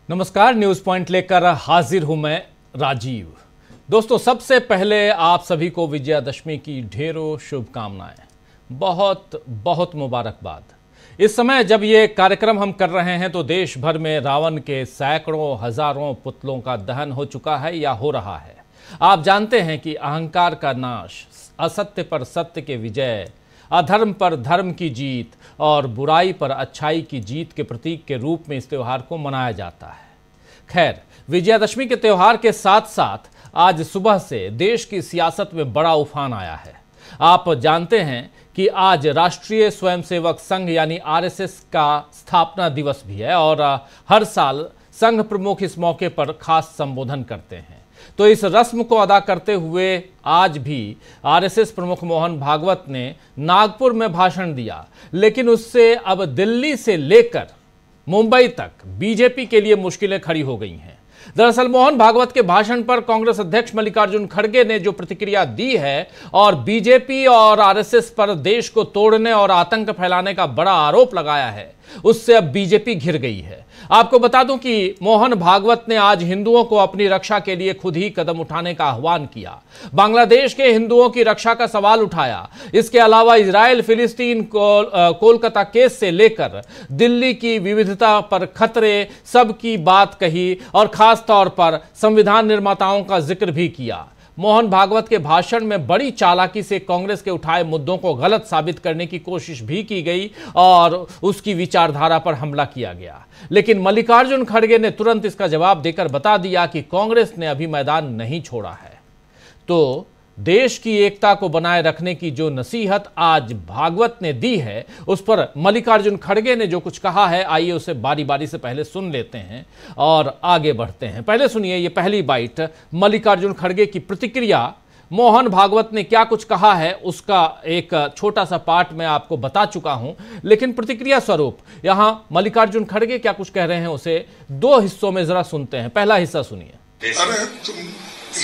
नमस्कार, news point लेकर हाजिर हूं मैं राजीव। दोस्तों, सबसे पहले आप सभी को विजयादशमी की ढेरों शुभकामनाएं, बहुत बहुत मुबारकबाद। इस समय जब ये कार्यक्रम हम कर रहे हैं तो देश भर में रावण के सैकड़ों हजारों पुतलों का दहन हो चुका है या हो रहा है। आप जानते हैं कि अहंकार का नाश, असत्य पर सत्य के विजय, अधर्म पर धर्म की जीत और बुराई पर अच्छाई की जीत के प्रतीक के रूप में इस त्यौहार को मनाया जाता है। खैर, विजयादशमी के त्यौहार के साथ साथ आज सुबह से देश की सियासत में बड़ा उफान आया है। आप जानते हैं कि आज राष्ट्रीय स्वयंसेवक संघ यानी आरएसएस का स्थापना दिवस भी है और हर साल संघ प्रमुख इस मौके पर खास संबोधन करते हैं। तो इस रस्म को अदा करते हुए आज भी आरएसएस प्रमुख मोहन भागवत ने नागपुर में भाषण दिया, लेकिन उससे अब दिल्ली से लेकर मुंबई तक बीजेपी के लिए मुश्किलें खड़ी हो गई हैं। दरअसल मोहन भागवत के भाषण पर कांग्रेस अध्यक्ष मल्लिकार्जुन खड़गे ने जो प्रतिक्रिया दी है और बीजेपी और आरएसएस पर देश को तोड़ने और आतंक फैलाने का बड़ा आरोप लगाया है, उससे अब बीजेपी घिर गई है। आपको बता दूं कि मोहन भागवत ने आज हिंदुओं को अपनी रक्षा के लिए खुद ही कदम उठाने का आह्वान किया, बांग्लादेश के हिंदुओं की रक्षा का सवाल उठाया। इसके अलावा इजराइल फिलिस्तीन कोलकाता केस से लेकर दिल्ली की विविधता पर खतरे, सबकी बात कही और खास तौर पर संविधान निर्माताओं का जिक्र भी किया। मोहन भागवत के भाषण में बड़ी चालाकी से कांग्रेस के उठाए मुद्दों को गलत साबित करने की कोशिश भी की गई और उसकी विचारधारा पर हमला किया गया, लेकिन मल्लिकार्जुन खड़गे ने तुरंत इसका जवाब देकर बता दिया कि कांग्रेस ने अभी मैदान नहीं छोड़ा है। तो देश की एकता को बनाए रखने की जो नसीहत आज भागवत ने दी है, उस पर मल्लिकार्जुन खड़गे ने जो कुछ कहा है, आइए उसे बारी बारी से पहले सुन लेते हैं और आगे बढ़ते हैं। पहले सुनिए ये पहली बाइट मल्लिकार्जुन खड़गे की प्रतिक्रिया। मोहन भागवत ने क्या कुछ कहा है उसका एक छोटा सा पार्ट मैं आपको बता चुका हूं, लेकिन प्रतिक्रिया स्वरूप यहां मल्लिकार्जुन खड़गे क्या कुछ कह रहे हैं उसे दो हिस्सों में जरा सुनते हैं। पहला हिस्सा सुनिए। अरे तुम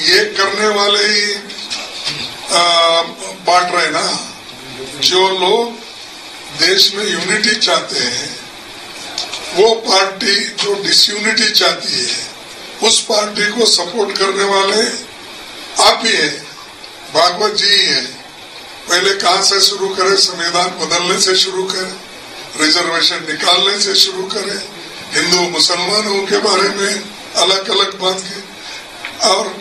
ये करने वाले ही बांट रहे ना, जो लोग देश में यूनिटी चाहते हैं वो पार्टी जो डिसयूनिटी चाहती है उस पार्टी को सपोर्ट करने वाले आप ही हैं, भागवत जी ही हैं। पहले कहां से शुरू करें? संविधान बदलने से शुरू करें, रिजर्वेशन निकालने से शुरू करें, हिंदू मुसलमानों के बारे में अलग अलग बात की, और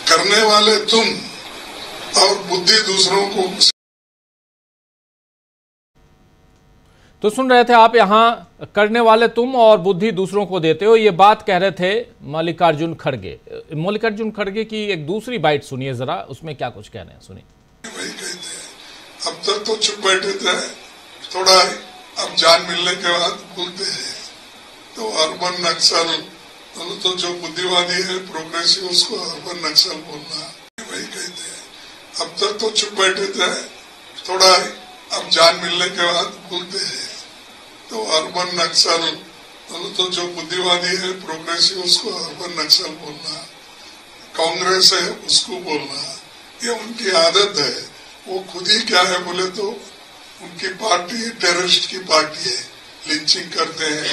करने वाले तुम और बुद्धि दूसरों को। तो सुन रहे थे आप, यहां करने वाले तुम और बुद्धि दूसरों को देते हो, ये बात कह रहे थे मल्लिकार्जुन खड़गे। मल्लिकार्जुन खड़गे की एक दूसरी बाइट सुनिए जरा, उसमें क्या कुछ कह रहे हैं सुनिए। वही कहते हैं, अब तक तो चुप बैठे थे, थोड़ा अब जान मिलने के बाद बोलते हैं। तो अर्बन नक्सल तो जो बुद्धिवादी है प्रोग्रेसिव उसको अर्बन नक्सल बोलना, वही कहते हैं। अब तक तो चुप बैठे थे, थोड़ा अब जान मिलने के बाद बोलते हैं। तो अर्बन नक्सल तो जो बुद्धिवादी है प्रोग्रेसिव उसको अर्बन नक्सल बोलना, कांग्रेस है उसको बोलना, ये उनकी आदत है। वो खुद ही क्या है बोले तो उनकी पार्टी टेररिस्ट की पार्टी है, लिंचिंग करते हैं,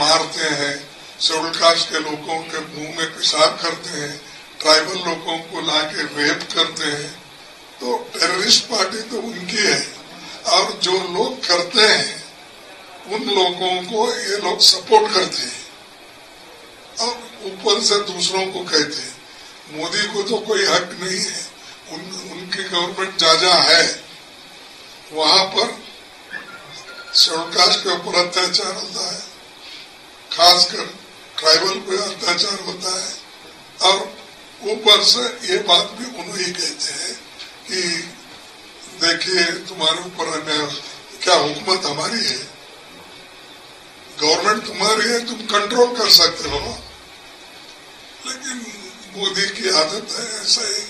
मारते हैं, शेड्यूल कास्ट के लोगों के मुंह में पेशाब करते हैं, ट्राइबल लोगों को लाके रेप करते हैं। तो टेररिस्ट पार्टी तो उनकी है, और जो लोग करते हैं उन लोगों को ये लोग सपोर्ट करते हैं और ऊपर से दूसरों को कहते हैं। मोदी को तो कोई हक नहीं है, उनकी गवर्नमेंट जहाँ है वहां पर शेड्यूल कास्ट के ऊपर अत्याचार होता है, खासकर ट्राइबल पे अत्याचार होता है। और ऊपर से ये बात भी उन्हें ही कहते हैं कि देखिए तुम्हारे ऊपर अन्याय, क्या हुकूमत हमारी है, गवर्नमेंट तुम्हारी है, तुम कंट्रोल कर सकते हो। लेकिन मोदी की आदत है ऐसा ही।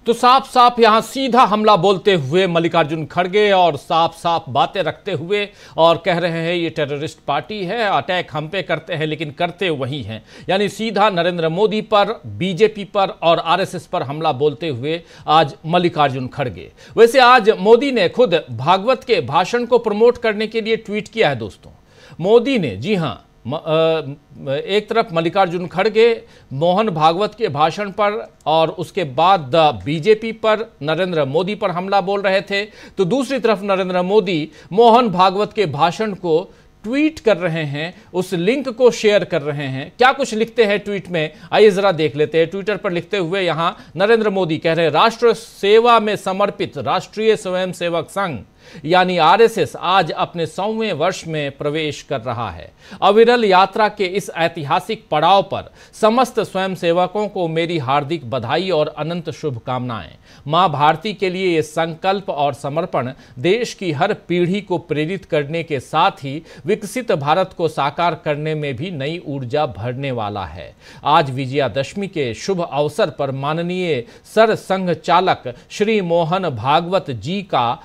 तो साफ साफ यहां सीधा हमला बोलते हुए मल्लिकार्जुन खड़गे और साफ साफ बातें रखते हुए और कह रहे हैं ये टेररिस्ट पार्टी है, अटैक हम पे करते हैं लेकिन करते वही हैं। यानी सीधा नरेंद्र मोदी पर, बीजेपी पर और आरएसएस पर हमला बोलते हुए आज मल्लिकार्जुन खड़गे। वैसे आज मोदी ने खुद भागवत के भाषण को प्रमोट करने के लिए ट्वीट किया है दोस्तों। मोदी ने, जी हां, एक तरफ मल्लिकार्जुन खड़गे मोहन भागवत के भाषण पर और उसके बाद बीजेपी पर, नरेंद्र मोदी पर हमला बोल रहे थे, तो दूसरी तरफ नरेंद्र मोदी मोहन भागवत के भाषण को ट्वीट कर रहे हैं, उस लिंक को शेयर कर रहे हैं। क्या कुछ लिखते हैं ट्वीट में, आइए जरा देख लेते हैं। ट्विटर पर लिखते हुए यहां नरेंद्र मोदी कह रहे हैं, राष्ट्र सेवा में समर्पित राष्ट्रीय स्वयंसेवक संघ यानी आरएसएस आज अपने 100वें वर्ष में प्रवेश कर रहा है। अविरल यात्रा के इस ऐतिहासिक पड़ाव पर समस्त स्वयंसेवकों को मेरी हार्दिक बधाई और अनंत शुभकामनाएं। मां भारती के लिए ये संकल्प और समर्पण देश की हर पीढ़ी को प्रेरित करने के साथ ही विकसित भारत को साकार करने में भी नई ऊर्जा भरने वाला है। आज विजयादशमी के शुभ अवसर पर माननीय सर संघ चालक श्री मोहन भागवत जी का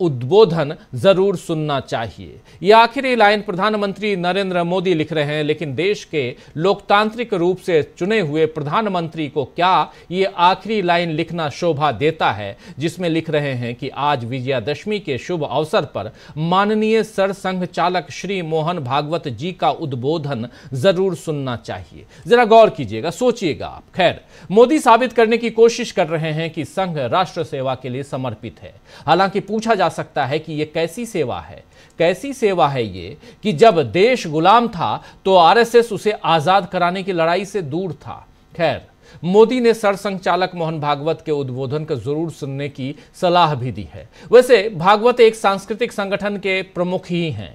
उद्बोधन जरूर सुनना चाहिए। यह आखिरी लाइन प्रधानमंत्री नरेंद्र मोदी लिख रहे हैं, लेकिन देश के लोकतांत्रिक रूप से चुने हुए प्रधानमंत्री को क्या ये आखिरी लाइन लिखना शोभा देता है, जिसमें लिख रहे हैं कि आज विजयादशमी के शुभ अवसर पर माननीय सर संघ चालक श्री मोहन भागवत जी का उद्बोधन जरूर सुनना चाहिए। जरा गौर कीजिएगा, सोचिएगा आप। खैर, मोदी साबित करने की कोशिश कर रहे हैं कि संघ राष्ट्र सेवा के लिए समर्पित है। हालांकि पूछा जा सकता है कि यह कैसी सेवा है, कैसी सेवा है ये कि जब देश गुलाम था तो आरएसएस उसे आजाद कराने की लड़ाई से दूर था। खैर, मोदी ने सरसंघ चालक मोहन भागवत के उद्बोधन को जरूर सुनने की सलाह भी दी है। वैसे भागवत एक सांस्कृतिक संगठन के प्रमुख ही हैं,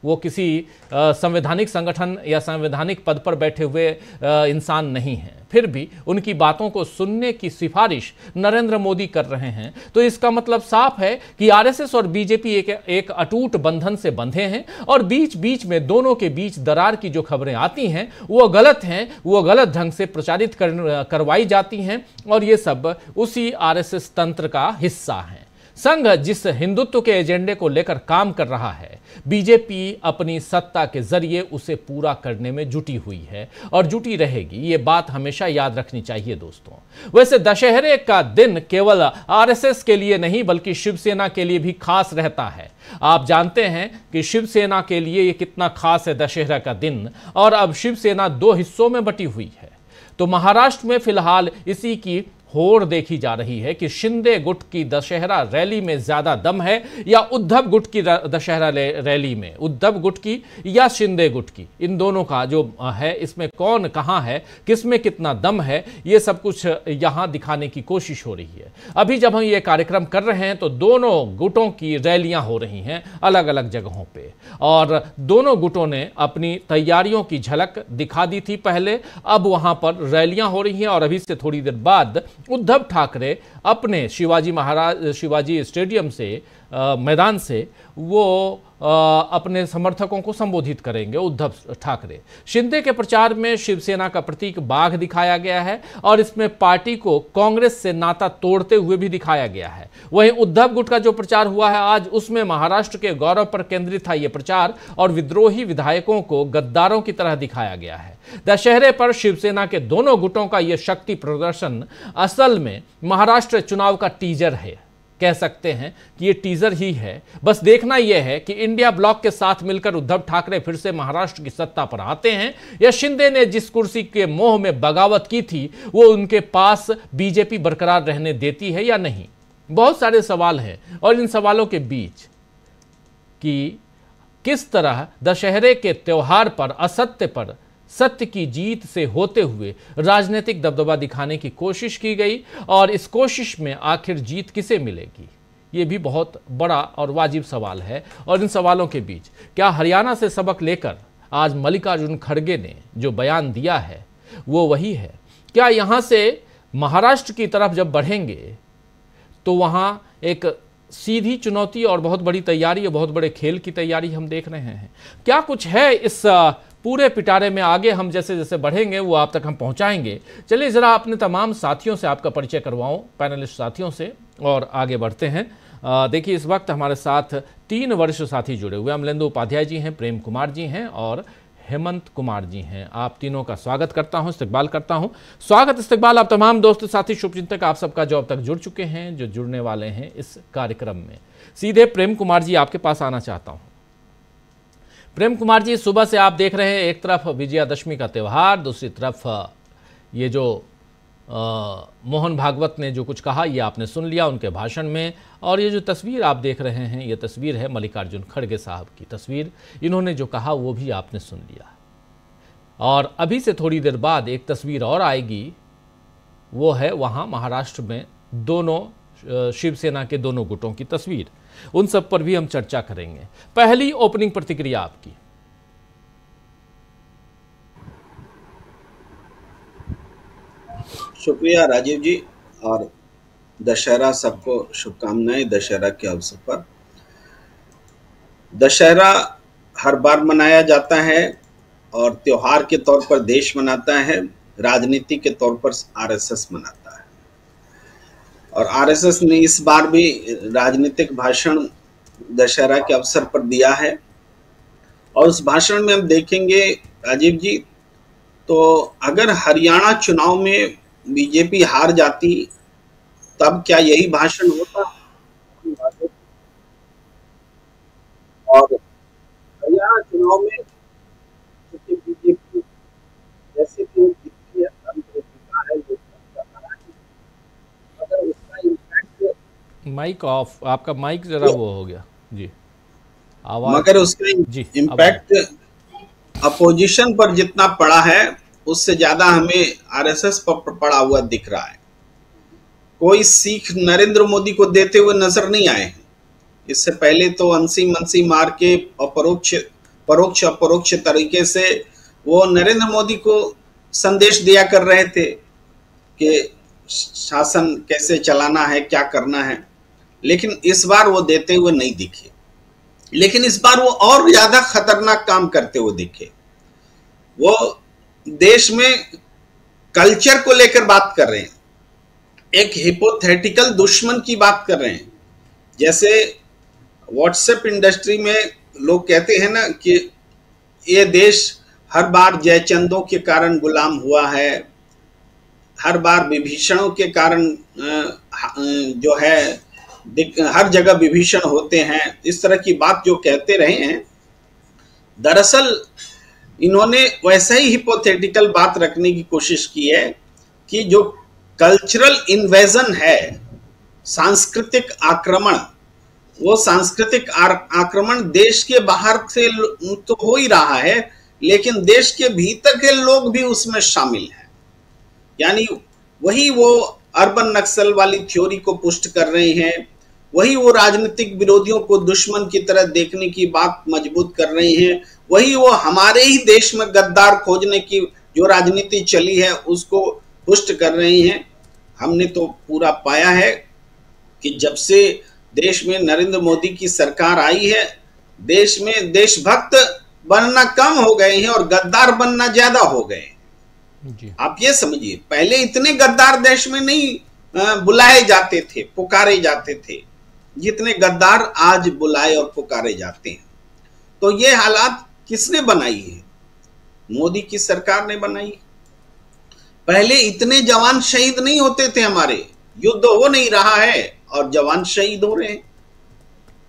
वो किसी संवैधानिक संगठन या संवैधानिक पद पर बैठे हुए इंसान नहीं हैं। फिर भी उनकी बातों को सुनने की सिफारिश नरेंद्र मोदी कर रहे हैं, तो इसका मतलब साफ है कि आरएसएस और बीजेपी एक अटूट बंधन से बंधे हैं और बीच बीच में दोनों के बीच दरार की जो खबरें आती हैं वो गलत हैं, वो गलत ढंग से प्रचारित करवाई जाती हैं और ये सब उसी आरएसएस तंत्र का हिस्सा हैं। संघ जिस हिंदुत्व के एजेंडे को लेकर काम कर रहा है, बीजेपी अपनी सत्ता के जरिए उसे पूरा करने में जुटी हुई है और जुटी रहेगी। ये बात हमेशा याद रखनी चाहिए दोस्तों। वैसे दशहरे का दिन केवल आरएसएस के लिए नहीं बल्कि शिवसेना के लिए भी खास रहता है। आप जानते हैं कि शिवसेना के लिए ये कितना खास है दशहरा का दिन, और अब शिवसेना दो हिस्सों में बटी हुई है। तो महाराष्ट्र में फिलहाल इसी की होड़ देखी जा रही है कि शिंदे गुट की दशहरा रैली में ज्यादा दम है या उद्धव गुट की दशहरा रैली में, उद्धव गुट की या शिंदे गुट की, इन दोनों का जो है इसमें कौन कहां है, किसमें कितना दम है, ये सब कुछ यहां दिखाने की कोशिश हो रही है। अभी जब हम ये कार्यक्रम कर रहे हैं तो दोनों गुटों की रैलियां हो रही हैं अलग अलग जगहों पे, और दोनों गुटों ने अपनी तैयारियों की झलक दिखा दी थी पहले। अब वहां पर रैलियां हो रही हैं और अभी से थोड़ी देर बाद उद्धव ठाकरे अपने शिवाजी स्टेडियम से मैदान से वो अपने समर्थकों को संबोधित करेंगे। उद्धव ठाकरे शिंदे के प्रचार में शिवसेना का प्रतीक बाघ दिखाया गया है और इसमें पार्टी को कांग्रेस से नाता तोड़ते हुए भी दिखाया गया है। वहीं उद्धव गुट का जो प्रचार हुआ है आज, उसमें महाराष्ट्र के गौरव पर केंद्रित था यह प्रचार और विद्रोही विधायकों को गद्दारों की तरह दिखाया गया है। दशहरे पर शिवसेना के दोनों गुटों का यह शक्ति प्रदर्शन असल में महाराष्ट्र चुनाव का टीजर है। कह सकते हैं कि ये टीजर ही है। बस देखना यह है कि इंडिया ब्लॉक के साथ मिलकर उद्धव ठाकरे फिर से महाराष्ट्र की सत्ता पर आते हैं या शिंदे ने जिस कुर्सी के मोह में बगावत की थी वो उनके पास बीजेपी बरकरार रहने देती है या नहीं। बहुत सारे सवाल हैं और इन सवालों के बीच कि किस तरह दशहरे के त्योहार पर असत्य पर सत्य की जीत से होते हुए राजनीतिक दबदबा दिखाने की कोशिश की गई और इस कोशिश में आखिर जीत किसे मिलेगी, ये भी बहुत बड़ा और वाजिब सवाल है। और इन सवालों के बीच क्या हरियाणा से सबक लेकर आज मल्लिकार्जुन खड़गे ने जो बयान दिया है वो वही है? क्या यहाँ से महाराष्ट्र की तरफ जब बढ़ेंगे तो वहाँ एक सीधी चुनौती और बहुत बड़ी तैयारी, बहुत बड़े खेल की तैयारी हम देख रहे हैं? क्या कुछ है इस पूरे पिटारे में? आगे हम जैसे जैसे बढ़ेंगे वो आप तक हम पहुंचाएंगे। चलिए जरा अपने तमाम साथियों से आपका परिचय करवाऊं, पैनलिस्ट साथियों से, और आगे बढ़ते हैं। देखिए इस वक्त हमारे साथ 3 वरिष्ठ साथी जुड़े हुए हैं। अमलेंदु उपाध्याय जी हैं, प्रेम कुमार जी हैं और हेमंत कुमार जी हैं। आप तीनों का स्वागत करता हूं, इस्तकबाल करता हूं। स्वागत इस्तकबाल आप तमाम दोस्त साथी शुभचिंतक आप सबका जो अब तक जुड़ चुके हैं, जो जुड़ने वाले हैं इस कार्यक्रम में। सीधे प्रेम कुमार जी आपके पास आना चाहता हूं। प्रेम कुमार जी, सुबह से आप देख रहे हैं एक तरफ विजयादशमी का त्यौहार, दूसरी तरफ ये जो मोहन भागवत ने जो कुछ कहा ये आपने सुन लिया उनके भाषण में, और ये जो तस्वीर आप देख रहे हैं ये तस्वीर है मल्लिकार्जुन खड़गे साहब की तस्वीर। इन्होंने जो कहा वो भी आपने सुन लिया, और अभी से थोड़ी देर बाद एक तस्वीर और आएगी, वो है वहाँ महाराष्ट्र में दोनों शिवसेना के दोनों गुटों की तस्वीर। उन सब पर भी हम चर्चा करेंगे। पहली ओपनिंग प्रतिक्रिया आपकी। शुक्रिया राजीव जी, और दशहरा सबको शुभकामनाएं। दशहरा के अवसर पर, दशहरा हर बार मनाया जाता है और त्योहार के तौर पर देश मनाता है, राजनीति के तौर पर आरएसएस मनाता है। और आरएसएस ने इस बार भी राजनीतिक भाषण दशहरा के अवसर पर दिया है, और उस भाषण में हम देखेंगे राजीव जी, तो अगर हरियाणा चुनाव में बीजेपी हार जाती तब क्या यही भाषण होता? और हरियाणा चुनाव में बीजेपी जैसे कि अगर उसका इम्पैक्ट, माइक ऑफ, आपका माइक जरा वो हो गया जी, आवाज, मगर उसका इम्पैक्ट अपोजिशन पर जितना पड़ा है उससे ज्यादा हमें आरएसएस पर पड़ा हुआ दिख रहा है। कोई सीख नरेंद्र मोदी को देते हुए नजर नहीं आए हैं। इससे पहले तो अंसी मंसी मार के परोक्ष अपरोक्ष तरीके से वो नरेंद्र मोदी को संदेश दिया कर रहे थे कि शासन कैसे चलाना है, क्या करना है, लेकिन इस बार वो देते हुए नहीं दिखे। लेकिन इस बार वो और ज्यादा खतरनाक काम करते हुए दिखे। वो देश में कल्चर को लेकर बात कर रहे हैं, एक हिपोथेटिकल दुश्मन की बात कर रहे हैं। जैसे व्हाट्सएप इंडस्ट्री में लोग कहते हैं ना कि ये देश हर बार जयचंदों के कारण गुलाम हुआ है, हर बार विभीषणों के कारण जो है हर जगह विभीषण होते हैं, इस तरह की बात जो कहते रहे हैं, दरअसल इन्होंने वैसा ही हिपोथेटिकल बात रखने की कोशिश की है कि जो कल्चरल इन्वेजन है, सांस्कृतिक आक्रमण, वो सांस्कृतिक आक्रमण देश के बाहर से तो हो ही रहा है, लेकिन देश के भीतर के लोग भी उसमें शामिल हैं। यानी वही वो अर्बन नक्सल वाली थ्योरी को पुष्ट कर रहे हैं, वही वो राजनीतिक विरोधियों को दुश्मन की तरह देखने की बात मजबूत कर रहे हैं, वही वो हमारे ही देश में गद्दार खोजने की जो राजनीति चली है उसको पुष्ट कर रहे हैं। हमने तो पूरा पाया है कि जब से देश में नरेंद्र मोदी की सरकार आई है, देश में देशभक्त बनना कम हो गए हैं और गद्दार बनना ज्यादा हो गए हैं। आप ये समझिए, पहले इतने गद्दार देश में नहीं बुलाए जाते थे, पुकारे जाते थे, जितने गद्दार आज बुलाए और पुकारे जाते हैं। तो ये हालात किसने बनाई है? मोदी की सरकार ने बनाई। पहले इतने जवान शहीद नहीं होते थे हमारे, युद्ध हो नहीं रहा है और जवान शहीद हो रहे हैं,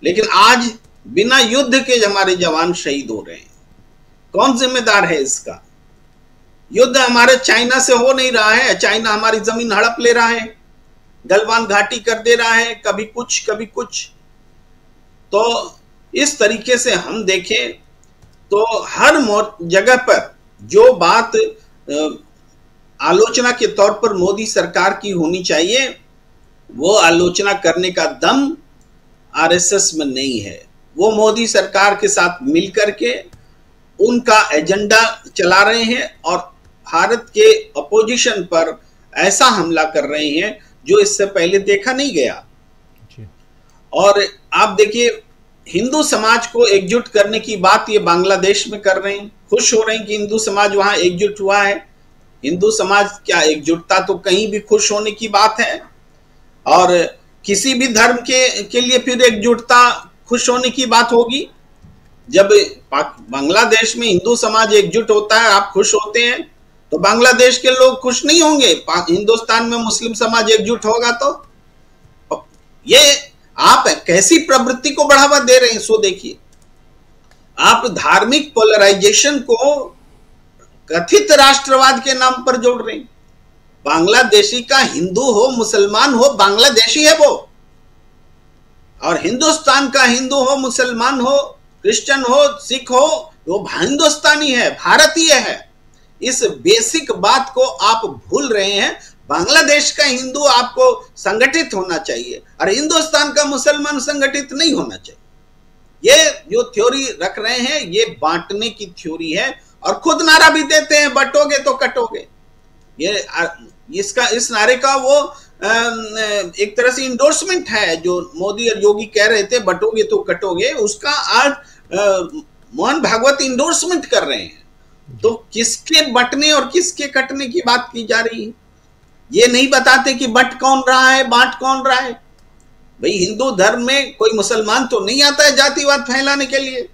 लेकिन आज बिना युद्ध के हमारे जवान शहीद हो रहे हैं। कौन जिम्मेदार है इसका? युद्ध हमारे चाइना से हो नहीं रहा है, चाइना हमारी जमीन हड़प ले रहा है, गलवान घाटी कर दे रहा है, कभी कुछ कभी कुछ। तो इस तरीके से हम देखें तो हर जगह पर जो बात आलोचना के तौर पर मोदी सरकार की होनी चाहिए, वो आलोचना करने का दम आरएसएस में नहीं है। वो मोदी सरकार के साथ मिलकर के उनका एजेंडा चला रहे हैं और भारत के अपोजिशन पर ऐसा हमला कर रहे हैं जो इससे पहले देखा नहीं गया। और आप देखिए, हिंदू समाज को एकजुट करने की बात ये बांग्लादेश में कर रहे हैं, खुश हो रहे हैं कि हिंदू समाज वहां एकजुट हुआ है। हिंदू समाज क्या एकजुटता तो कहीं भी खुश होने की बात है, और किसी भी धर्म के लिए फिर एकजुटता खुश होने की बात होगी। जब बांग्लादेश में हिंदू समाज एकजुट होता है, आप खुश होते हैं, तो बांग्लादेश के लोग खुश नहीं होंगे। हिंदुस्तान में मुस्लिम समाज एकजुट होगा तो ये आप कैसी प्रवृत्ति को बढ़ावा दे रहे हैं, सो देखिए। आप धार्मिक पोलराइजेशन को कथित राष्ट्रवाद के नाम पर जोड़ रहे हैं। बांग्लादेशी का हिंदू हो मुसलमान हो बांग्लादेशी है वो, और हिंदुस्तान का हिंदू हो मुसलमान हो क्रिश्चियन हो सिख हो वो हिंदुस्तानी है, भारतीय है। इस बेसिक बात को आप भूल रहे हैं। बांग्लादेश का हिंदू आपको संगठित होना चाहिए और हिंदुस्तान का मुसलमान संगठित नहीं होना चाहिए। ये जो थ्योरी रख रहे हैं ये बांटने की थ्योरी है, और खुद नारा भी देते हैं बंटोगे तो कटोगे। ये इस नारे का वो एक तरह से इंडोर्समेंट है जो मोदी और योगी कह रहे थे बंटोगे तो कटोगे, उसका आज मोहन भागवत इंडोर्समेंट कर रहे हैं। तो किसके बंटने और किसके कटने की बात की जा रही है? ये नहीं बताते कि बंट कौन रहा है बांट कौन रहा है। भाई हिंदू धर्म में कोई मुसलमान तो नहीं आता है जातिवाद फैलाने के लिए।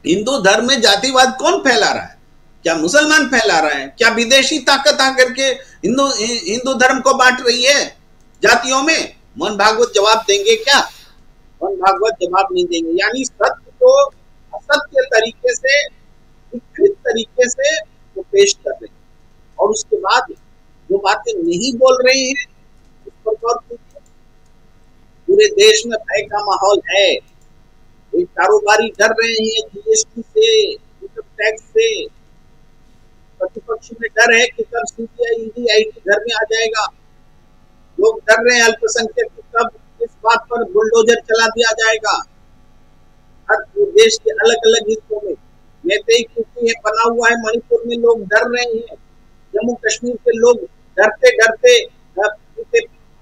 हिंदू धर्म में जातिवाद कौन फैला रहा है? क्या मुसलमान फैला रहा है? क्या विदेशी ताकत आकर के हिंदू धर्म को बांट रही है जातियों में? मोहन भागवत जवाब देंगे क्या? मोहन भागवत जवाब नहीं देंगे। यानी सत्य को असत्य तरीके से विकृत तरीके से वो पेश कर रहे हैं, और उसके बाद जो बातें नहीं बोल रहे हैं उस पर गौर कीजिए। पूरे देश में भय का माहौल है। एक कारोबारी डर रहे हैं जीएसटी से, इनकम टैक्स से। प्रतिपक्ष में डर है कि कब सीबीआई ईडी आईटी घर में आ जाएगा। लोग डर रहे हैं अल्पसंख्यक की कब इस बात पर बुलडोजर चला दिया जाएगा। हर देश के अलग अलग हिस्सों में नेते क्योंकि है बना हुआ है। मणिपुर में लोग डर रहे हैं। जम्मू कश्मीर के लोग डरते डरते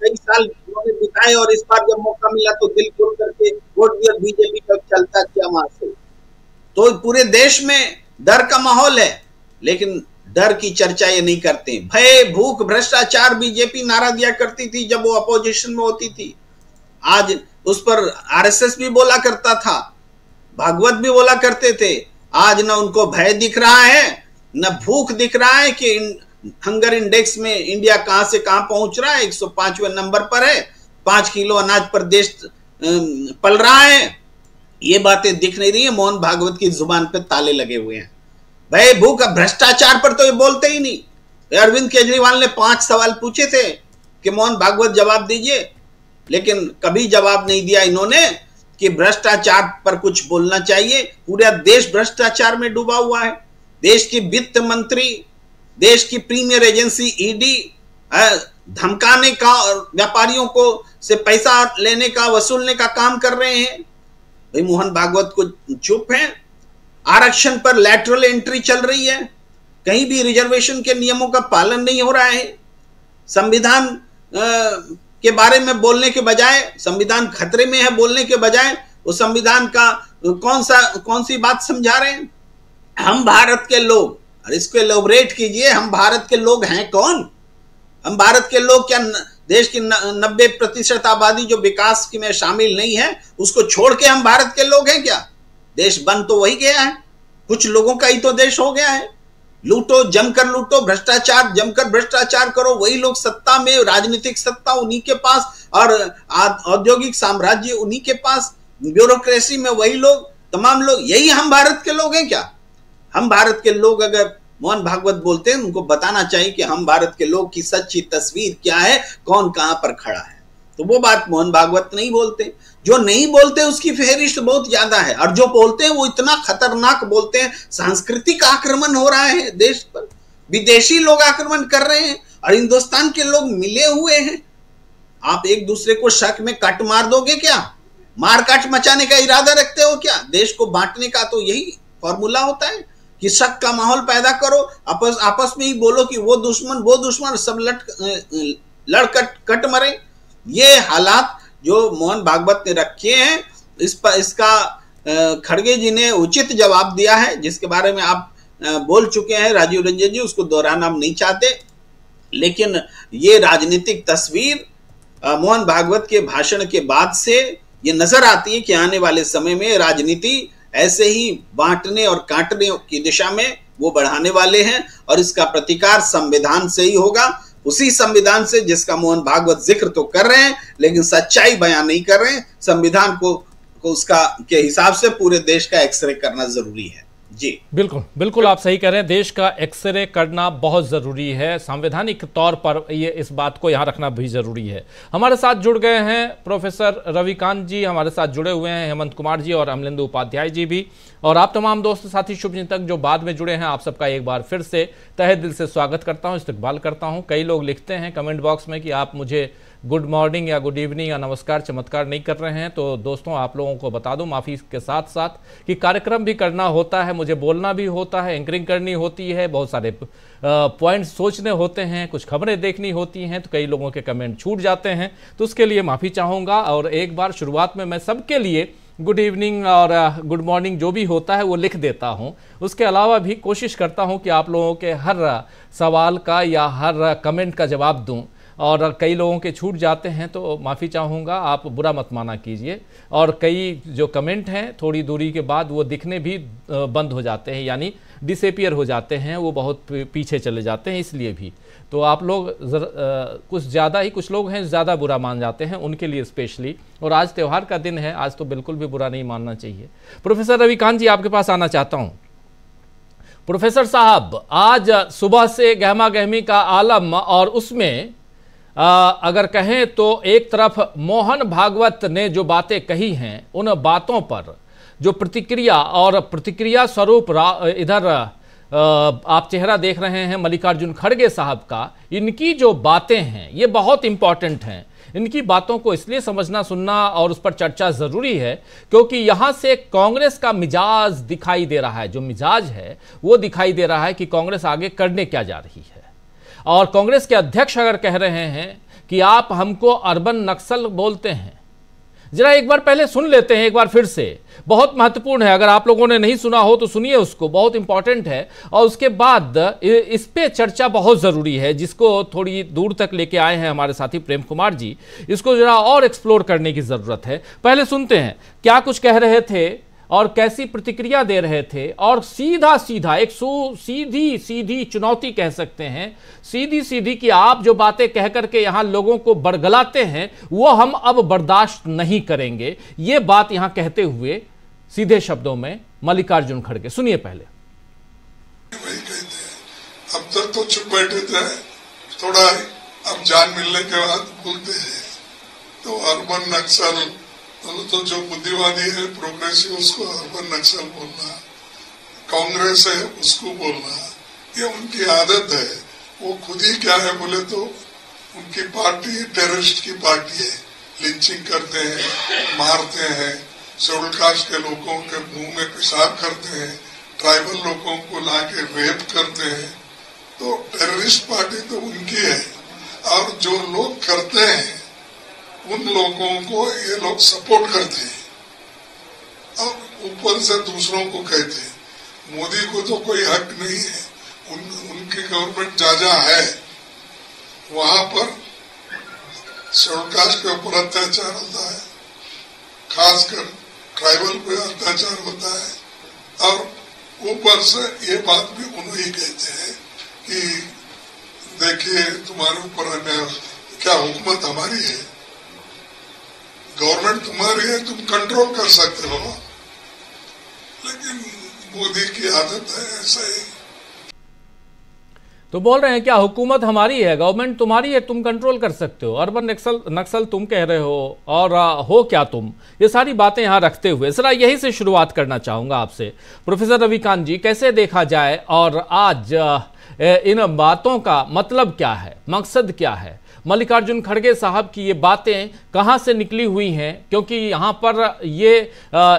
कई साल उन्होंने बिताए, और इस बार जब मौका मिला तो दिल खोल करके वोट दिया बीजेपी का चलता किया वहां से। तो पूरे देश में डर का माहौल है, लेकिन डर की चर्चा ये नहीं करते। भय भूख भ्रष्टाचार बीजेपी नारा दिया करती थी जब वो अपोजिशन में होती थी। आज उस पर आरएसएस भी बोला करता था, भागवत भी बोला करते थे। आज न उनको भय दिख रहा है न भूख दिख रहा है कि हंगर इंडेक्स में इंडिया कहां से कहां पहुंच रहा है। 105वें नंबर पर है, 5 किलो अनाज पर देश पल रहा है। ये बातें दिख नहीं रही है। मोहन भागवत की जुबान पे ताले लगे हुए हैं। भय भूख भ्रष्टाचार पर तो ये बोलते ही नहीं। अरविंद केजरीवाल ने 5 सवाल पूछे थे कि मोहन भागवत जवाब दीजिए, लेकिन कभी जवाब नहीं दिया इन्होंने कि भ्रष्टाचार पर कुछ बोलना चाहिए। पूरा देश भ्रष्टाचार में डूबा हुआ है। देश की वित्त मंत्री, देश की प्रीमियर एजेंसी ईडी धमकाने का और व्यापारियों को से पैसा लेने का वसूलने का काम कर रहे हैं। भाई मोहन भागवत को चुप है। आरक्षण पर लैटरल एंट्री चल रही है। कहीं भी रिजर्वेशन के नियमों का पालन नहीं हो रहा है। संविधान के बारे में बोलने के बजाय, संविधान खतरे में है बोलने के बजाय, वो संविधान का कौन सी बात समझा रहे हैं? हम भारत के लोग, और इसको एलोबरेट कीजिए, हम भारत के लोग हैं कौन? हम भारत के लोग क्या देश की 90% आबादी जो विकास की में शामिल नहीं है उसको छोड़ के हम भारत के लोग हैं क्या? देश बन तो वही गया है, कुछ लोगों का ही तो देश हो गया है। लूटो, जमकर लूटो, भ्रष्टाचार जमकर भ्रष्टाचार करो, वही लोग सत्ता में, राजनीतिक सत्ता उन्हीं के पास और औद्योगिक साम्राज्य उन्हीं के पास, ब्यूरोक्रेसी में वही लोग, तमाम लोग। यही हम भारत के लोग हैं क्या? हम भारत के लोग अगर मोहन भागवत बोलते हैं उनको बताना चाहिए कि हम भारत के लोग की सच्ची तस्वीर क्या है, कौन कहां पर खड़ा है। तो वो बात मोहन भागवत नहीं बोलते। जो नहीं बोलते उसकी फहरिस्त बहुत ज्यादा है, और जो बोलते हैं वो इतना खतरनाक बोलते हैं। सांस्कृतिक आक्रमण हो रहा है देश पर, विदेशी लोग आक्रमण कर रहे हैं और हिंदुस्तान के लोग मिले हुए हैं। आप एक दूसरे को शक में कट मार दोगे क्या? मारकाट मचाने का इरादा रखते हो क्या? देश को बांटने का तो यही फॉर्मूला होता है कि शक का माहौल पैदा करो, आपस में ही बोलो कि वो दुश्मन सब लड़ मरे। ये हालात जो मोहन भागवत ने रखे हैं, इसका खड़गे जी ने उचित जवाब दिया है, जिसके बारे में आप बोल चुके हैं राजीव रंजन जी, उसको दोहराना हम नहीं चाहते। लेकिन ये राजनीतिक तस्वीर मोहन भागवत के भाषण के बाद से ये नजर आती है कि आने वाले समय में राजनीति ऐसे ही बांटने और काटने की दिशा में वो बढ़ाने वाले हैं, और इसका प्रतिकार संविधान से ही होगा। उसी संविधान से जिसका मोहन भागवत जिक्र तो कर रहे हैं लेकिन सच्चाई बयान नहीं कर रहे हैं। संविधान को को उसका के हिसाब से पूरे देश का एक्सरे करना जरूरी है। जी बिल्कुल बिल्कुल, आप सही कह रहे हैं। देश का एक्सरे करना बहुत ज़रूरी है, संवैधानिक तौर पर ये इस बात को यहाँ रखना भी ज़रूरी है। हमारे साथ जुड़ गए हैं प्रोफेसर रविकांत जी, हमारे साथ जुड़े हुए हैं हेमंत कुमार जी और अमलेंदु उपाध्याय जी भी, और आप तमाम दोस्त साथी शुभचिंतक जो बाद में जुड़े हैं, आप सबका एक बार फिर से तहे दिल से स्वागत करता हूँ, इस्तकबाल करता हूँ। कई लोग लिखते हैं कमेंट बॉक्स में कि आप मुझे गुड मॉर्निंग या गुड इवनिंग या नमस्कार चमत्कार नहीं कर रहे हैं, तो दोस्तों आप लोगों को बता दूं माफ़ी के साथ साथ कि कार्यक्रम भी करना होता है, मुझे बोलना भी होता है, एंकरिंग करनी होती है, बहुत सारे पॉइंट्स सोचने होते हैं, कुछ खबरें देखनी होती हैं, तो कई लोगों के कमेंट छूट जाते हैं, तो उसके लिए माफ़ी चाहूँगा। और एक बार शुरुआत में मैं सबके लिए गुड इवनिंग और गुड मॉर्निंग जो भी होता है वो लिख देता हूं। उसके अलावा भी कोशिश करता हूं कि आप लोगों के हर सवाल का या हर कमेंट का जवाब दूं, और कई लोगों के छूट जाते हैं तो माफ़ी चाहूँगा, आप बुरा मत माना कीजिए। और कई जो कमेंट हैं थोड़ी दूरी के बाद वो दिखने भी बंद हो जाते हैं, यानी डिसअपीयर हो जाते हैं, वो बहुत पीछे चले जाते हैं, इसलिए भी तो आप लोग कुछ ज़्यादा ही, कुछ लोग हैं ज़्यादा बुरा मान जाते हैं, उनके लिए स्पेशली। और आज त्यौहार का दिन है, आज तो बिल्कुल भी बुरा नहीं मानना चाहिए। प्रोफेसर रविकांत जी आपके पास आना चाहता हूँ। प्रोफेसर साहब, आज सुबह से गहमा गहमी का आलम, और उसमें अगर कहें तो एक तरफ मोहन भागवत ने जो बातें कही हैं, उन बातों पर जो प्रतिक्रिया और प्रतिक्रिया स्वरूप इधर आप चेहरा देख रहे हैं मल्लिकार्जुन खड़गे साहब का, इनकी जो बातें हैं ये बहुत इंपॉर्टेंट हैं। इनकी बातों को इसलिए समझना, सुनना और उस पर चर्चा ज़रूरी है क्योंकि यहाँ से कांग्रेस का मिजाज दिखाई दे रहा है, जो मिजाज है वो दिखाई दे रहा है कि कांग्रेस आगे करने क्या जा रही है। और कांग्रेस के अध्यक्ष अगर कह रहे हैं कि आप हमको अर्बन नक्सल बोलते हैं, जरा एक बार पहले सुन लेते हैं, एक बार फिर से, बहुत महत्वपूर्ण है। अगर आप लोगों ने नहीं सुना हो तो सुनिए उसको, बहुत इंपॉर्टेंट है। और उसके बाद इस पे चर्चा बहुत ज़रूरी है, जिसको थोड़ी दूर तक लेके आए हैं हमारे साथी प्रेम कुमार जी, इसको जरा और एक्सप्लोर करने की ज़रूरत है। पहले सुनते हैं क्या कुछ कह रहे थे और कैसी प्रतिक्रिया दे रहे थे, और सीधा सीधा एक सीधी सीधी चुनौती कह सकते हैं, सीधी सीधी कि आप जो बातें कह करके यहाँ लोगों को बरगलाते हैं वो हम अब बर्दाश्त नहीं करेंगे। ये बात यहाँ कहते हुए सीधे शब्दों में मल्लिकार्जुन खड़गे, सुनिए पहले। वही कहते हैं, अब तक तो चुप बैठे थे, थोड़ा अब जान मिलने के बाद बोलते हैं। तो अर्बन नक्सल तो जो बुद्धिवादी है प्रोग्रेसिव उसको अर्बन नक्सल बोलना, कांग्रेस है उसको बोलना, ये उनकी आदत है। वो खुद ही क्या है बोले तो उनकी पार्टी टेररिस्ट की पार्टी है, लिंचिंग करते हैं, मारते हैं, शेड्यूल कास्ट के लोगों के मुंह में पेशाब करते हैं, ट्राइबल लोगों को लाके रेप करते हैं। तो टेररिस्ट पार्टी तो उनकी है, और जो लोग करते हैं उन लोगों को ये लोग सपोर्ट करते हैं और ऊपर से दूसरों को कहते हैं। मोदी को तो कोई हक नहीं है, उनकी गवर्नमेंट जहाँ है वहां पर शेड्यूल कास्ट के ऊपर अत्याचार होता है, खासकर ट्राइबल पे अत्याचार होता है। और ऊपर से ये बात भी उन्हें ही कहते हैं कि देखिए तुम्हारे ऊपर क्या हुकूमत हमारी है, गवर्नमेंट तुम्हारी है, तुम कंट्रोल कर सकते हो। लेकिन मोदी की आदत है ऐसा ही। तो बोल रहे हैं क्या हुकूमत हमारी है, गवर्नमेंट तुम्हारी है, तुम कंट्रोल कर सकते हो, अर्बन नक्सल तुम कह रहे हो, और हो क्या तुम, ये सारी बातें यहाँ रखते हुए जरा यही से शुरुआत करना चाहूँगा आपसे प्रोफेसर रविकांत जी, कैसे देखा जाए और आज इन बातों का मतलब क्या है, मकसद क्या है, मल्लिकार्जुन खड़गे साहब की ये बातें कहाँ से निकली हुई हैं, क्योंकि यहाँ पर ये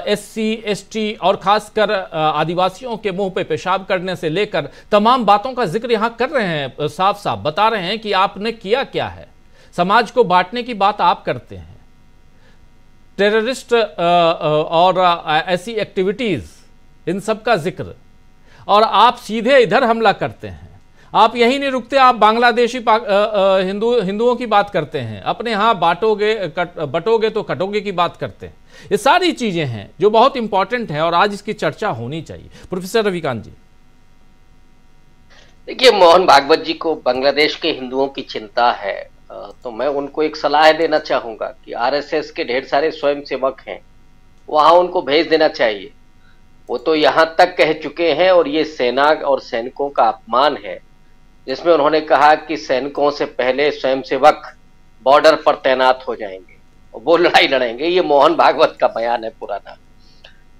SC ST और खासकर आदिवासियों के मुंह पे पेशाब करने से लेकर तमाम बातों का जिक्र यहाँ कर रहे हैं, साफ साफ बता रहे हैं कि आपने किया क्या है, समाज को बांटने की बात आप करते हैं, टेररिस्ट और ऐसी एक्टिविटीज इन सब का जिक्र, और आप सीधे इधर हमला करते हैं। आप यही नहीं रुकते, आप बांग्लादेशी हिंदुओं की बात करते हैं, अपने यहाँ बटोगे तो कटोगे की बात करते हैं। ये सारी चीजें हैं जो बहुत इंपॉर्टेंट है और आज इसकी चर्चा होनी चाहिए। प्रोफेसर रविकांत जी, देखिए, मोहन भागवत जी को बांग्लादेश के हिंदुओं की चिंता है, तो मैं उनको एक सलाह देना चाहूंगा कि RSS के ढेर सारे स्वयंसेवक हैं, वहां उनको भेज देना चाहिए। वो तो यहां तक कह चुके हैं, और ये सेना और सैनिकों का अपमान है, जिसमें उन्होंने कहा कि सैनिकों से पहले स्वयंसेवक बॉर्डर पर तैनात हो जाएंगे और वो लड़ाई लड़ेंगे। ये मोहन भागवत का बयान है पुराना।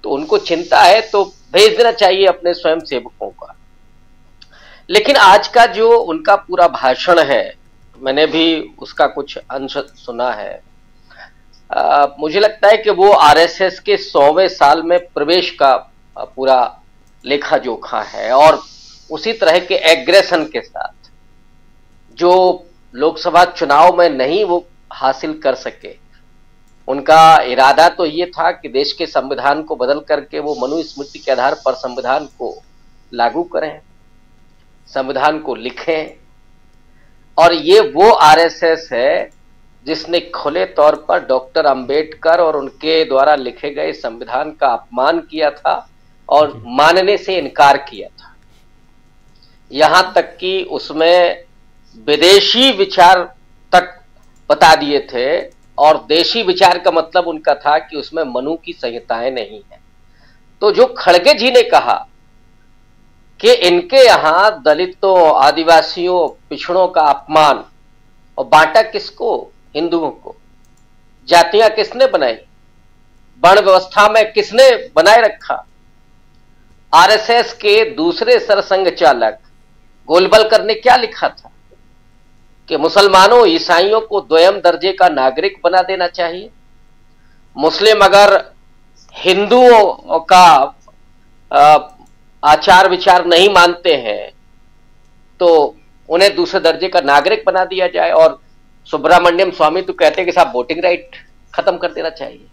तो उनको चिंता है तो भेज देना चाहिए अपने स्वयंसेवकों का। लेकिन आज का जो उनका पूरा भाषण है, मैंने भी उसका कुछ अंश सुना है। मुझे लगता है कि वो आरएसएस के 100वें साल में प्रवेश का पूरा लेखा जोखा है, और उसी तरह के एग्रेशन के साथ जो लोकसभा चुनाव में नहीं वो हासिल कर सके। उनका इरादा तो ये था कि देश के संविधान को बदल करके वो मनुस्मृति के आधार पर संविधान को लागू करें, संविधान को लिखें। और ये वो आरएसएस है जिसने खुले तौर पर डॉक्टर अंबेडकर और उनके द्वारा लिखे गए संविधान का अपमान किया था और मानने से इनकार किया था। यहां तक कि उसमें विदेशी विचार तक बता दिए थे, और देशी विचार का मतलब उनका था कि उसमें मनु की संहिताएं नहीं है। तो जो खड़गे जी ने कहा कि इनके यहां दलितों, आदिवासियों, पिछड़ों का अपमान, और बांटा किसको? हिंदुओं को। जातियां किसने बनाई? वर्ण व्यवस्था में किसने बनाए रखा? आरएसएस के दूसरे सरसंघ चालक गोलवलकर ने क्या लिखा था कि मुसलमानों, ईसाइयों को द्वयम दर्जे का नागरिक बना देना चाहिए। मुस्लिम अगर हिंदुओं का आचार विचार नहीं मानते हैं तो उन्हें दूसरे दर्जे का नागरिक बना दिया जाए। और सुब्रमण्यम स्वामी तो कहते हैं कि साहब वोटिंग राइट खत्म कर देना चाहिए।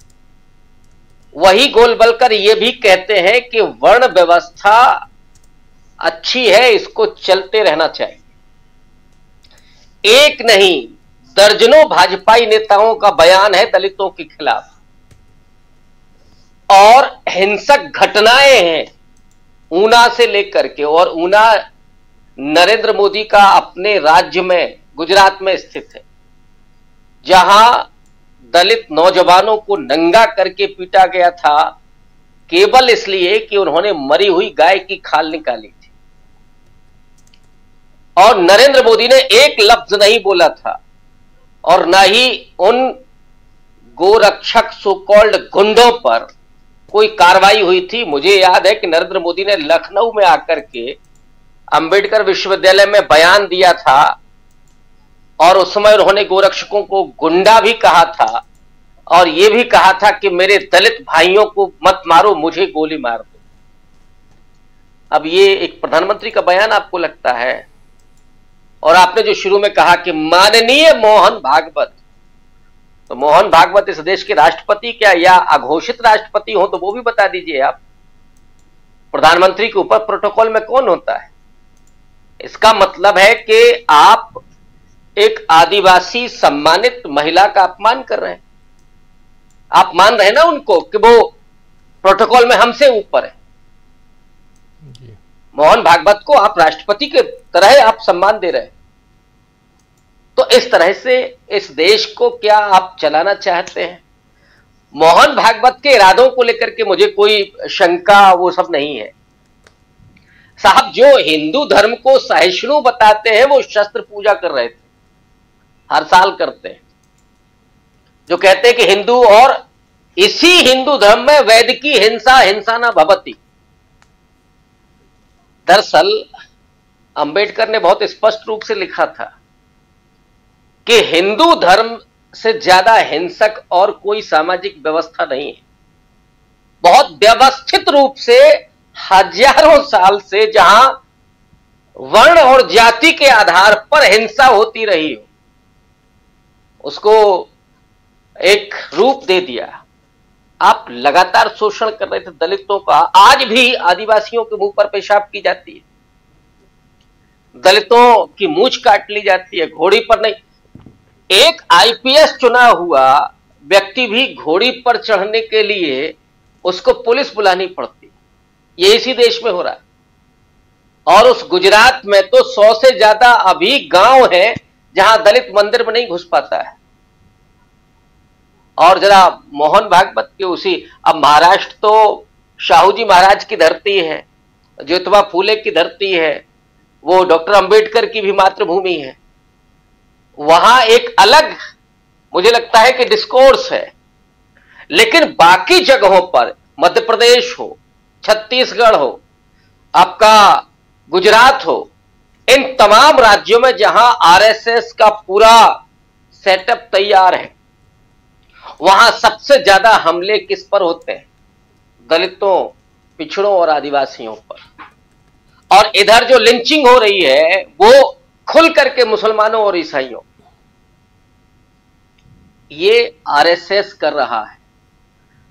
वही गोलवलकर ये भी कहते हैं कि वर्ण व्यवस्था अच्छी है, इसको चलते रहना चाहिए। एक नहीं, दर्जनों भाजपाई नेताओं का बयान है दलितों के खिलाफ, और हिंसक घटनाएं हैं ऊना से लेकर के। और ऊना नरेंद्र मोदी का अपने राज्य में, गुजरात में स्थित है, जहां दलित नौजवानों को नंगा करके पीटा गया था केवल इसलिए कि उन्होंने मरी हुई गाय की खाल निकाली थी। और नरेंद्र मोदी ने एक लफ्ज नहीं बोला था, और ना ही उन गोरक्षक सो कॉल्ड गुंडों पर कोई कार्रवाई हुई थी। मुझे याद है कि नरेंद्र मोदी ने लखनऊ में आकर के अंबेडकर विश्वविद्यालय में बयान दिया था, और उस समय उन्होंने गोरक्षकों को गुंडा भी कहा था, और यह भी कहा था कि मेरे दलित भाइयों को मत मारो, मुझे गोली मार दो। अब ये एक प्रधानमंत्री का बयान आपको लगता है? और आपने जो शुरू में कहा कि माननीय मोहन भागवत, तो मोहन भागवत इस देश के राष्ट्रपति क्या या अघोषित राष्ट्रपति हो तो वो भी बता दीजिए आप। प्रधानमंत्री के ऊपर प्रोटोकॉल में कौन होता है? इसका मतलब है कि आप एक आदिवासी सम्मानित महिला का अपमान कर रहे हैं। आप मान रहे हैं ना उनको कि वो प्रोटोकॉल में हमसे ऊपर है। मोहन भागवत को आप राष्ट्रपति के तरह आप सम्मान दे रहे हैं। तो इस तरह से इस देश को क्या आप चलाना चाहते हैं? मोहन भागवत के इरादों को लेकर के मुझे कोई शंका वो सब नहीं है साहब। जो हिंदू धर्म को सहिष्णु बताते हैं वो शस्त्र पूजा कर रहे थे, हर साल करते हैं। जो कहते हैं कि हिंदू, और इसी हिंदू धर्म में वेद की हिंसा हिंसा न भवति। दरअसल अंबेडकर ने बहुत स्पष्ट रूप से लिखा था कि हिंदू धर्म से ज्यादा हिंसक और कोई सामाजिक व्यवस्था नहीं है। बहुत व्यवस्थित रूप से हजारों साल से जहां वर्ण और जाति के आधार पर हिंसा होती रही हो, उसको एक रूप दे दिया। आप लगातार शोषण कर रहे थे दलितों का। आज भी आदिवासियों के मुंह पर पेशाब की जाती है, दलितों की मूंछ काट ली जाती है, घोड़ी पर नहीं। एक आईपीएस चुना हुआ व्यक्ति भी घोड़ी पर चढ़ने के लिए उसको पुलिस बुलानी पड़ती है। ये इसी देश में हो रहा है। और उस गुजरात में तो 100 से ज्यादा अभी गांव हैं जहां दलित मंदिर में नहीं घुस पाता है। और जरा मोहन भागवत के उसी, अब महाराष्ट्र तो शाहू जी महाराज की धरती है, ज्योतिबा फूले की धरती है, वो डॉक्टर अंबेडकर की भी मातृभूमि है, वहां एक अलग मुझे लगता है कि डिस्कोर्स है। लेकिन बाकी जगहों पर, मध्य प्रदेश हो, छत्तीसगढ़ हो, आपका गुजरात हो, इन तमाम राज्यों में जहां आरएसएस का पूरा सेटअप तैयार है, वहां सबसे ज्यादा हमले किस पर होते हैं? दलितों, पिछड़ों और आदिवासियों पर। और इधर जो लिंचिंग हो रही है वो खुल करके मुसलमानों और ईसाइयों, ये आरएसएस कर रहा है।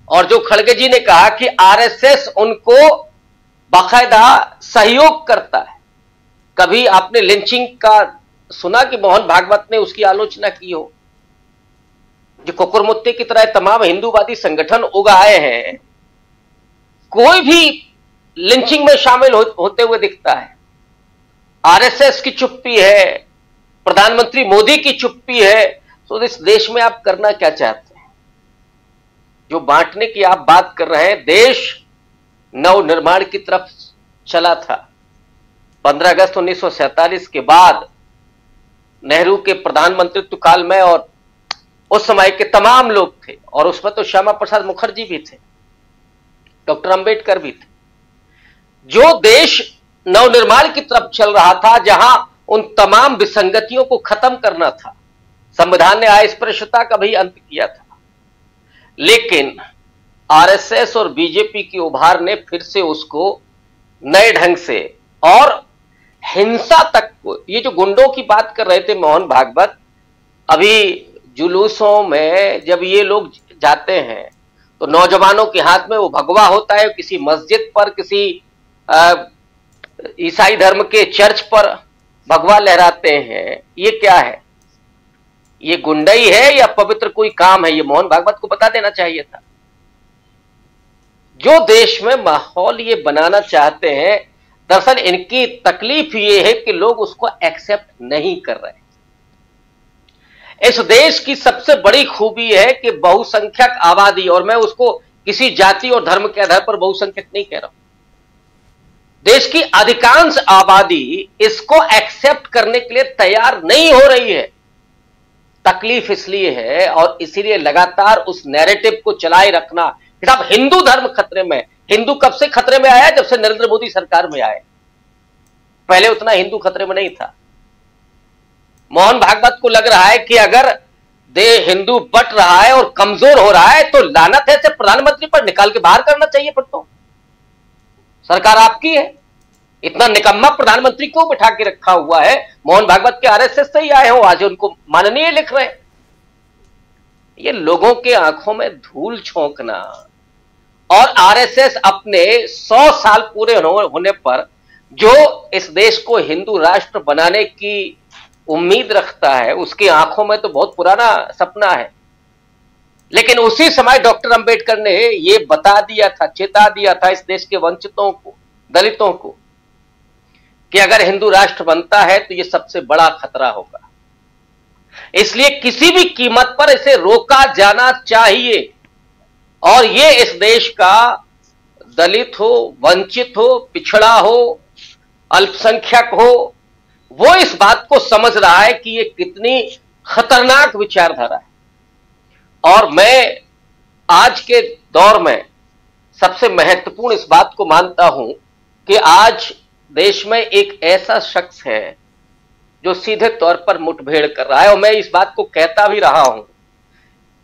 और जो खड़गे जी ने कहा कि आरएसएस उनको बाकायदा सहयोग करता है, कभी आपने लिंचिंग का सुना कि मोहन भागवत ने उसकी आलोचना की हो? जो कुकुरमुत्ते की तरह तमाम हिंदूवादी संगठन उगाए हैं, कोई भी लिंचिंग में शामिल होते हुए दिखता है। आरएसएस की चुप्पी है, प्रधानमंत्री मोदी की चुप्पी है। तो इस देश में आप करना क्या चाहते हैं? जो बांटने की आप बात कर रहे हैं, देश नवनिर्माण की तरफ चला था। 15 अगस्त 1947 के बाद नेहरू के प्रधानमंत्रित्व काल में, और उस समय के तमाम लोग थे, और उसमें तो श्यामा प्रसाद मुखर्जी भी थे, डॉक्टर अंबेडकर भी थे। जो देश नवनिर्माण की तरफ चल रहा था, जहां उन तमाम विसंगतियों को खत्म करना था, संविधान ने अस्पृश्यता का भी अंत किया था। लेकिन आरएसएस और बीजेपी की उभार ने फिर से उसको नए ढंग से, और हिंसा तक को, ये जो गुंडों की बात कर रहे थे मोहन भागवत, अभी जुलूसों में जब ये लोग जाते हैं तो नौजवानों के हाथ में वो भगवा होता है, किसी मस्जिद पर, किसी ईसाई धर्म के चर्च पर भगवा लहराते हैं। ये क्या है? ये गुंडाई है या पवित्र कोई काम है? ये मोहन भागवत को बता देना चाहिए था। जो देश में माहौल ये बनाना चाहते हैं, दरअसल इनकी तकलीफ ये है कि लोग उसको एक्सेप्ट नहीं कर रहे। इस देश की सबसे बड़ी खूबी है कि बहुसंख्यक आबादी, और मैं उसको किसी जाति और धर्म के आधार पर बहुसंख्यक नहीं कह रहा हूं, देश की अधिकांश आबादी इसको एक्सेप्ट करने के लिए तैयार नहीं हो रही है। तकलीफ इसलिए है, और इसीलिए लगातार उस नैरेटिव को चलाए रखना कि साहब हिंदू धर्म खतरे में। हिंदू कब से खतरे में आया? जब से नरेंद्र मोदी सरकार में आए। पहले उतना हिंदू खतरे में नहीं था। मोहन भागवत को लग रहा है कि अगर हिंदू बट रहा है और कमजोर हो रहा है तो लानत है, से प्रधानमंत्री पर निकाल के बाहर करना चाहिए। फिर तो सरकार आपकी है, इतना निकम्मा प्रधानमंत्री क्यों बिठा के रखा हुआ है? मोहन भागवत के आरएसएस से ही आए हो, आज उनको माननीय लिख रहे हैं। ये लोगों के आंखों में धूल झोंकना, और आरएसएस अपने 100 साल पूरे होने पर जो इस देश को हिंदू राष्ट्र बनाने की उम्मीद रखता है, उसकी आंखों में तो बहुत पुराना सपना है। लेकिन उसी समय डॉक्टर अंबेडकर ने यह बता दिया था, चेता दिया था इस देश के वंचितों को, दलितों को, कि अगर हिंदू राष्ट्र बनता है तो यह सबसे बड़ा खतरा होगा। इसलिए किसी भी कीमत पर इसे रोका जाना चाहिए। और यह इस देश का दलित हो, वंचित हो, पिछड़ा हो, अल्पसंख्यक हो, वो इस बात को समझ रहा है कि यह कितनी खतरनाक विचारधारा है। और मैं आज के दौर में सबसे महत्वपूर्ण इस बात को मानता हूं कि आज देश में एक ऐसा शख्स है जो सीधे तौर पर मुठभेड़ कर रहा है। और मैं इस बात को कहता भी रहा हूं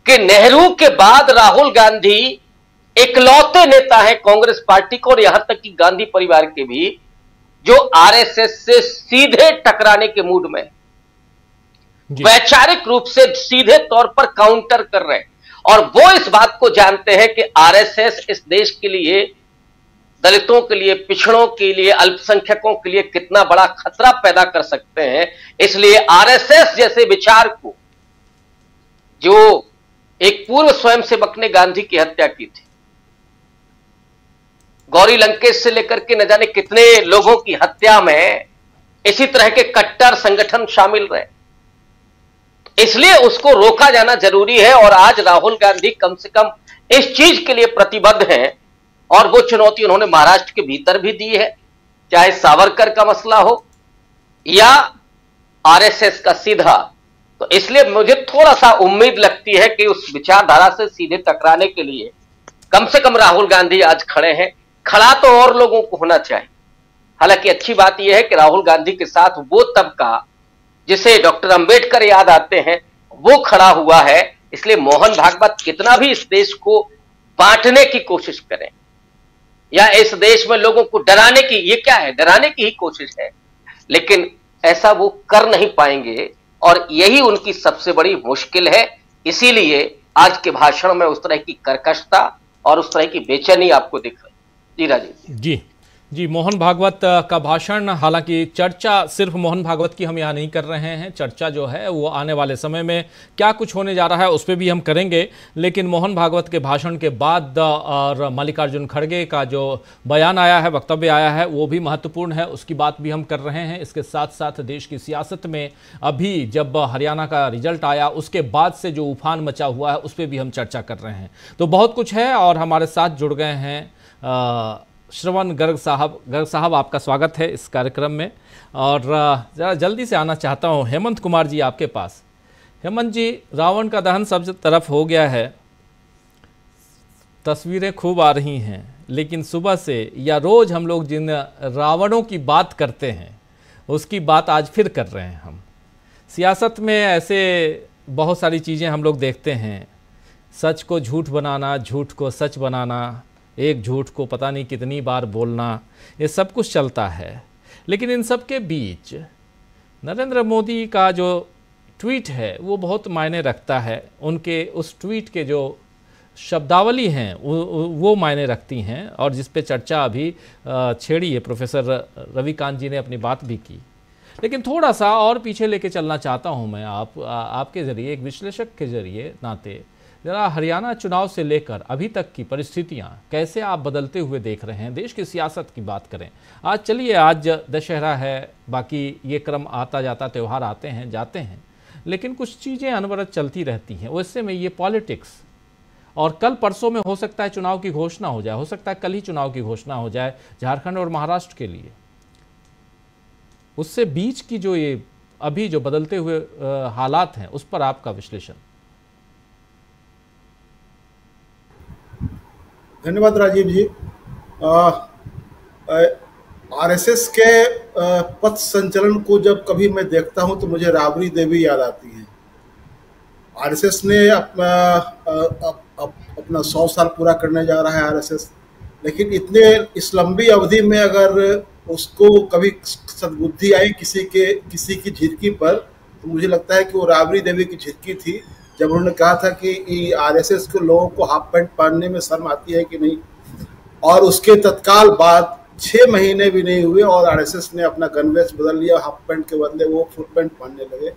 कि नेहरू के बाद राहुल गांधी इकलौते नेता हैं कांग्रेस पार्टी को, और यहां तक कि गांधी परिवार के भी, जो आरएसएस से सीधे टकराने के मूड में, वैचारिक रूप से सीधे तौर पर काउंटर कर रहे हैं। और वो इस बात को जानते हैं कि आरएसएस इस देश के लिए, दलितों के लिए, पिछड़ों के लिए, अल्पसंख्यकों के लिए कितना बड़ा खतरा पैदा कर सकते हैं। इसलिए आरएसएस जैसे विचार को, जो एक पूर्व स्वयंसेवक ने गांधी की हत्या की थी, गौरी लंकेश से लेकर के न जाने कितने लोगों की हत्या में इसी तरह के कट्टर संगठन शामिल रहे। इसलिए उसको रोका जाना जरूरी है। और आज राहुल गांधी कम से कम इस चीज के लिए प्रतिबद्ध हैं, और वो चुनौती उन्होंने महाराष्ट्र के भीतर भी दी है, चाहे सावरकर का मसला हो या आरएसएस का सीधा। तो इसलिए मुझे थोड़ा सा उम्मीद लगती है कि उस विचारधारा से सीधे टकराने के लिए कम से कम राहुल गांधी आज खड़े हैं। खड़ा तो और लोगों को होना चाहिए। हालांकि अच्छी बात यह है कि राहुल गांधी के साथ वो तबका जिसे डॉक्टर अंबेडकर याद आते हैं वो खड़ा हुआ है। इसलिए मोहन भागवत कितना भी इस देश को बांटने की कोशिश करें या इस देश में लोगों को डराने की, ये क्या है, डराने की ही कोशिश है, लेकिन ऐसा वो कर नहीं पाएंगे और यही उनकी सबसे बड़ी मुश्किल है। इसीलिए आज के भाषण में उस तरह की कर्कशता और उस तरह की बेचैनी आपको दिख रही। जी राजीव जी, मोहन भागवत का भाषण, हालांकि चर्चा सिर्फ मोहन भागवत की हम यहाँ नहीं कर रहे हैं, चर्चा जो है वो आने वाले समय में क्या कुछ होने जा रहा है उस पर भी हम करेंगे। लेकिन मोहन भागवत के भाषण के बाद और मल्लिकार्जुन खड़गे का जो बयान आया है, वक्तव्य आया है, वो भी महत्वपूर्ण है, उसकी बात भी हम कर रहे हैं। इसके साथ साथ देश की सियासत में अभी जब हरियाणा का रिजल्ट आया उसके बाद से जो उफान मचा हुआ है उस पर भी हम चर्चा कर रहे हैं। तो बहुत कुछ है और हमारे साथ जुड़ गए हैं श्रवण गर्ग साहब, आपका स्वागत है इस कार्यक्रम में। और ज़रा जल्दी से आना चाहता हूँ हेमंत कुमार जी आपके पास। हेमंत जी, रावण का दहन सब तरफ हो गया है, तस्वीरें खूब आ रही हैं, लेकिन सुबह से या रोज़ हम लोग जिन रावणों की बात करते हैं उसकी बात आज फिर कर रहे हैं हम। सियासत में ऐसे बहुत सारी चीज़ें हम लोग देखते हैं, सच को झूठ बनाना, झूठ को सच बनाना, एक झूठ को पता नहीं कितनी बार बोलना, ये सब कुछ चलता है। लेकिन इन सब के बीच नरेंद्र मोदी का जो ट्वीट है वो बहुत मायने रखता है। उनके उस ट्वीट के जो शब्दावली हैं वो मायने रखती हैं और जिस पे चर्चा अभी छेड़ी है, प्रोफेसर रविकांत जी ने अपनी बात भी की। लेकिन थोड़ा सा और पीछे लेके चलना चाहता हूँ मैं आपके ज़रिए, एक विश्लेषक के ज़रिए नाते, जरा हरियाणा चुनाव से लेकर अभी तक की परिस्थितियां कैसे आप बदलते हुए देख रहे हैं। देश की सियासत की बात करें, आज चलिए, आज दशहरा है, बाकी ये क्रम आता जाता, त्यौहार आते हैं जाते हैं, लेकिन कुछ चीज़ें अनवरत चलती रहती हैं। वैसे में ये पॉलिटिक्स, और कल परसों में हो सकता है चुनाव की घोषणा हो जाए, हो सकता है कल ही चुनाव की घोषणा हो जाए झारखंड और महाराष्ट्र के लिए। उससे बीच की जो ये अभी जो बदलते हुए हालात हैं उस पर आपका विश्लेषण। धन्यवाद राजीव जी। आरएसएस के पथ संचलन को जब कभी मैं देखता हूं तो मुझे राबड़ी देवी याद आती है। आरएसएस ने अपना 100 साल पूरा करने जा रहा है आरएसएस, लेकिन इस लंबी अवधि में अगर उसको कभी सद्बुद्धि आई किसी की झिड़की पर, तो मुझे लगता है कि वो राबड़ी देवी की झिड़की थी, जब उन्होंने कहा था कि आरएसएस के लोगों को हाफ पैंट पहनने में शर्म आती है कि नहीं। और उसके तत्काल बाद 6 महीने भी नहीं हुए और आरएसएस ने अपना गणवेश बदल लिया, हाफ पैंट के बदले वो फुल पैंट पहनने लगे।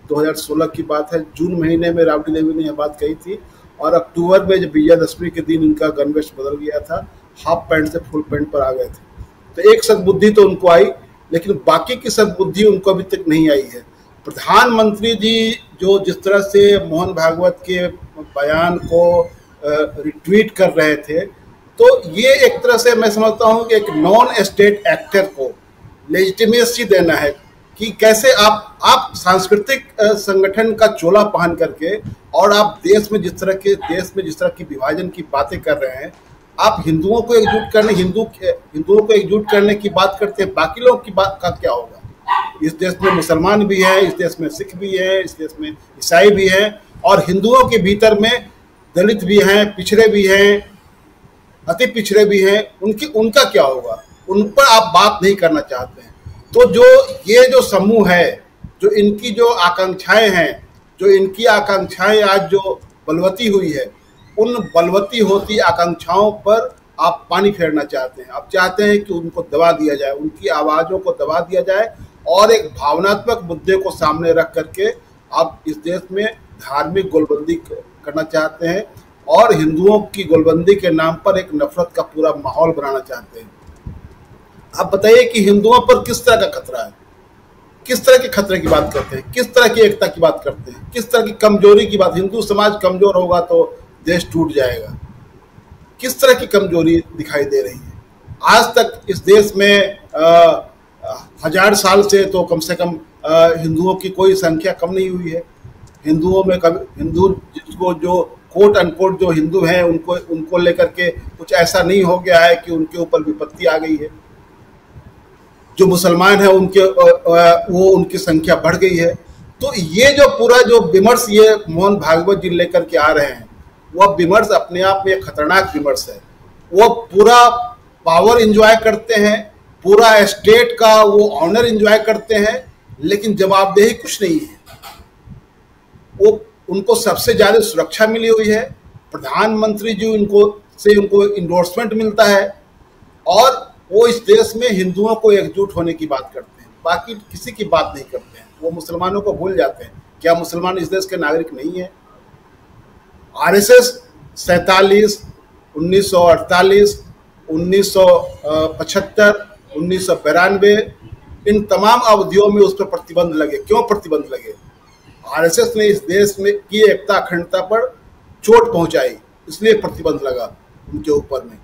2016 की बात है, जून महीने में राबड़ी देवी ने यह बात कही थी और अक्टूबर में जब विजयादशमी के दिन इनका गणवेश बदल गया था, हाफ पैंट से फुल पैंट पर आ गए थे। तो एक सद्बुद्धि तो उनको आई, लेकिन बाकी की सद्बुद्धि उनको अभी तक नहीं आई है। प्रधानमंत्री जी जो जिस तरह से मोहन भागवत के बयान को रिट्वीट कर रहे थे, तो ये एक तरह से मैं समझता हूँ कि एक नॉन स्टेट एक्टर को लेजिटिमेसी देना है कि कैसे आप सांस्कृतिक संगठन का चोला पहन करके और आप देश में जिस तरह की विभाजन की बातें कर रहे हैं, आप हिंदुओं को एकजुट करने की बात करते हैं, बाकी लोगों की बात का क्या होगा। इस देश में मुसलमान भी हैं, इस देश में सिख भी हैं, इस देश में ईसाई भी हैं और हिंदुओं के भीतर में दलित भी हैं, पिछड़े भी हैं, अति पिछड़े भी हैं। उनका क्या होगा, उन पर आप बात नहीं करना चाहते हैं। तो ये जो समूह है, जो इनकी जो आकांक्षाएं हैं, जो इनकी आकांक्षाएं आज जो बलवती हुई है, उन बलवती होती आकांक्षाओं पर आप पानी फेरना चाहते हैं। आप चाहते हैं कि उनको दबा दिया जाए, उनकी आवाज़ों को दबा दिया जाए और एक भावनात्मक मुद्दे को सामने रख करके आप इस देश में धार्मिक गोलबंदी करना चाहते हैं और हिंदुओं की गोलबंदी के नाम पर एक नफरत का पूरा माहौल बनाना चाहते हैं। आप बताइए कि हिंदुओं पर किस तरह का खतरा है। किस तरह के खतरे की बात करते हैं, किस तरह की एकता की बात करते हैं, किस तरह की कमजोरी की बात। हिंदू समाज कमजोर होगा तो देश टूट जाएगा। किस तरह की कमजोरी दिखाई दे रही है। आज तक इस देश में 1000 साल से तो कम से कम हिंदुओं की कोई संख्या कम नहीं हुई है। हिंदुओं में कभी हिंदू जिसको जो कोट अनकोट जो हिंदू हैं उनको लेकर के कुछ ऐसा नहीं हो गया है कि उनके ऊपर विपत्ति आ गई है। जो मुसलमान हैं वो उनकी संख्या बढ़ गई है। तो ये जो पूरा जो विमर्श ये मोहन भागवत जी लेकर के आ रहे हैं, वह विमर्श अपने आप में खतरनाक विमर्श है। वो पूरा पावर एंजॉय करते हैं, पूरा स्टेट का वो ऑनर एंजॉय करते हैं, लेकिन जवाबदेही कुछ नहीं है। वो उनको सबसे ज्यादा सुरक्षा मिली हुई है, प्रधानमंत्री जी उनको इंडोर्समेंट मिलता है, और वो इस देश में हिंदुओं को एकजुट होने की बात करते हैं, बाकी किसी की बात नहीं करते हैं। वो मुसलमानों को भूल जाते हैं। क्या मुसलमान इस देश के नागरिक नहीं है? आरएसएस 47, 1948, 1975, 1992 इन तमाम अवधियों में उस पर प्रतिबंध लगे। क्यों प्रतिबंध लगे? आरएसएस ने इस देश में की एकता अखंडता पर चोट पहुंचाई, इसलिए प्रतिबंध लगा उनके ऊपर में।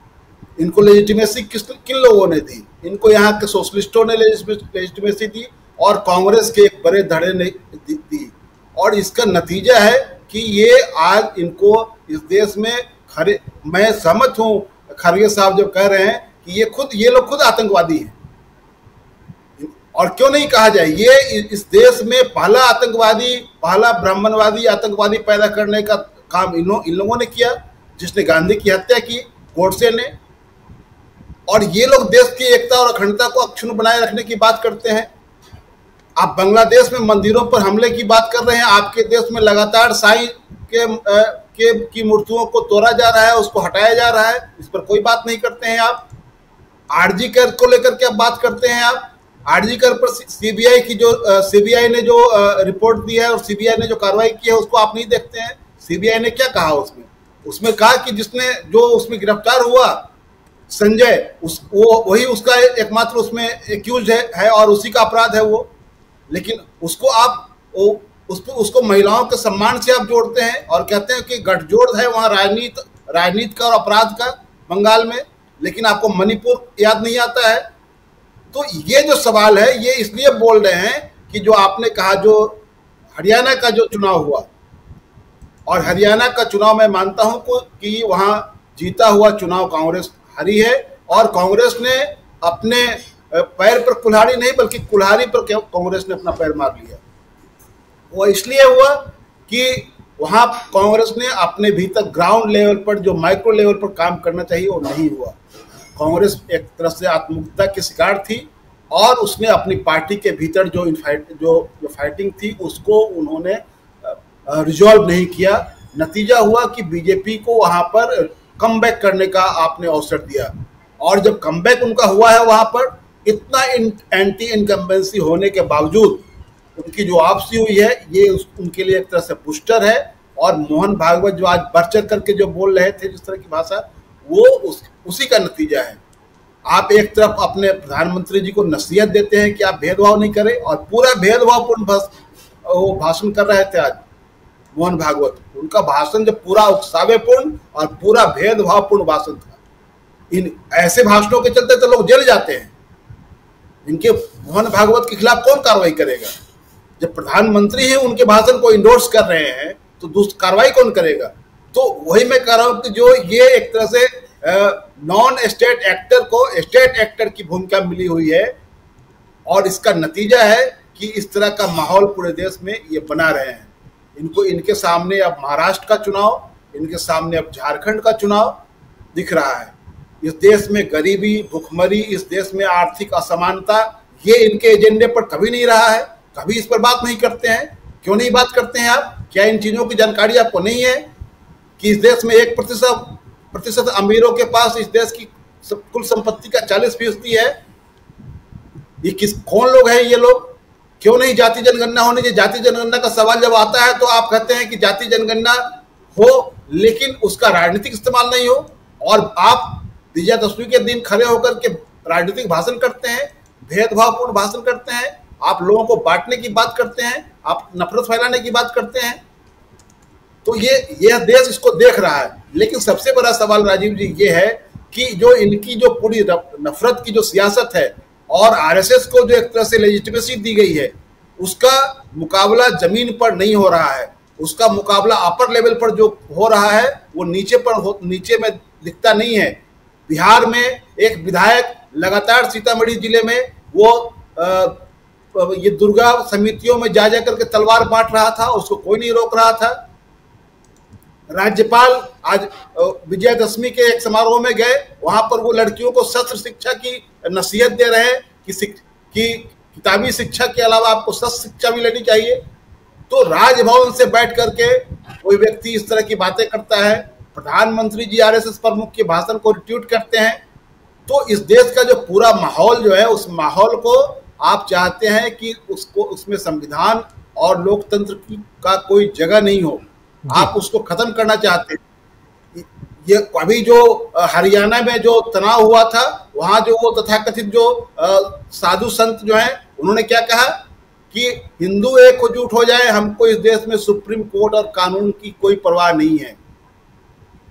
इनको लेजिटिमेसी किन लोगों ने दी? इनको यहाँ के सोशलिस्टों ने लेजिटिमेसी दी और कांग्रेस के एक बड़े धड़े ने दी। और इसका नतीजा है कि ये आज इनको इस देश में मैं सहमत हूँ खरगे साहब जब कह रहे हैं कि ये लोग खुद आतंकवादी हैं। और क्यों नहीं कहा जाए, ये इस देश में पहला आतंकवादी, पहला ब्राह्मणवादी आतंकवादी पैदा करने का काम इन लोगों ने किया, जिसने गांधी की हत्या की, गोडसे ने। और ये लोग देश की एकता और अखंडता को अक्षुण्ण बनाए रखने की बात करते हैं। आप बांग्लादेश में मंदिरों पर हमले की बात कर रहे हैं। आपके देश में लगातार साईं की मूर्तियों को तोड़ा जा रहा है, उसको हटाया जा रहा है, इस पर कोई बात नहीं करते हैं आप। आरजी कर को लेकर के आप बात करते हैं। आप आरजी कर पर सीबीआई ने जो रिपोर्ट दी है और सीबीआई ने जो कार्रवाई की है उसको आप नहीं देखते हैं। सीबीआई ने क्या कहा उसमें कहा कि जिसने जो उसमें गिरफ्तार हुआ संजय, वही उसका एकमात्र उसमें एक्यूज है और उसी का अपराध है वो। लेकिन उसको आप उसको महिलाओं के सम्मान से आप जोड़ते हैं और कहते हैं कि गठजोड़ है वहाँ राजनीति का और अपराध का बंगाल में, लेकिन आपको मणिपुर याद नहीं आता है। तो ये जो सवाल है ये इसलिए बोल रहे हैं कि जो आपने कहा, जो हरियाणा का जो चुनाव हुआ, और हरियाणा का चुनाव मैं मानता हूं कि वहां जीता हुआ चुनाव कांग्रेस हारी है, और कांग्रेस ने अपने पैर पर कुल्हाड़ी नहीं बल्कि कुल्हाड़ी पर कांग्रेस ने अपना पैर मार लिया। वो इसलिए हुआ कि वहां कांग्रेस ने अपने भीतर ग्राउंड लेवल पर जो माइक्रो लेवल पर काम करना चाहिए वो नहीं हुआ। कांग्रेस एक तरह से आत्महत्या की शिकार थी और उसने अपनी पार्टी के भीतर जो फाइटिंग थी उसको उन्होंने रिजॉल्व नहीं किया। नतीजा हुआ कि बीजेपी को वहां पर कमबैक करने का आपने अवसर दिया, और जब कमबैक उनका हुआ है वहां पर इतना एंटी इनकम्बेंसी होने के बावजूद उनकी जो वापसी हुई है ये उनके लिए एक तरह से बूस्टर है। और मोहन भागवत जो आज बढ़ चढ़ करके जो बोल रहे थे जिस तरह की भाषा, वो उसी का नतीजा है। आप एक तरफ अपने प्रधानमंत्री जी को नसीहत देते हैं कि आप भेदभाव नहीं करें, और पूरा भेदभावपूर्ण वो भाषण कर रहे थे आज मोहन भागवत। उनका भाषण जब पूरा उकसावेपूर्ण और पूरा भेदभावपूर्ण भाषण था। इन ऐसे भाषणों के चलते तो लोग जेल जाते हैं। इनके मोहन भागवत के खिलाफ कौन कार्रवाई करेगा? जब प्रधानमंत्री ही उनके भाषण को इंडोर्स कर रहे हैं तो दूसरी कार्रवाई कौन करेगा? तो वही मैं कह रहा हूं कि जो ये एक तरह से नॉन स्टेट एक्टर को स्टेट एक्टर की भूमिका मिली हुई है, और इसका नतीजा है कि इस तरह का माहौल पूरे देश में ये बना रहे हैं। इनके सामने अब महाराष्ट्र का चुनाव, इनके सामने अब झारखंड का चुनाव दिख रहा है। इस देश में गरीबी, भुखमरी, इस देश में आर्थिक असमानता, ये इनके एजेंडे पर कभी नहीं रहा है। कभी इस पर बात नहीं करते हैं। क्यों नहीं बात करते हैं आप? क्या इन चीजों की जानकारी आपको नहीं है कि इस देश में 1% अमीरों के पास इस देश की कुल संपत्ति का 40% है? ये कौन लोग हैं ये लोग? क्यों नहीं जाति जनगणना होनी चाहिए? जाति जनगणना का सवाल जब आता है तो आप कहते हैं कि जाति जनगणना हो, लेकिन उसका राजनीतिक इस्तेमाल नहीं हो, और आप विजयादशमी के दिन खड़े होकर के राजनीतिक भाषण करते हैं, भेदभावपूर्ण भाषण करते हैं। आप लोगों को बांटने की बात करते हैं, आप नफरत फैलाने की बात करते हैं। तो ये देश इसको देख रहा है। लेकिन सबसे बड़ा सवाल राजीव जी ये है कि जो इनकी जो पूरी नफरत की जो सियासत है और आरएसएस को जो एक तरह से लेजिटिमेसी दी गई है, उसका मुकाबला जमीन पर नहीं हो रहा है। उसका मुकाबला अपर लेवल पर जो हो रहा है वो नीचे में दिखता नहीं है। बिहार में एक विधायक लगातार सीतामढ़ी जिले में वो ये दुर्गा समितियों में जा करके तलवार बांट रहा था, उसको कोई नहीं रोक रहा था। राज्यपाल आज विजयदशमी के एक समारोह में गए, वहां पर वो लड़कियों को शस्त्र शिक्षा की नसीहत दे रहे हैं कि किताबी शिक्षा के अलावा आपको शस्त्र शिक्षा भी लेनी चाहिए। तो राजभवन से बैठ करके कोई व्यक्ति इस तरह की बातें करता है, प्रधानमंत्री जी आरएसएस प्रमुख के भाषण को रिट्वीट करते हैं। तो इस देश का जो पूरा माहौल जो है, उस माहौल को आप चाहते हैं कि उसमें संविधान और लोकतंत्र का कोई जगह नहीं हो, आप उसको खत्म करना चाहते हैं। ये अभी जो हरियाणा में जो तनाव हुआ था, वहां जो वो तथाकथित जो साधु संत जो हैं, उन्होंने क्या कहा कि हिंदू एकजुट हो जाए, हमको इस देश में सुप्रीम कोर्ट और कानून की कोई परवाह नहीं है।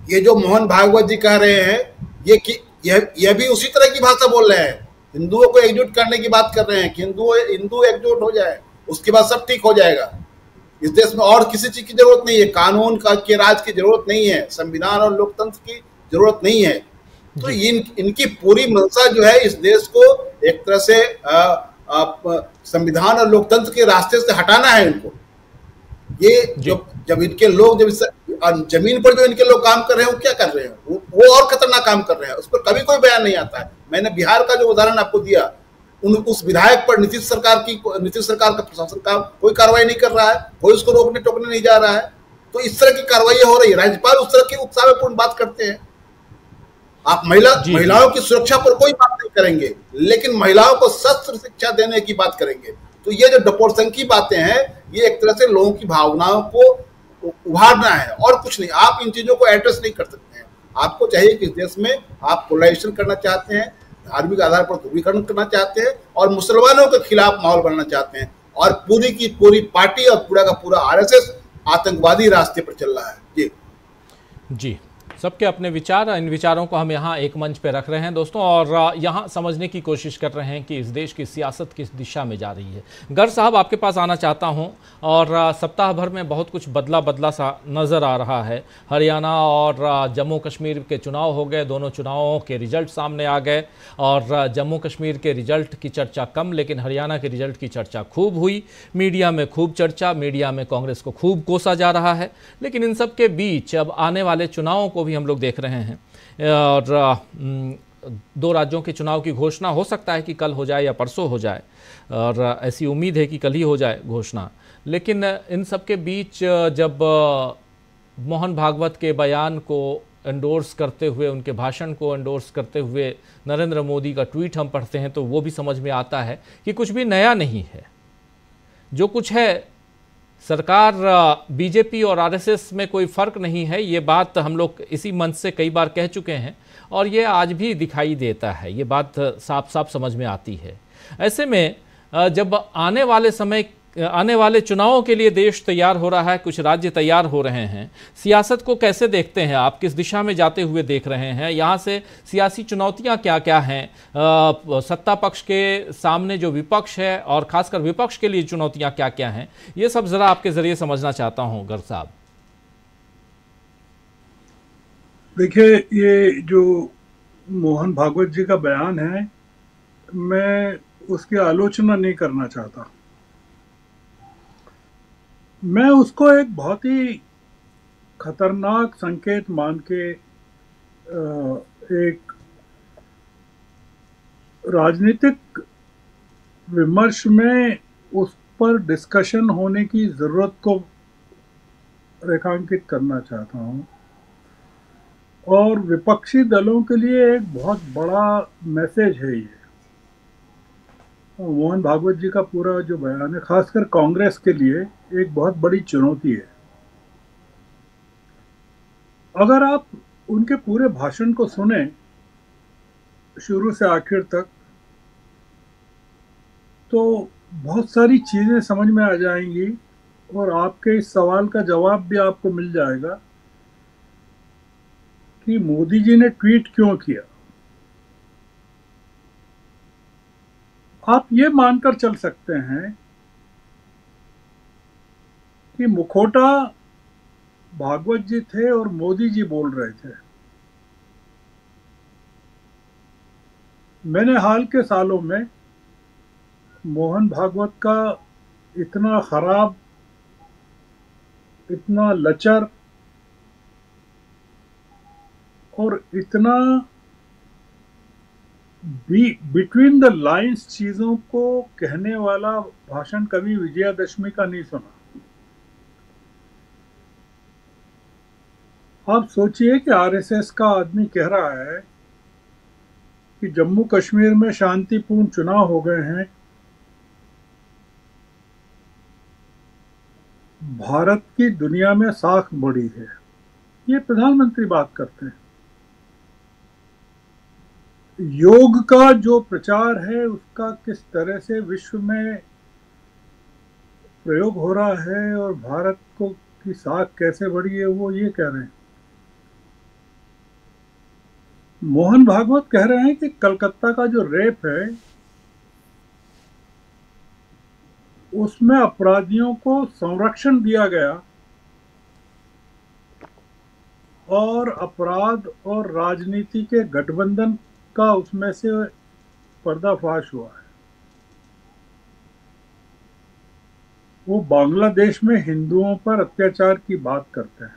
ये जो मोहन भागवत जी कह रहे हैं, ये भी उसी तरह की भाषा बोल रहे हैं, हिंदुओं को एकजुट करने की बात कर रहे हैं कि हिंदू एकजुट हो जाए, उसके बाद सब ठीक हो जाएगा। इस देश में और किसी चीज की जरूरत नहीं है, कानून के राज की जरूरत नहीं है, संविधान और लोकतंत्र की जरूरत नहीं है। तो इनकी पूरी मंशा जो है इस देश को एक तरह से संविधान और लोकतंत्र के रास्ते से हटाना है इनको। ये जब इनके लोग जब जमीन पर जो इनके लोग काम कर रहे हैं, वो क्या कर रहे हैं, वो और खतरनाक काम कर रहे हैं, उस पर कभी कोई बयान नहीं आता है। मैंने बिहार का जो उदाहरण आपको दिया, उस विधायक पर नीतीश सरकार का प्रशासन का कोई कार्रवाई नहीं कर रहा है, कोई उसको रोकने टोकने नहीं जा रहा है। तो इस तरह की कार्रवाई हो रही है। राज्यपाल उस तरह की उत्साहपूर्ण बात करते हैं। आप महिलाओं की सुरक्षा पर कोई बात नहीं करेंगे, लेकिन महिलाओं को शस्त्र शिक्षा देने की बात करेंगे। तो ये जो डपोरसन की बातें हैं, ये एक तरह से लोगों की भावनाओं को उभारना है और कुछ नहीं। आप इन चीजों को एड्रेस नहीं कर सकते हैं। आपको चाहिए कि इस देश में आप पोलराइजेशन करना चाहते हैं, धार्मिक आधार पर ध्रुवीकरण करना चाहते हैं और मुसलमानों के खिलाफ माहौल बनाना चाहते हैं, और पूरी की पूरी पार्टी और पूरा का पूरा आरएसएस आतंकवादी रास्ते पर चल रहा है। जी, सबके अपने विचार, इन विचारों को हम यहाँ एक मंच पे रख रहे हैं दोस्तों, और यहाँ समझने की कोशिश कर रहे हैं कि इस देश की सियासत किस दिशा में जा रही है। गर्ग साहब, आपके पास आना चाहता हूँ, और सप्ताह भर में बहुत कुछ बदला सा नज़र आ रहा है। हरियाणा और जम्मू कश्मीर के चुनाव हो गए, दोनों चुनावों के रिजल्ट सामने आ गए, और जम्मू कश्मीर के रिजल्ट की चर्चा कम, लेकिन हरियाणा के रिजल्ट की चर्चा खूब हुई। मीडिया में खूब चर्चा, मीडिया में कांग्रेस को खूब कोसा जा रहा है। लेकिन इन सब के बीच अब आने वाले चुनावों को भी हम लोग देख रहे हैं, और 2 राज्यों के चुनाव की घोषणा हो सकता है कि कल हो जाए या परसों हो जाए, और ऐसी उम्मीद है कि कल ही हो जाए घोषणा। लेकिन इन सब के बीच जब मोहन भागवत के बयान को एंडोर्स करते हुए, उनके भाषण को एंडोर्स करते हुए नरेंद्र मोदी का ट्वीट हम पढ़ते हैं, तो वो भी समझ में आता है कि कुछ भी नया नहीं है। जो कुछ है, सरकार बीजेपी और आरएसएस में कोई फ़र्क नहीं है। ये बात हम लोग इसी मंच से कई बार कह चुके हैं, और ये आज भी दिखाई देता है, ये बात साफ साफ समझ में आती है। ऐसे में जब आने वाले चुनावों के लिए देश तैयार हो रहा है, कुछ राज्य तैयार हो रहे हैं, सियासत को कैसे देखते हैं आप, किस दिशा में जाते हुए देख रहे हैं? यहाँ से सियासी चुनौतियाँ क्या क्या हैं? सत्ता पक्ष के सामने जो विपक्ष है, और खासकर विपक्ष के लिए चुनौतियाँ क्या क्या हैं, ये सब ज़रा आपके ज़रिए समझना चाहता हूँ गर्ग साहब। देखिए, ये जो मोहन भागवत जी का बयान है, मैं उसकी आलोचना नहीं करना चाहता। मैं उसको एक बहुत ही खतरनाक संकेत मान के एक राजनीतिक विमर्श में उस पर डिस्कशन होने की ज़रूरत को रेखांकित करना चाहता हूँ, और विपक्षी दलों के लिए एक बहुत बड़ा मैसेज है ये। मोहन भागवत जी का पूरा जो बयान है, खासकर कांग्रेस के लिए एक बहुत बड़ी चुनौती है। अगर आप उनके पूरे भाषण को सुने शुरू से आखिर तक, तो बहुत सारी चीज़ें समझ में आ जाएंगी और आपके इस सवाल का जवाब भी आपको मिल जाएगा कि मोदी जी ने ट्वीट क्यों किया। आप ये मानकर चल सकते हैं कि मुखौटा भागवत जी थे और मोदी जी बोल रहे थे। मैंने हाल के सालों में मोहन भागवत का इतना खराब, इतना लचर और इतना बिटवीन द लाइंस चीजों को कहने वाला भाषण कभी विजयादशमी का नहीं सुना। आप सोचिए कि आरएसएस का आदमी कह रहा है कि जम्मू कश्मीर में शांतिपूर्ण चुनाव हो गए हैं, भारत की दुनिया में साख बढ़ी है। ये प्रधानमंत्री बात करते हैं। योग का जो प्रचार है उसका किस तरह से विश्व में प्रयोग हो रहा है और भारत को की साख कैसे बढ़ी है, वो ये कह रहे हैं। मोहन भागवत कह रहे हैं कि कलकत्ता का जो रेप है उसमें अपराधियों को संरक्षण दिया गया और अपराध और राजनीति के गठबंधन का उसमें से पर्दाफाश हुआ है। वो बांग्लादेश में हिंदुओं पर अत्याचार की बात करते हैं।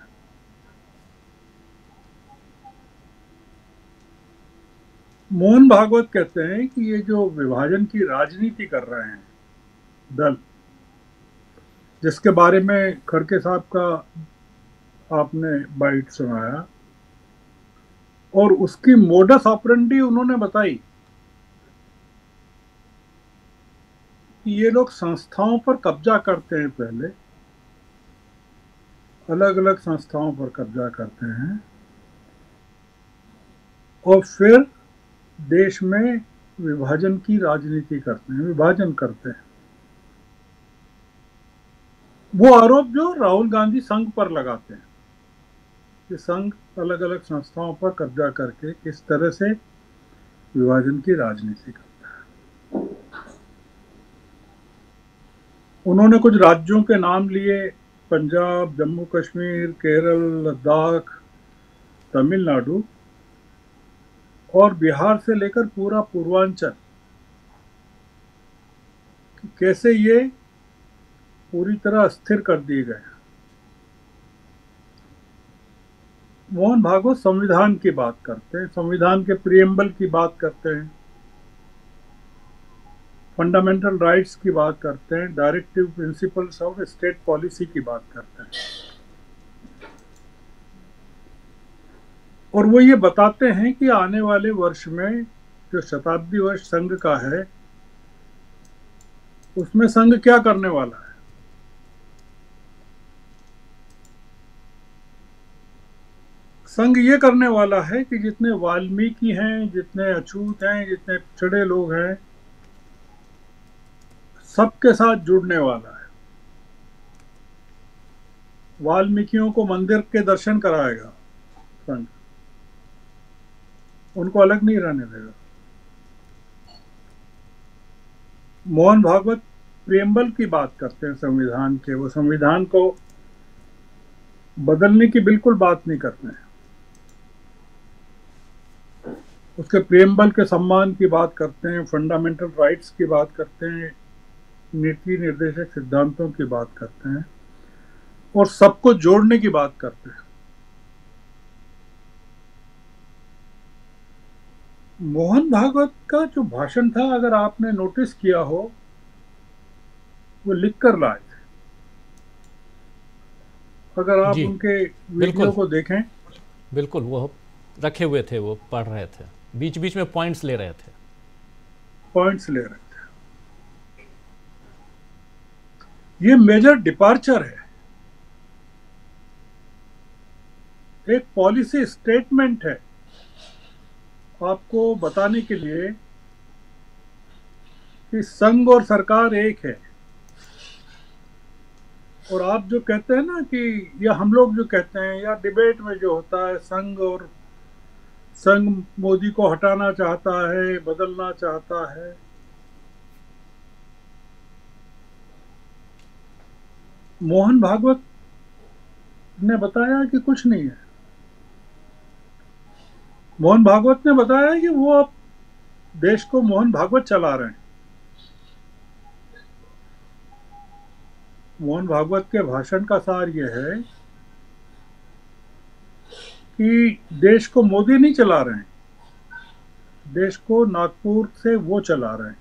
मोहन भागवत कहते हैं कि ये जो विभाजन की राजनीति कर रहे हैं दल, जिसके बारे में खड़गे साहब का आपने बाइट सुनाया और उसकी मोडस ऑपरेंडी उन्होंने बताई कि ये लोग संस्थाओं पर कब्जा करते हैं, पहले अलग अलग संस्थाओं पर कब्जा करते हैं और फिर देश में विभाजन की राजनीति करते हैं, विभाजन करते हैं। वो आरोप जो राहुल गांधी संघ पर लगाते हैं कि संघ अलग अलग संस्थाओं पर कब्जा करके किस तरह से विभाजन की राजनीति करता है। उन्होंने कुछ राज्यों के नाम लिए, पंजाब, जम्मू कश्मीर, केरल, लद्दाख, तमिलनाडु और बिहार से लेकर पूरा पूर्वांचल, कैसे ये पूरी तरह अस्थिर कर दिए गए। मोहन भागवत संविधान की बात करते हैं, संविधान के प्रियम्बल की बात करते हैं, फंडामेंटल राइट्स की बात करते हैं, directive principles of state policy की बात करते हैं और वो ये बताते हैं कि आने वाले वर्ष में जो शताब्दी वर्ष संघ का है उसमें संघ क्या करने वाला है। संघ ये करने वाला है कि जितने वाल्मीकि हैं, जितने अछूत हैं, जितने पिछड़े लोग हैं, सबके साथ जुड़ने वाला है। वाल्मीकियों को मंदिर के दर्शन कराएगा संघ, उनको अलग नहीं रहने देगा। मोहन भागवत प्रियम्बल की बात करते हैं संविधान के, वो संविधान को बदलने की बिल्कुल बात नहीं करते हैं, उसके प्रियम्बल के सम्मान की बात करते हैं, फंडामेंटल राइट्स की बात करते हैं, नीति निर्देशक सिद्धांतों की बात करते हैं और सबको जोड़ने की बात करते हैं। मोहन भागवत का जो भाषण था, अगर आपने नोटिस किया हो, वो लिख कर लाए थे। अगर आप उनके वीडियो को देखें, बिल्कुल वो रखे हुए थे, वो पढ़ रहे थे, बीच बीच में पॉइंट्स ले रहे थे। ये मेजर डिपार्चर है, एक पॉलिसी स्टेटमेंट है आपको बताने के लिए कि संघ और सरकार एक है। और आप जो कहते हैं ना कि, या हम लोग जो कहते हैं, या डिबेट में जो होता है, संघ मोदी को हटाना चाहता है, बदलना चाहता है। मोहन भागवत ने बताया कि कुछ नहीं है। मोहन भागवत ने बताया कि वो अब देश को मोहन भागवत चला रहे हैं। मोहन भागवत के भाषण का सार यह है कि देश को मोदी नहीं चला रहे हैं, देश को नागपुर से वो चला रहे हैं।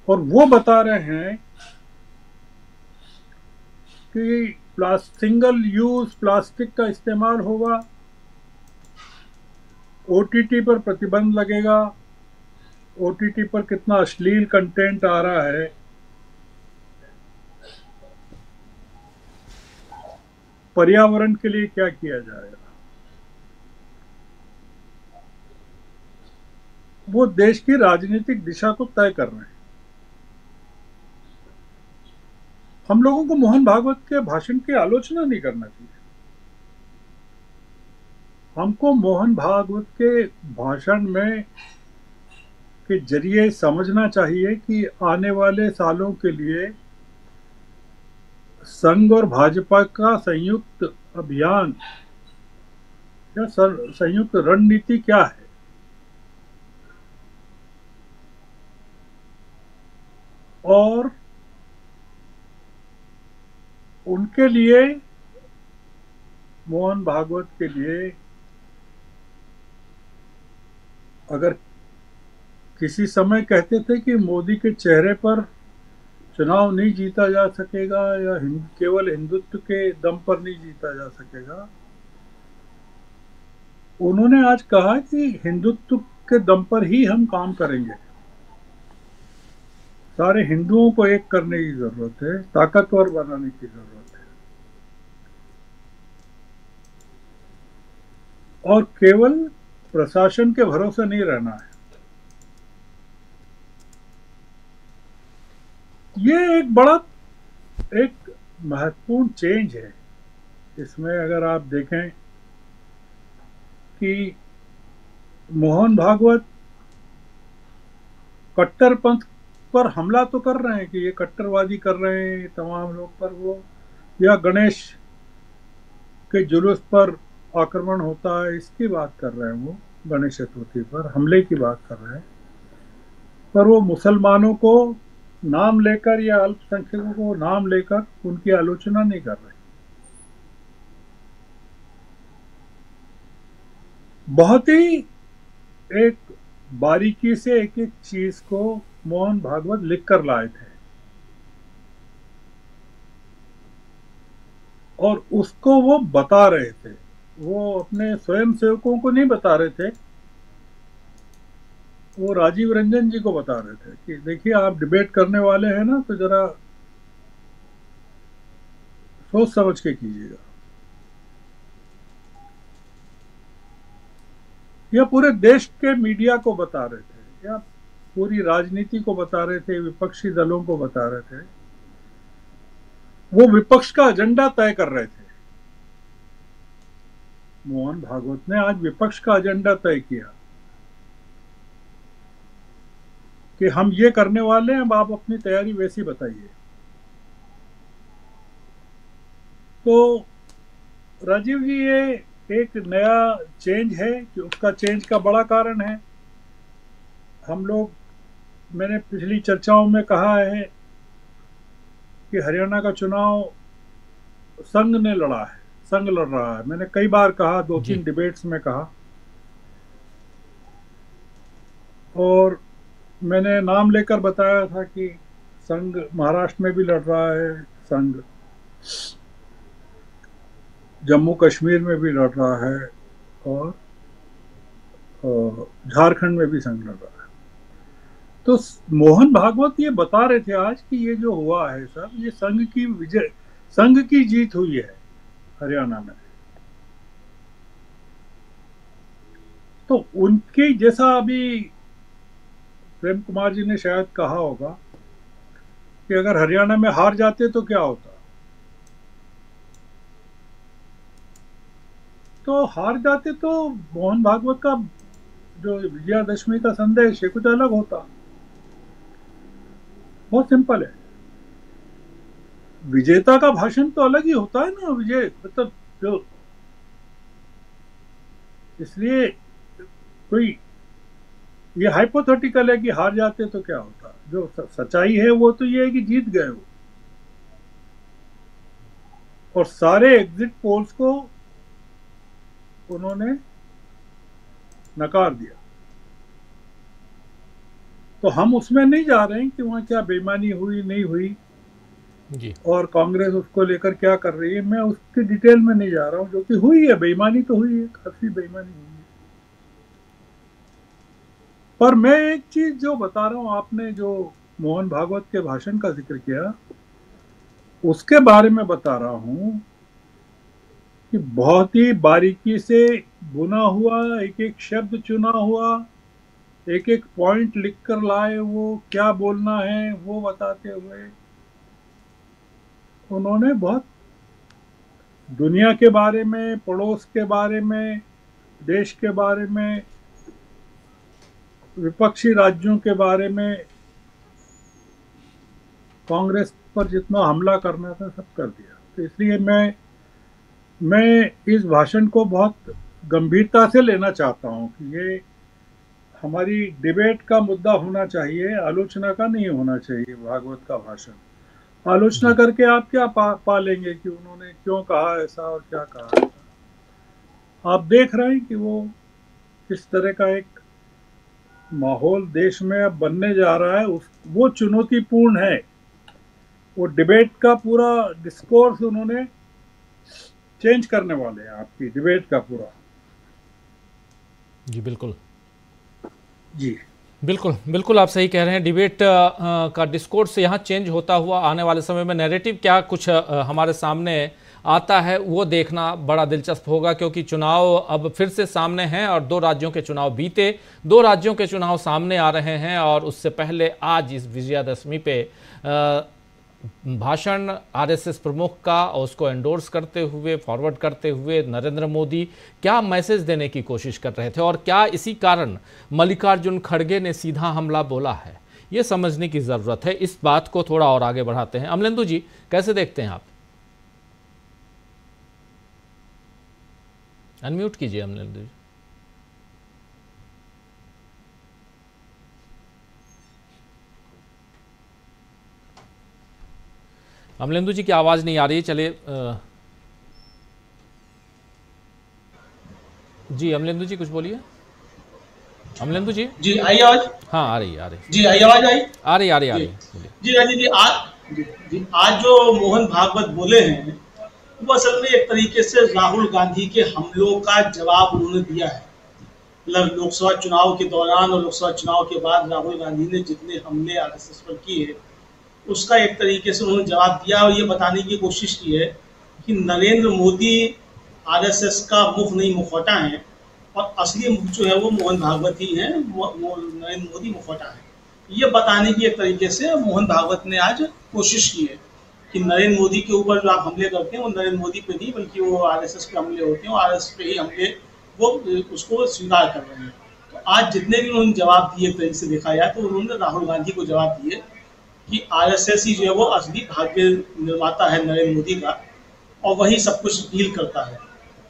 और वो बता रहे हैं कि सिंगल यूज प्लास्टिक का इस्तेमाल होगा, ओटीटी पर प्रतिबंध लगेगा, ओटीटी पर कितना अश्लील कंटेंट आ रहा है, पर्यावरण के लिए क्या किया जाएगा। वो देश की राजनीतिक दिशा को तय कर रहे हैं। हम लोगों को मोहन भागवत के भाषण की आलोचना नहीं करना चाहिए। हमको मोहन भागवत के भाषण में के जरिए समझना चाहिए कि आने वाले सालों के लिए संघ और भाजपा का संयुक्त अभियान या संयुक्त रणनीति क्या है। और उनके लिए, मोहन भागवत के लिए, अगर किसी समय कहते थे कि मोदी के चेहरे पर चुनाव नहीं जीता जा सकेगा या केवल हिंदुत्व के दम पर नहीं जीता जा सकेगा, उन्होंने आज कहा कि हिंदुत्व के दम पर ही हम काम करेंगे। सारे हिंदुओं को एक करने की जरूरत है, ताकतवर बनाने की जरूरत है, और केवल प्रशासन के भरोसे नहीं रहना है। ये एक महत्वपूर्ण चेंज है। इसमें अगर आप देखें कि मोहन भागवत कट्टरपंथ पर हमला तो कर रहे हैं कि ये कट्टरवादी कर रहे हैं तमाम लोग पर, वो या गणेश के जुलूस पर आक्रमण होता है इसकी बात कर रहे हैं, वो गणेश चतुर्थी पर हमले की बात कर रहे हैं, पर वो मुसलमानों को नाम लेकर या अल्पसंख्यकों को नाम लेकर उनकी आलोचना नहीं कर रहे। बहुत ही एक बारीकी से एक एक चीज को मोहन भागवत लिख कर लाए थे और उसको वो बता रहे थे। वो अपने स्वयं सेवकों को नहीं बता रहे थे, वो राजीव रंजन जी को बता रहे थे कि देखिए आप डिबेट करने वाले हैं ना, तो जरा सोच समझ के कीजिएगा। या पूरे देश के मीडिया को बता रहे थे, या पूरी राजनीति को बता रहे थे, विपक्षी दलों को बता रहे थे। वो विपक्ष का एजेंडा तय कर रहे थे। मोहन भागवत ने आज विपक्ष का एजेंडा तय किया कि हम ये करने वाले हैं, अब आप अपनी तैयारी वैसी बताइए। तो राजीव जी, ये एक नया चेंज है कि उसका चेंज का बड़ा कारण है हम लोग, मैंने पिछली चर्चाओं में कहा है कि हरियाणा का चुनाव संघ ने लड़ा है, संघ लड़ रहा है। मैंने कई बार कहा, 2-3 डिबेट्स में कहा, और मैंने नाम लेकर बताया था कि संघ महाराष्ट्र में भी लड़ रहा है, संघ जम्मू कश्मीर में भी लड़ रहा है, और झारखंड में भी संघ लड़ रहा है। तो मोहन भागवत ये बता रहे थे आज कि ये जो हुआ है सब, ये संघ की विजय, संघ की जीत हुई है हरियाणा में। तो उनके जैसा अभी प्रेम कुमार जी ने शायद कहा होगा कि अगर हरियाणा में हार जाते तो क्या होता। तो हार जाते तो मोहन भागवत का जो विजयादशमी का संदेश है कुछ अलग होता। बहुत सिंपल है। विजेता का भाषण तो अलग ही होता है ना, विजय मतलब जो, इसलिए कोई ये हाइपोथेटिकल है कि हार जाते तो क्या होता। जो सच्चाई है वो तो ये है कि जीत गए हो, और सारे एग्जिट पोल्स को उन्होंने नकार दिया। तो हम उसमें नहीं जा रहे हैं कि वहां क्या बेईमानी हुई नहीं हुई जी। और कांग्रेस उसको लेकर क्या कर रही है, मैं उसकी डिटेल में नहीं जा रहा हूं। जो कि हुई है, बेईमानी तो हुई है, काफी बेईमानी हुई है। पर मैं एक चीज जो बता रहा हूं, आपने जो मोहन भागवत के भाषण का जिक्र किया उसके बारे में बता रहा हूं कि बहुत ही बारीकी से बुना हुआ, एक एक शब्द चुना हुआ, एक एक पॉइंट लिख कर लाए, वो क्या बोलना है वो बताते हुए उन्होंने बहुत दुनिया के बारे में, पड़ोस के बारे में, देश के बारे में, विपक्षी राज्यों के बारे में, कांग्रेस पर जितना हमला करना था सब कर दिया। तो इसलिए मैं इस भाषण को बहुत गंभीरता से लेना चाहता हूं कि ये हमारी डिबेट का मुद्दा होना चाहिए, आलोचना का नहीं होना चाहिए। भागवत का भाषण आलोचना करके आप क्या पा लेंगे कि उन्होंने क्यों कहा ऐसा और क्या कहा ऐसा। आप देख रहे हैं कि वो किस तरह का एक माहौल देश में अब बनने जा रहा है। वो चुनौतीपूर्ण है। वो डिबेट का पूरा डिस्कोर्स उन्होंने चेंज करने वाले हैं, आपकी डिबेट का पूरा। जी बिल्कुल, जी बिल्कुल बिल्कुल आप सही कह रहे हैं। डिबेट का डिस्कोर्स यहाँ चेंज होता हुआ आने वाले समय में नैरेटिव क्या कुछ हमारे सामने आता है वो देखना बड़ा दिलचस्प होगा, क्योंकि चुनाव अब फिर से सामने हैं और 2 राज्यों के चुनाव बीते, 2 राज्यों के चुनाव सामने आ रहे हैं। और उससे पहले आज इस विजयादशमी पे भाषण आरएसएस प्रमुख का, और उसको एंडोर्स करते हुए, फॉरवर्ड करते हुए नरेंद्र मोदी क्या मैसेज देने की कोशिश कर रहे थे, और क्या इसी कारण मल्लिकार्जुन खड़गे ने सीधा हमला बोला है, ये समझने की ज़रूरत है। इस बात को थोड़ा और आगे बढ़ाते हैं। अमलेंदु जी कैसे देखते हैं आप? अनम्यूट कीजिए अमलेंदु जी। अमलेंदु जी की आवाज नहीं आ रही है। चलिए जी अमलेंदु जी कुछ बोलिए। अमलेंदु जी जी आई आवाज? हाँ आ रही है जी आई आवाज आई? आ रही जी राजीव जी आज जो मोहन भागवत बोले हैं वो असल में एक तरीके से राहुल गांधी के हमलों का जवाब उन्होंने दिया है। मतलब लोकसभा चुनाव के दौरान और लोकसभा चुनाव के बाद राहुल गांधी ने जितने हमले आरएसएस पर किए उसका एक तरीके से उन्होंने जवाब दिया, और ये बताने की कोशिश की है कि नरेंद्र मोदी आरएसएस का मुख नहीं मुखौटा है, और असली मुख जो है वो मोहन भागवत ही है, नरेंद्र मोदी मुखौटा है। ये बताने की एक तरीके से मोहन भागवत ने आज कोशिश की है कि नरेंद्र मोदी के ऊपर जो आप हमले करते हैं वो नरेंद्र मोदी पे नहीं बल्कि वो आरएसएस पे हमले होते हैं, और आरएसएस पे ही हमले वो उसको स्वीकार कर रहे हैं। तो आज जितने भी उन्होंने जवाब दिए, तरीके से देखा जाए तो उन्होंने राहुल गांधी को जवाब दिए कि आरएसएस ही जो है वो असली भाग्य निर्माता है नरेंद्र मोदी का, और वही सब कुछ डील करता है।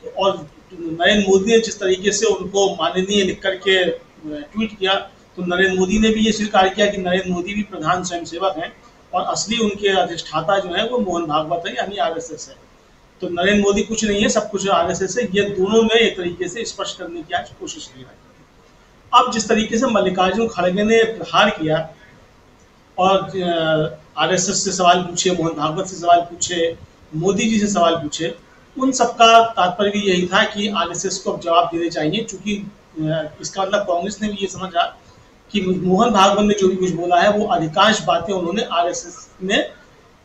तो और नरेंद्र मोदी ने जिस तरीके से उनको माननीय लिख करके ट्वीट किया, तो नरेंद्र मोदी ने भी ये स्वीकार किया कि नरेंद्र मोदी भी प्रधान स्वयंसेवक हैं और असली उनके अधिष्ठाता जो है वो मोहन भागवत है, यानी आरएसएस है। तो नरेंद्र मोदी कुछ नहीं है, सब कुछ आरएसएस है। ये दोनों ने एक तरीके से स्पष्ट करने की आज कोशिश की है। अब जिस तरीके से मल्लिकार्जुन खड़गे ने प्रहार किया और आरएसएस से सवाल पूछे, मोहन भागवत से सवाल पूछे, मोदी जी से सवाल पूछे, उन सबका तात्पर्य भी यही था कि आरएसएस को अब जवाब देने चाहिए, क्योंकि इसका मतलब कांग्रेस ने भी ये समझा कि मोहन भागवत ने जो भी कुछ बोला है वो अधिकांश बातें उन्होंने आरएसएस ने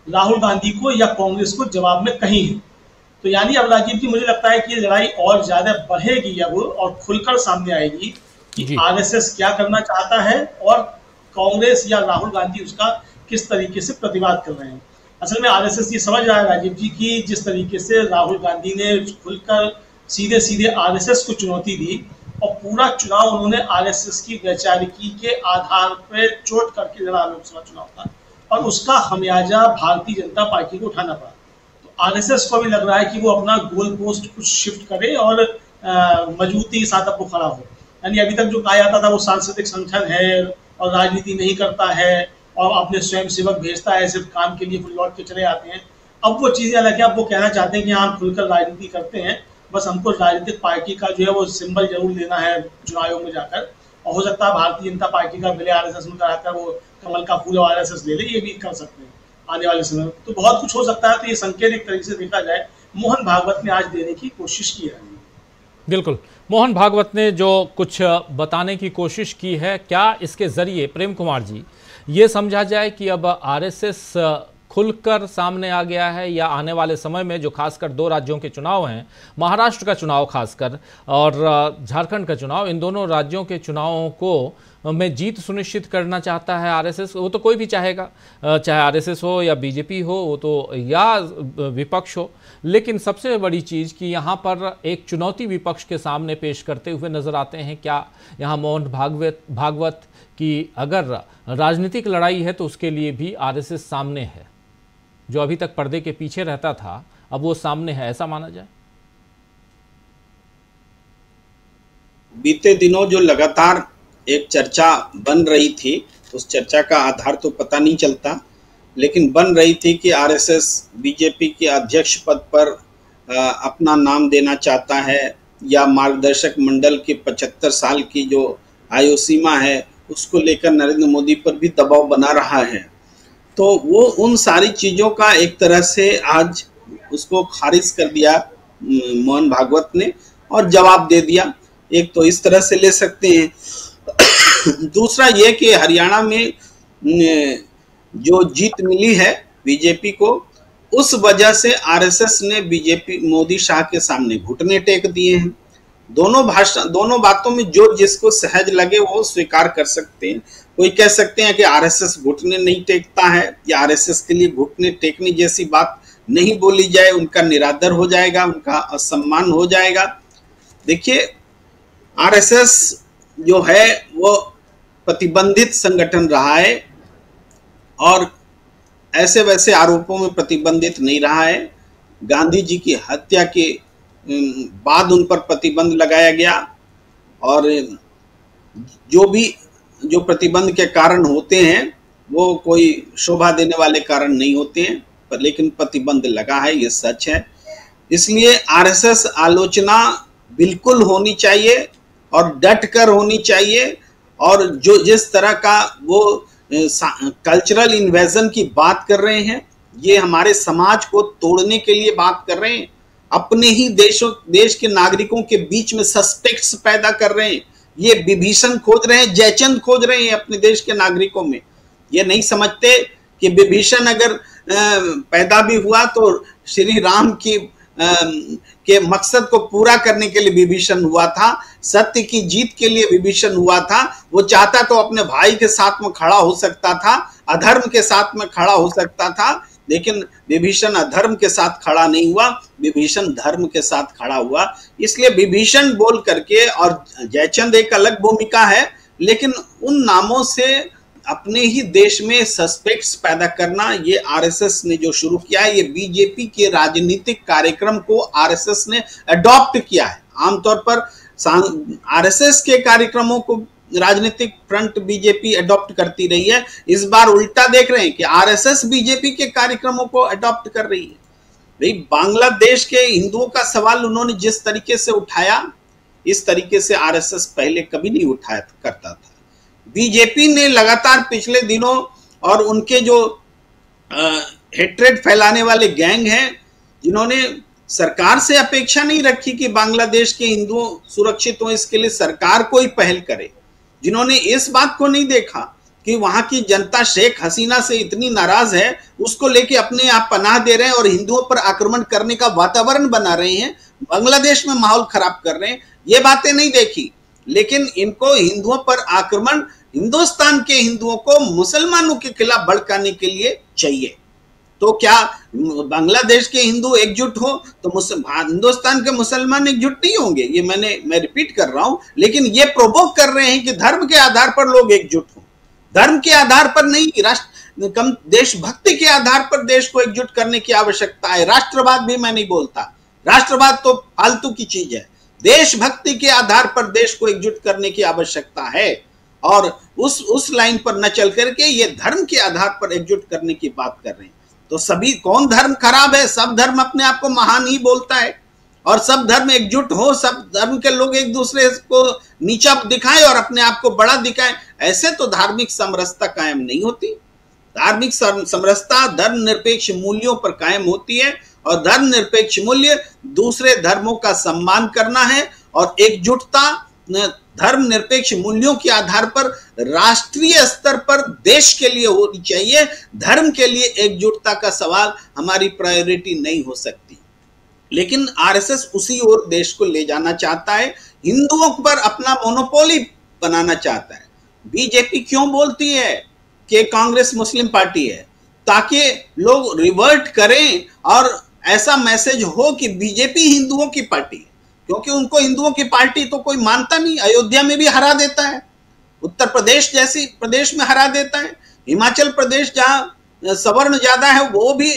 राहुल गांधी को या कांग्रेस को जवाब में कही है। तो यानी अब राजीव जी मुझे लगता है कि ये लड़ाई और ज्यादा बढ़ेगी अब और खुलकर सामने आएगी कि आरएसएस क्या करना चाहता है और कांग्रेस या राहुल गांधी उसका किस तरीके से प्रतिवाद कर रहे हैं। असल में आरएसएस ये समझ रहा है राजीव जी की जिस तरीके से राहुल गांधी ने खुलकर सीधे सीधे आरएसएस को चुनौती दी और पूरा चुनाव उन्होंने आरएसएस की वैचारिकी के आधार पर चोट करके लड़ा लोकसभा चुनाव था और उसका खमियाजा भारतीय जनता पार्टी को उठाना पड़ा। तो आरएसएस को भी लग रहा है कि वो अपना गोल पोस्ट कुछ शिफ्ट करे और मजबूती के साथ अब वो खड़ा हो। यानी अभी तक जो कहा जाता था वो सांस्कृतिक संगठन है और राजनीति नहीं करता है और अपने स्वयं सेवक भेजता है सिर्फ काम के लिए, फिर लौट के चले आते हैं। अब वो चीजें अलग है, अब वो कहना चाहते हैं कि हाँ खुलकर राजनीति करते हैं, बस हमको राजनीतिक पार्टी का जो है वो सिंबल जरूर लेना है चुनाव आयोग में जाकर, और हो सकता है भारतीय जनता पार्टी का बिले आरएसएस में कराकर वो कमल का फूल आरएसएस ले ले, ये भी कर सकते हैं आने वाले समय में। तो बहुत कुछ हो सकता है। तो ये संकेत एक तरीके से देखा जाए मोहन भागवत ने आज देने की कोशिश की है। बिल्कुल, मोहन भागवत ने जो कुछ बताने की कोशिश की है, क्या इसके जरिए प्रेम कुमार जी ये समझा जाए कि अब आरएसएस खुलकर सामने आ गया है, या आने वाले समय में जो खासकर 2 राज्यों के चुनाव हैं, महाराष्ट्र का चुनाव खासकर और झारखंड का चुनाव, इन दोनों राज्यों के चुनावों को में जीत सुनिश्चित करना चाहता है आरएसएस। वो तो कोई भी चाहेगा, चाहे आरएसएस हो या बीजेपी हो, वो तो या विपक्ष हो, लेकिन सबसे बड़ी चीज़ कि यहाँ पर एक चुनौती विपक्ष के सामने पेश करते हुए नजर आते हैं। क्या यहाँ मोहन भागवत की अगर राजनीतिक लड़ाई है तो उसके लिए भी आरएसएस सामने है, जो अभी तक पर्दे के पीछे रहता था अब वो सामने है, ऐसा माना जाए? बीते दिनों जो लगातार एक चर्चा बन रही थी, उस चर्चा का आधार तो पता नहीं चलता, लेकिन बन रही थी कि आरएसएस बीजेपी के अध्यक्ष पद पर अपना नाम देना चाहता है, या मार्गदर्शक मंडल के 75 साल की जो आयु सीमा है उसको लेकर नरेंद्र मोदी पर भी दबाव बना रहा है। तो वो उन सारी चीज़ों का एक तरह से आज उसको खारिज कर दिया मोहन भागवत ने और जवाब दे दिया। एक तो इस तरह से ले सकते हैं। दूसरा ये कि हरियाणा में जो जीत मिली है बीजेपी को, उस वजह से आरएसएस ने बीजेपी मोदी शाह के सामने घुटने टेक दिए हैं। दोनों बातों में जो जिसको सहज लगे वो स्वीकार कर सकते हैं। कोई कह सकते हैं कि आरएसएस घुटने नहीं टेकता है, या आरएसएस के लिए घुटने टेकने जैसी बात नहीं बोली जाए, उनका निरादर हो जाएगा, उनका असम्मान हो जाएगा। देखिए, आरएसएस जो है वो प्रतिबंधित संगठन रहा है और ऐसे वैसे आरोपों में प्रतिबंधित नहीं रहा है। गांधी जी की हत्या के बाद उन पर प्रतिबंध लगाया गया, और जो प्रतिबंध के कारण होते हैं वो कोई शोभा देने वाले कारण नहीं होते हैं, पर लेकिन प्रतिबंध लगा है, ये सच है। इसलिए आरएसएस आलोचना बिल्कुल होनी चाहिए और डट कर होनी चाहिए, और जो जिस तरह का वो कल्चरल इन्वेजन की बात कर रहे हैं, ये हमारे समाज को तोड़ने के लिए बात कर रहे हैं। अपने ही देश के नागरिकों के बीच में सस्पेक्ट्स पैदा कर रहे हैं। ये विभीषण खोज रहे हैं, जयचंद खोज रहे हैं अपने देश के नागरिकों में। ये नहीं समझते कि विभीषण अगर पैदा भी हुआ तो श्री राम की के मकसद को पूरा करने के लिए विभीषण हुआ था, सत्य की जीत के लिए विभीषण हुआ था। वो चाहता तो अपने भाई के साथ में खड़ा हो सकता था, अधर्म के साथ में खड़ा हो सकता था, लेकिन विभीषण अधर्म के साथ खड़ा नहीं हुआ, विभीषण धर्म के साथ खड़ा हुआ। इसलिए विभीषण बोल करके, और जयचंद एक अलग भूमिका है, लेकिन उन नामों से अपने ही देश में सस्पेक्ट्स पैदा करना, ये आरएसएस ने जो शुरू किया है, ये बीजेपी के राजनीतिक कार्यक्रम को आरएसएस ने अडॉप्ट किया है। आमतौर पर आरएसएस के कार्यक्रमों को राजनीतिक फ्रंट बीजेपी अडॉप्ट करती रही है। इस बार उल्टा देख रहे हैं कि आरएसएस बीजेपी के कार्यक्रमों को अडॉप्ट कर रही है। भाई, बांग्लादेश के हिंदुओं का सवाल उन्होंने जिस तरीके से उठाया, इस तरीके से आरएसएस पहले कभी नहीं उठाया करता था। बीजेपी ने लगातार पिछले दिनों, और उनके जो हेट्रेड फैलाने वाले गैंग हैं, जिन्होंने सरकार से अपेक्षा नहीं रखी कि बांग्लादेश के हिंदुओं सुरक्षित हो, इसके लिए सरकार कोई पहल करे, जिन्होंने इस बात को नहीं देखा कि वहां की जनता शेख हसीना से इतनी नाराज है, उसको लेके अपने आप पनाह दे रहे हैं और हिंदुओं पर आक्रमण करने का वातावरण बना रहे हैं, बांग्लादेश में माहौल खराब कर रहे हैं, ये बातें नहीं देखी। लेकिन इनको हिंदुओं पर आक्रमण हिंदुस्तान के हिंदुओं को मुसलमानों के खिलाफ भड़काने के लिए चाहिए। तो क्या बांग्लादेश के हिंदू एकजुट हो तो हिंदुस्तान के मुसलमान एकजुट नहीं होंगे? ये मैं रिपीट कर रहा हूं, लेकिन ये प्रोवोक कर रहे हैं कि धर्म के आधार पर लोग एकजुट हों। धर्म के आधार पर नहीं, देशभक्ति के आधार पर देश को एकजुट करने की आवश्यकता है। राष्ट्रवाद भी मैं नहीं बोलता, राष्ट्रवाद तो फालतू की चीज है। देशभक्ति के आधार पर देश को एकजुट करने की आवश्यकता है, और उस लाइन पर न चल करके ये धर्म के आधार पर एकजुट करने की बात कर रहे हैं। तो सभी, कौन धर्म खराब है? सब धर्म अपने आप को महान ही बोलता है, और सब धर्म एकजुट हो, सब धर्म के लोग एक दूसरे को नीचा दिखाएं और अपने आप को बड़ा दिखाएं, ऐसे तो धार्मिक समरसता कायम नहीं होती। धार्मिक समरसता धर्मनिरपेक्ष मूल्यों पर कायम होती है, और धर्मनिरपेक्ष मूल्य दूसरे धर्मों का सम्मान करना है, और एकजुटता धर्मनिरपेक्ष मूल्यों के आधार पर राष्ट्रीय स्तर पर देश के लिए होनी चाहिए। धर्म के लिए एकजुटता का सवाल हमारी प्रायोरिटी नहीं हो सकती। लेकिन आरएसएस उसी ओर देश को ले जाना चाहता है, हिंदुओं पर अपना मोनोपोली बनाना चाहता है। बीजेपी क्यों बोलती है कि कांग्रेस मुस्लिम पार्टी है? ताकि लोग रिवर्ट करें और ऐसा मैसेज हो कि बीजेपी हिंदुओं की पार्टी है, क्योंकि उनको हिंदुओं की पार्टी तो कोई मानता नहीं। अयोध्या में भी हरा देता है, उत्तर प्रदेश जैसी प्रदेश में हरा देता है, हिमाचल प्रदेश जहां सवर्ण ज्यादा है वो भी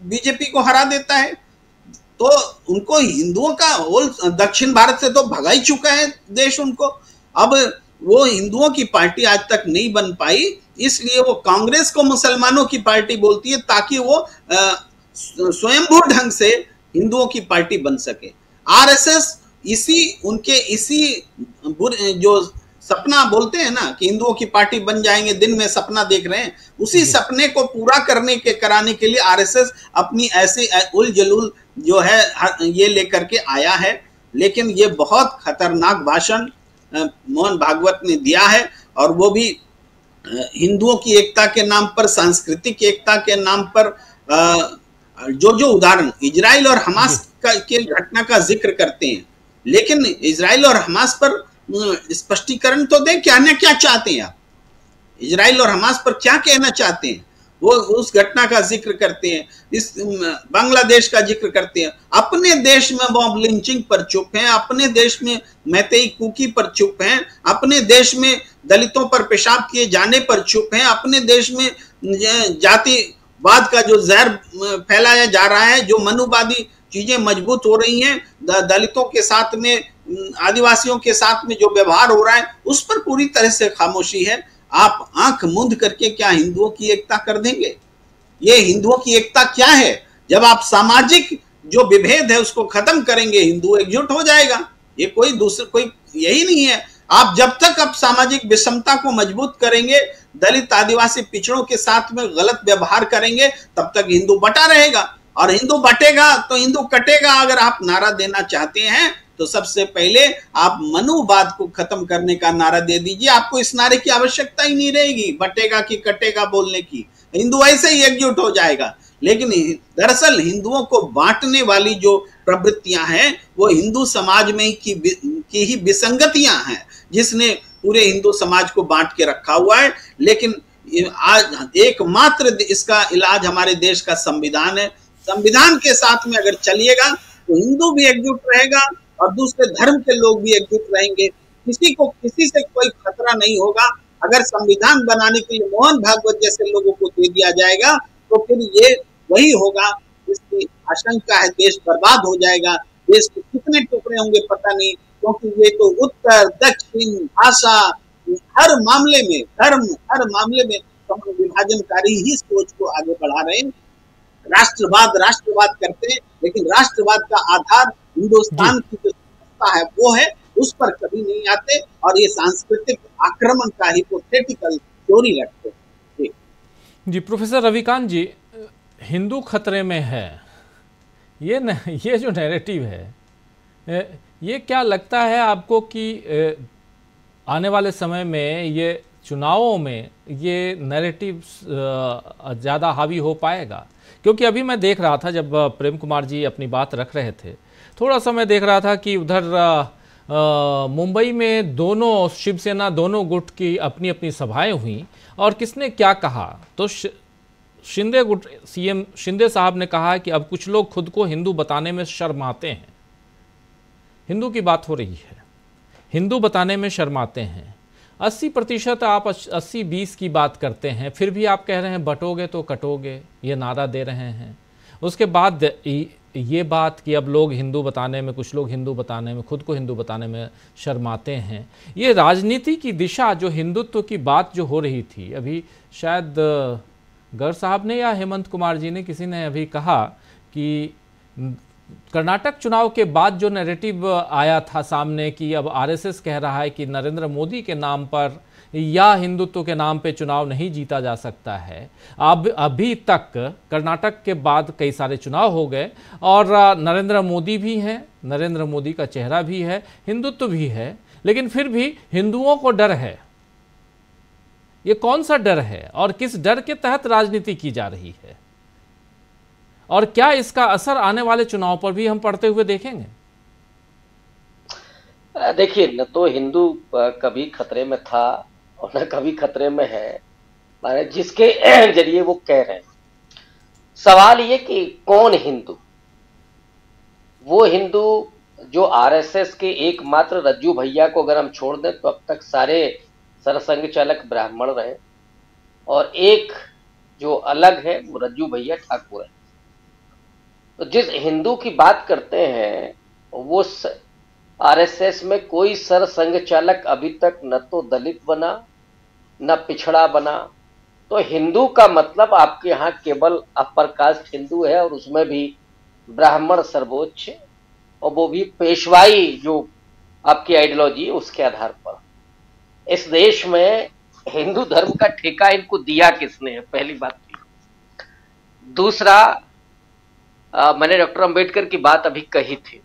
बीजेपी को हरा देता है। तो उनको हिंदुओं का होल दक्षिण भारत से तो भगा ही चुका है देश उनको। अब वो हिंदुओं की पार्टी आज तक नहीं बन पाई, इसलिए वो कांग्रेस को मुसलमानों की पार्टी बोलती है, ताकि वो स्वयंभू ढंग से हिंदुओं की पार्टी बन सके। आरएसएस इसी जो सपना बोलते हैं ना कि हिंदुओं की पार्टी बन जाएंगे, दिन में सपना देख रहे हैं, उसी सपने को पूरा कराने के लिए आरएसएस अपनी ऐसी उल जलूल जो है ये लेकर के आया है। लेकिन ये बहुत खतरनाक भाषण मोहन भागवत ने दिया है, और वो भी हिंदुओं की एकता के नाम पर, सांस्कृतिक एकता के नाम पर जो उदाहरण इजराइल और हमास के घटना का जिक्र करते हैं, लेकिन इजराइल और हमास पर स्पष्टीकरण तो दें, क्या न क्या चाहते हैं आप? इजराइल और हमास पर क्या कहना चाहते हैं? वो उस घटना का जिक्र करते हैं, इस बांग्लादेश का जिक्र करते हैं। अपने देश में मॉब लिंचिंग पर चुप हैं, अपने देश में मैतेई कुकी पर चुप हैं, अपने देश में दलितों पर पेशाब किए जाने पर चुप हैं, अपने देश में जातिवाद का जो जहर फैलाया जा रहा है, जो मनुवादी चीजें मजबूत हो रही हैं, दलितों के साथ में, आदिवासियों के साथ में जो व्यवहार हो रहा है, उस पर पूरी तरह से खामोशी है। आप आंख मूंद करके क्या हिंदुओं की एकता कर देंगे? ये हिंदुओं की एकता क्या है? जब आप सामाजिक जो विभेद है उसको खत्म करेंगे, हिंदू एकजुट हो जाएगा। ये कोई यही नहीं है। आप जब तक आप सामाजिक विषमता को मजबूत करेंगे, दलित आदिवासी पिछड़ों के साथ में गलत व्यवहार करेंगे, तब तक हिंदू बटा रहेगा, और हिंदू बटेगा तो हिंदू कटेगा। अगर आप नारा देना चाहते हैं तो सबसे पहले आप मनुवाद को खत्म करने का नारा दे दीजिए। आपको इस नारे की आवश्यकता ही नहीं रहेगी बटेगा कि कटेगा बोलने की। हिंदू ऐसे ही एकजुट हो जाएगा। लेकिन दरअसल हिंदुओं को बांटने वाली जो प्रवृत्तियां हैं वो हिंदू समाज में की ही विसंगतियां हैं, जिसने पूरे हिंदू समाज को बांट के रखा हुआ है। लेकिन आज एकमात्र इसका इलाज हमारे देश का संविधान है। संविधान के साथ में अगर चलिएगा तो हिंदू भी एकजुट रहेगा और दूसरे धर्म के लोग भी एकजुट रहेंगे। किसी से कोई खतरा नहीं होगा। अगर संविधान बनाने के लिए मोहन भागवत जैसे लोगों को दे दिया जाएगा तो फिर ये वही होगा जिसकी आशंका है, देश बर्बाद हो जाएगा। देश के कितने टुकड़े होंगे पता नहीं, क्योंकि ये तो उत्तर दक्षिण भाषा हर मामले में, धर्म हर मामले में विभाजनकारी ही सोच को आगे बढ़ा रहे हैं। राष्ट्रवाद करते हैं, लेकिन राष्ट्रवाद का आधार हिंदुस्तान की जो सत्ता है वो है, उस पर कभी नहीं आते, और ये सांस्कृतिक आक्रमण का हिपोथेटिकल थ्योरी रखते हैं। जी प्रोफेसर रविकांत जी, हिंदू खतरे में है, ये जो नैरेटिव है, ये क्या लगता है आपको कि आने वाले समय में ये चुनावों में ये नैरेटिव ज़्यादा हावी हो पाएगा? क्योंकि अभी मैं देख रहा था जब प्रेम कुमार जी अपनी बात रख रहे थे, थोड़ा सा मैं देख रहा था कि उधर मुंबई में दोनों शिवसेना, दोनों गुट की अपनी अपनी सभाएं हुई और किसने क्या कहा, तो शिंदे गुट, सीएम शिंदे साहब ने कहा कि अब कुछ लोग खुद को हिंदू बताने में शर्माते हैं। हिंदू की बात हो रही है, हिंदू बताने में शर्माते हैं। 80% आप 80-20 की बात करते हैं, फिर भी आप कह रहे हैं बटोगे तो कटोगे, ये नारा दे रहे हैं। उसके बाद ये बात कि अब लोग हिंदू बताने में, कुछ लोग हिंदू बताने में, खुद को हिंदू बताने में शर्माते हैं। ये राजनीति की दिशा, जो हिंदुत्व की बात जो हो रही थी, अभी शायद गर साहब ने या हेमंत कुमार जी ने, किसी ने अभी कहा कि कर्नाटक चुनाव के बाद जो नैरेटिव आया था सामने कि अब आरएसएस कह रहा है कि नरेंद्र मोदी के नाम पर या हिंदुत्व के नाम पे चुनाव नहीं जीता जा सकता है। अब अभी तक कर्नाटक के बाद कई सारे चुनाव हो गए और नरेंद्र मोदी भी हैं, नरेंद्र मोदी का चेहरा भी है, हिंदुत्व भी है, लेकिन फिर भी हिंदुओं को डर है। ये कौन सा डर है और किस डर के तहत राजनीति की जा रही है, और क्या इसका असर आने वाले चुनाव पर भी हम पड़ते हुए देखेंगे? देखिए, न तो हिंदू कभी खतरे में था और न कभी खतरे में है, माने जिसके जरिए वो कह रहे हैं। सवाल ये कि कौन हिंदू? वो हिंदू जो आरएसएस के एकमात्र रज्जू भैया को अगर हम छोड़ दें तो अब तक सारे सरसंघ चालक ब्राह्मण रहे, और एक जो अलग है वो रज्जू भैया ठाकुर है। तो जिस हिंदू की बात करते हैं वो आरएसएस में कोई सरसंघ चालक अभी तक न तो दलित बना न पिछड़ा बना। तो हिंदू का मतलब आपके यहाँ केवल अपर कास्ट हिंदू है, और उसमें भी ब्राह्मण सर्वोच्च, और वो भी पेशवाई जो आपकी आइडियोलॉजी उसके आधार पर। इस देश में हिंदू धर्म का ठेका इनको दिया किसने है, पहली बात। दूसरा, मैंने डॉक्टर अंबेडकर की बात अभी कही थी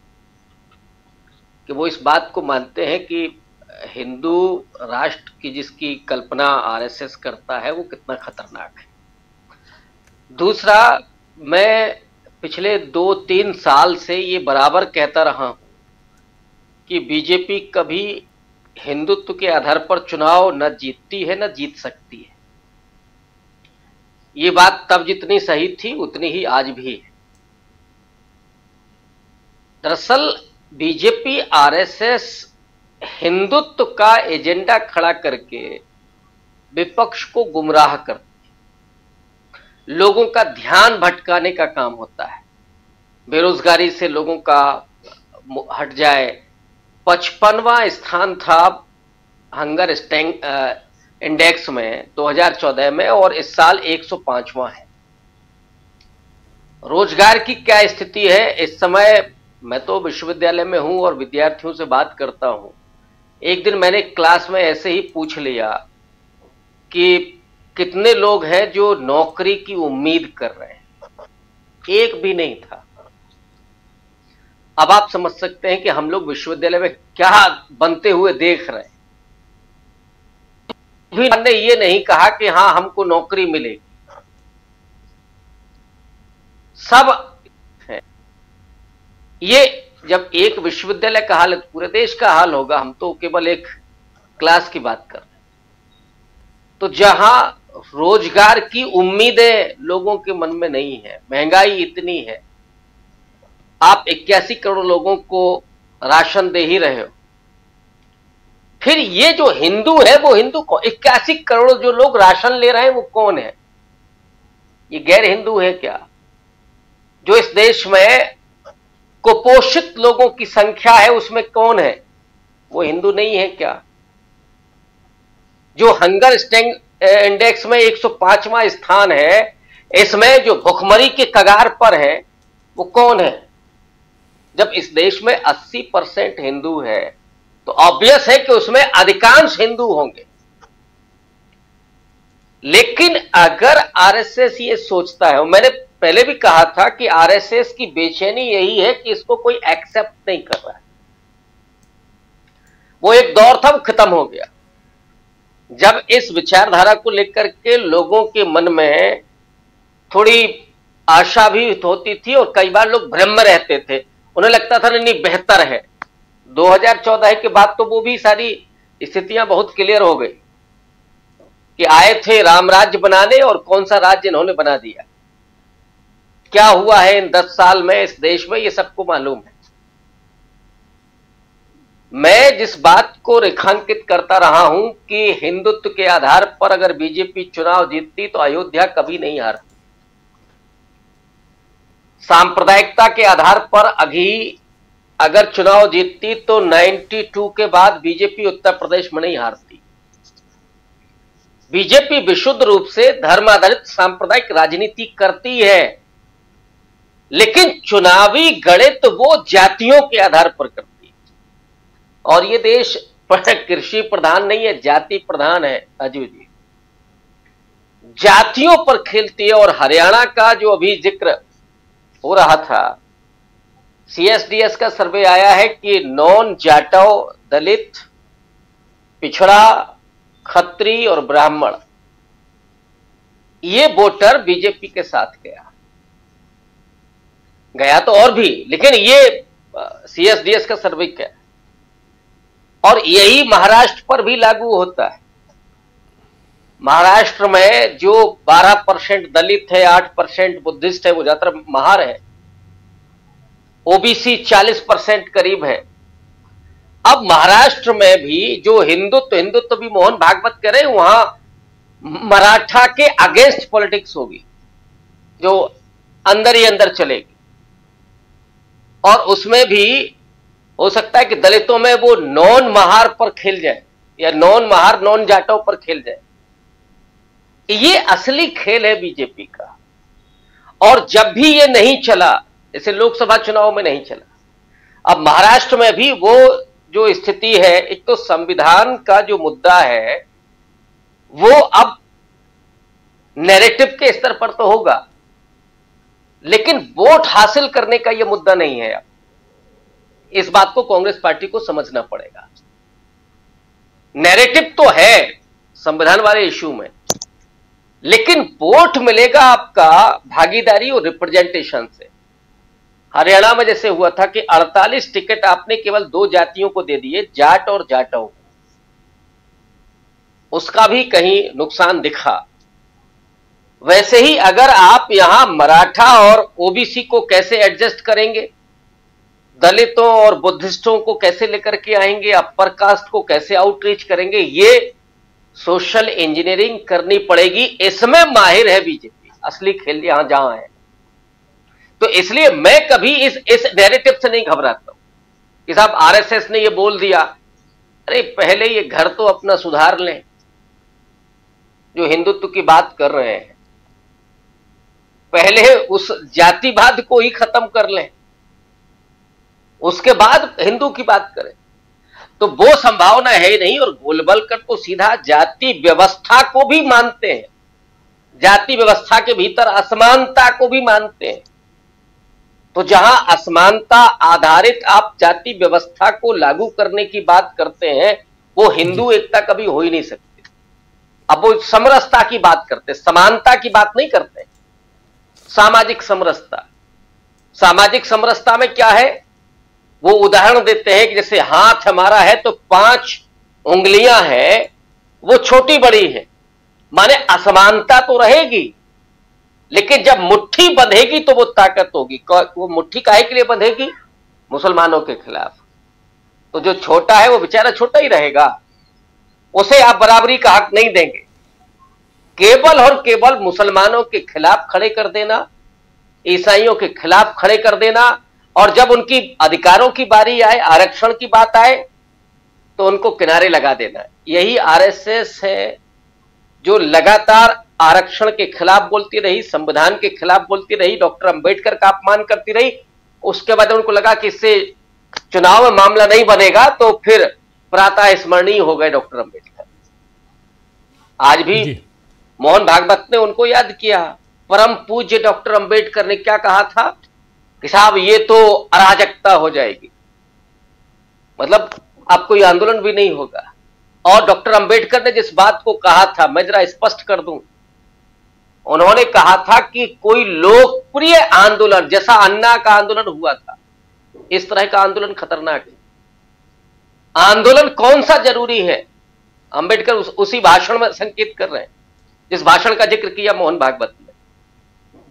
कि वो इस बात को मानते हैं कि हिंदू राष्ट्र की जिसकी कल्पना आरएसएस करता है वो कितना खतरनाक है। दूसरा, मैं पिछले 2-3 साल से ये बराबर कहता रहा हूं कि बीजेपी कभी हिंदुत्व के आधार पर चुनाव न जीतती है न जीत सकती है। ये बात तब जितनी सही थी उतनी ही आज भी है। दरअसल बीजेपी आरएसएस हिंदुत्व का एजेंडा खड़ा करके विपक्ष को गुमराह करती है, लोगों का ध्यान भटकाने का काम होता है। बेरोजगारी से लोगों का हट जाए। 55वां स्थान था हंगर इंडेक्स में 2014 में, और इस साल 105वां है। रोजगार की क्या स्थिति है इस समय? मैं तो विश्वविद्यालय में हूं और विद्यार्थियों से बात करता हूं। एक दिन मैंने क्लास में ऐसे ही पूछ लिया कि कितने लोग हैं जो नौकरी की उम्मीद कर रहे हैं, एक भी नहीं था। अब आप समझ सकते हैं कि हम लोग विश्वविद्यालय में क्या बनते हुए देख रहे हैं। भी हमने ये नहीं कहा कि हां हमको नौकरी मिलेगी, सब है। ये जब एक विश्वविद्यालय का हाल है तो पूरे देश का हाल होगा। हम तो केवल एक क्लास की बात कर रहे हैं। तो जहां रोजगार की उम्मीदें लोगों के मन में नहीं है, महंगाई इतनी है, आप 81 करोड़ लोगों को राशन दे ही रहे हो, फिर ये जो हिंदू है वो हिंदू कौन? 81 करोड़ जो लोग राशन ले रहे हैं वो कौन है? ये गैर हिंदू है क्या? जो इस देश में कुपोषित लोगों की संख्या है उसमें कौन है? वो हिंदू नहीं है क्या? जो हंगर इंडेक्स में 105वां स्थान है, इसमें जो भुखमरी के कगार पर है वो कौन है? जब इस देश में 80% हिंदू है तो ऑब्वियस है कि उसमें अधिकांश हिंदू होंगे। लेकिन अगर आरएसएस ये सोचता है, और मैंने पहले भी कहा था कि आरएसएस की बेचैनी यही है कि इसको कोई एक्सेप्ट नहीं कर रहा है। वो एक दौर था, वो खत्म हो गया, जब इस विचारधारा को लेकर के लोगों के मन में थोड़ी आशा भी होती थी और कई बार लोग भ्रम में रहते थे। उन्हें लगता था नहीं बेहतर है, 2014 के बाद तो वो भी सारी स्थितियां बहुत क्लियर हो गई कि आए थे राम राज्य बनाने और कौन सा राज्य इन्होंने बना दिया। क्या हुआ है इन 10 साल में इस देश में, ये सबको मालूम है। मैं जिस बात को रेखांकित करता रहा हूं कि हिंदुत्व के आधार पर अगर बीजेपी चुनाव जीतती तो अयोध्या कभी नहीं हारती। सांप्रदायिकता के आधार पर अगर चुनाव जीतती तो 92 के बाद बीजेपी उत्तर प्रदेश में नहीं हारती। बीजेपी विशुद्ध रूप से धर्म आधारित सांप्रदायिक राजनीति करती है, लेकिन चुनावी गणित वो जातियों के आधार पर करती है। और ये देश कृषि प्रधान नहीं है, जाति प्रधान है। अजीब जी, जातियों पर खेलती है। और हरियाणा का जो अभी जिक्र हो रहा था, CSDS का सर्वे आया है कि नॉन जाटव, दलित, पिछड़ा, खत्री और ब्राह्मण, ये वोटर बीजेपी के साथ गया तो और भी, लेकिन ये CSDS का सर्वे क्या, और यही महाराष्ट्र पर भी लागू होता है। महाराष्ट्र में जो 12% दलित है, 8% बुद्धिस्ट है, वो ज्यादातर महार है, OBC 40% करीब है। अब महाराष्ट्र में भी जो हिंदुत्व भी मोहन भागवत कह रहे हैं, वहां मराठा के अगेंस्ट पॉलिटिक्स होगी जो अंदर ही अंदर चलेगी, और उसमें भी हो सकता है कि दलितों में वो नॉन महार पर खेल जाए या नॉन महार नॉन जाटों पर खेल जाए। ये असली खेल है बीजेपी का। और जब भी ये नहीं चला, जैसे लोकसभा चुनाव में नहीं चला, अब महाराष्ट्र में भी वो जो स्थिति है, एक तो संविधान का जो मुद्दा है वो अब नैरेटिव के स्तर पर तो होगा, लेकिन वोट हासिल करने का ये मुद्दा नहीं है। अब इस बात को कांग्रेस पार्टी को समझना पड़ेगा। नैरेटिव तो है संविधान वाले इश्यू में, लेकिन वोट मिलेगा आपका भागीदारी और रिप्रेजेंटेशन से। हरियाणा में जैसे हुआ था कि 48 टिकट आपने केवल 2 जातियों को दे दिए, जाट और जाटव को, उसका भी कहीं नुकसान दिखा। वैसे ही अगर आप यहां मराठा और OBC को कैसे एडजस्ट करेंगे, दलितों और बुद्धिस्टों को कैसे लेकर के आएंगे, अपर कास्ट को कैसे आउटरीच करेंगे, ये सोशल इंजीनियरिंग करनी पड़ेगी। इसमें माहिर है बीजेपी, असली खेल यहां जहां है। तो इसलिए मैं कभी इस नैरेटिव से नहीं घबराता हूं कि साहब RSS ने ये बोल दिया। अरे पहले ये घर तो अपना सुधार लें, जो हिंदुत्व की बात कर रहे हैं, पहले उस जातिवाद को ही खत्म कर लें, उसके बाद हिंदू की बात करें। तो वो संभावना है ही नहीं। और गोलबलकर तो सीधा जाति व्यवस्था को भी मानते हैं, जाति व्यवस्था के भीतर असमानता को भी मानते हैं। तो जहां असमानता आधारित आप जाति व्यवस्था को लागू करने की बात करते हैं, वो हिंदू एकता कभी हो ही नहीं सकती। अब वो समरसता की बात करते, समानता की बात नहीं करते। सामाजिक समरसता, सामाजिक समरसता में क्या है, वो उदाहरण देते हैं कि जैसे हाथ हमारा है तो 5 उंगलियां हैं, वो छोटी बड़ी है, माने असमानता तो रहेगी, लेकिन जब मुट्ठी बंधेगी तो वो ताकत होगी। वो मुट्ठी काहे के लिए बंधेगी? मुसलमानों के खिलाफ। तो जो छोटा है वो बेचारा छोटा ही रहेगा, उसे आप बराबरी का हक नहीं देंगे। केवल और केवल मुसलमानों के खिलाफ खड़े कर देना, ईसाइयों के खिलाफ खड़े कर देना, और जब उनकी अधिकारों की बारी आए, आरक्षण की बात आए, तो उनको किनारे लगा देना। यही RSS है जो लगातार आरक्षण के खिलाफ बोलती रही, संविधान के खिलाफ बोलती रही, डॉक्टर अंबेडकर का अपमान करती रही। उसके बाद उनको लगा कि इससे चुनाव में मामला नहीं बनेगा, तो फिर प्रातः स्मरणीय हो गए डॉक्टर अंबेडकर। आज भी मोहन भागवत ने उनको याद किया। परम पूज्य डॉक्टर अंबेडकर ने क्या कहा था कि साहब ये तो अराजकता हो जाएगी, मतलब अब कोई आंदोलन भी नहीं होगा। और डॉक्टर अंबेडकर ने जिस बात को कहा था, मैं जरा स्पष्ट कर दूं, उन्होंने कहा था कि कोई लोकप्रिय आंदोलन जैसा अन्ना का आंदोलन हुआ था, इस तरह का आंदोलन खतरनाक है। आंदोलन कौन सा जरूरी है, अंबेडकर उसी भाषण में संकेत कर रहे हैं जिस भाषण का जिक्र किया मोहन भागवत ने,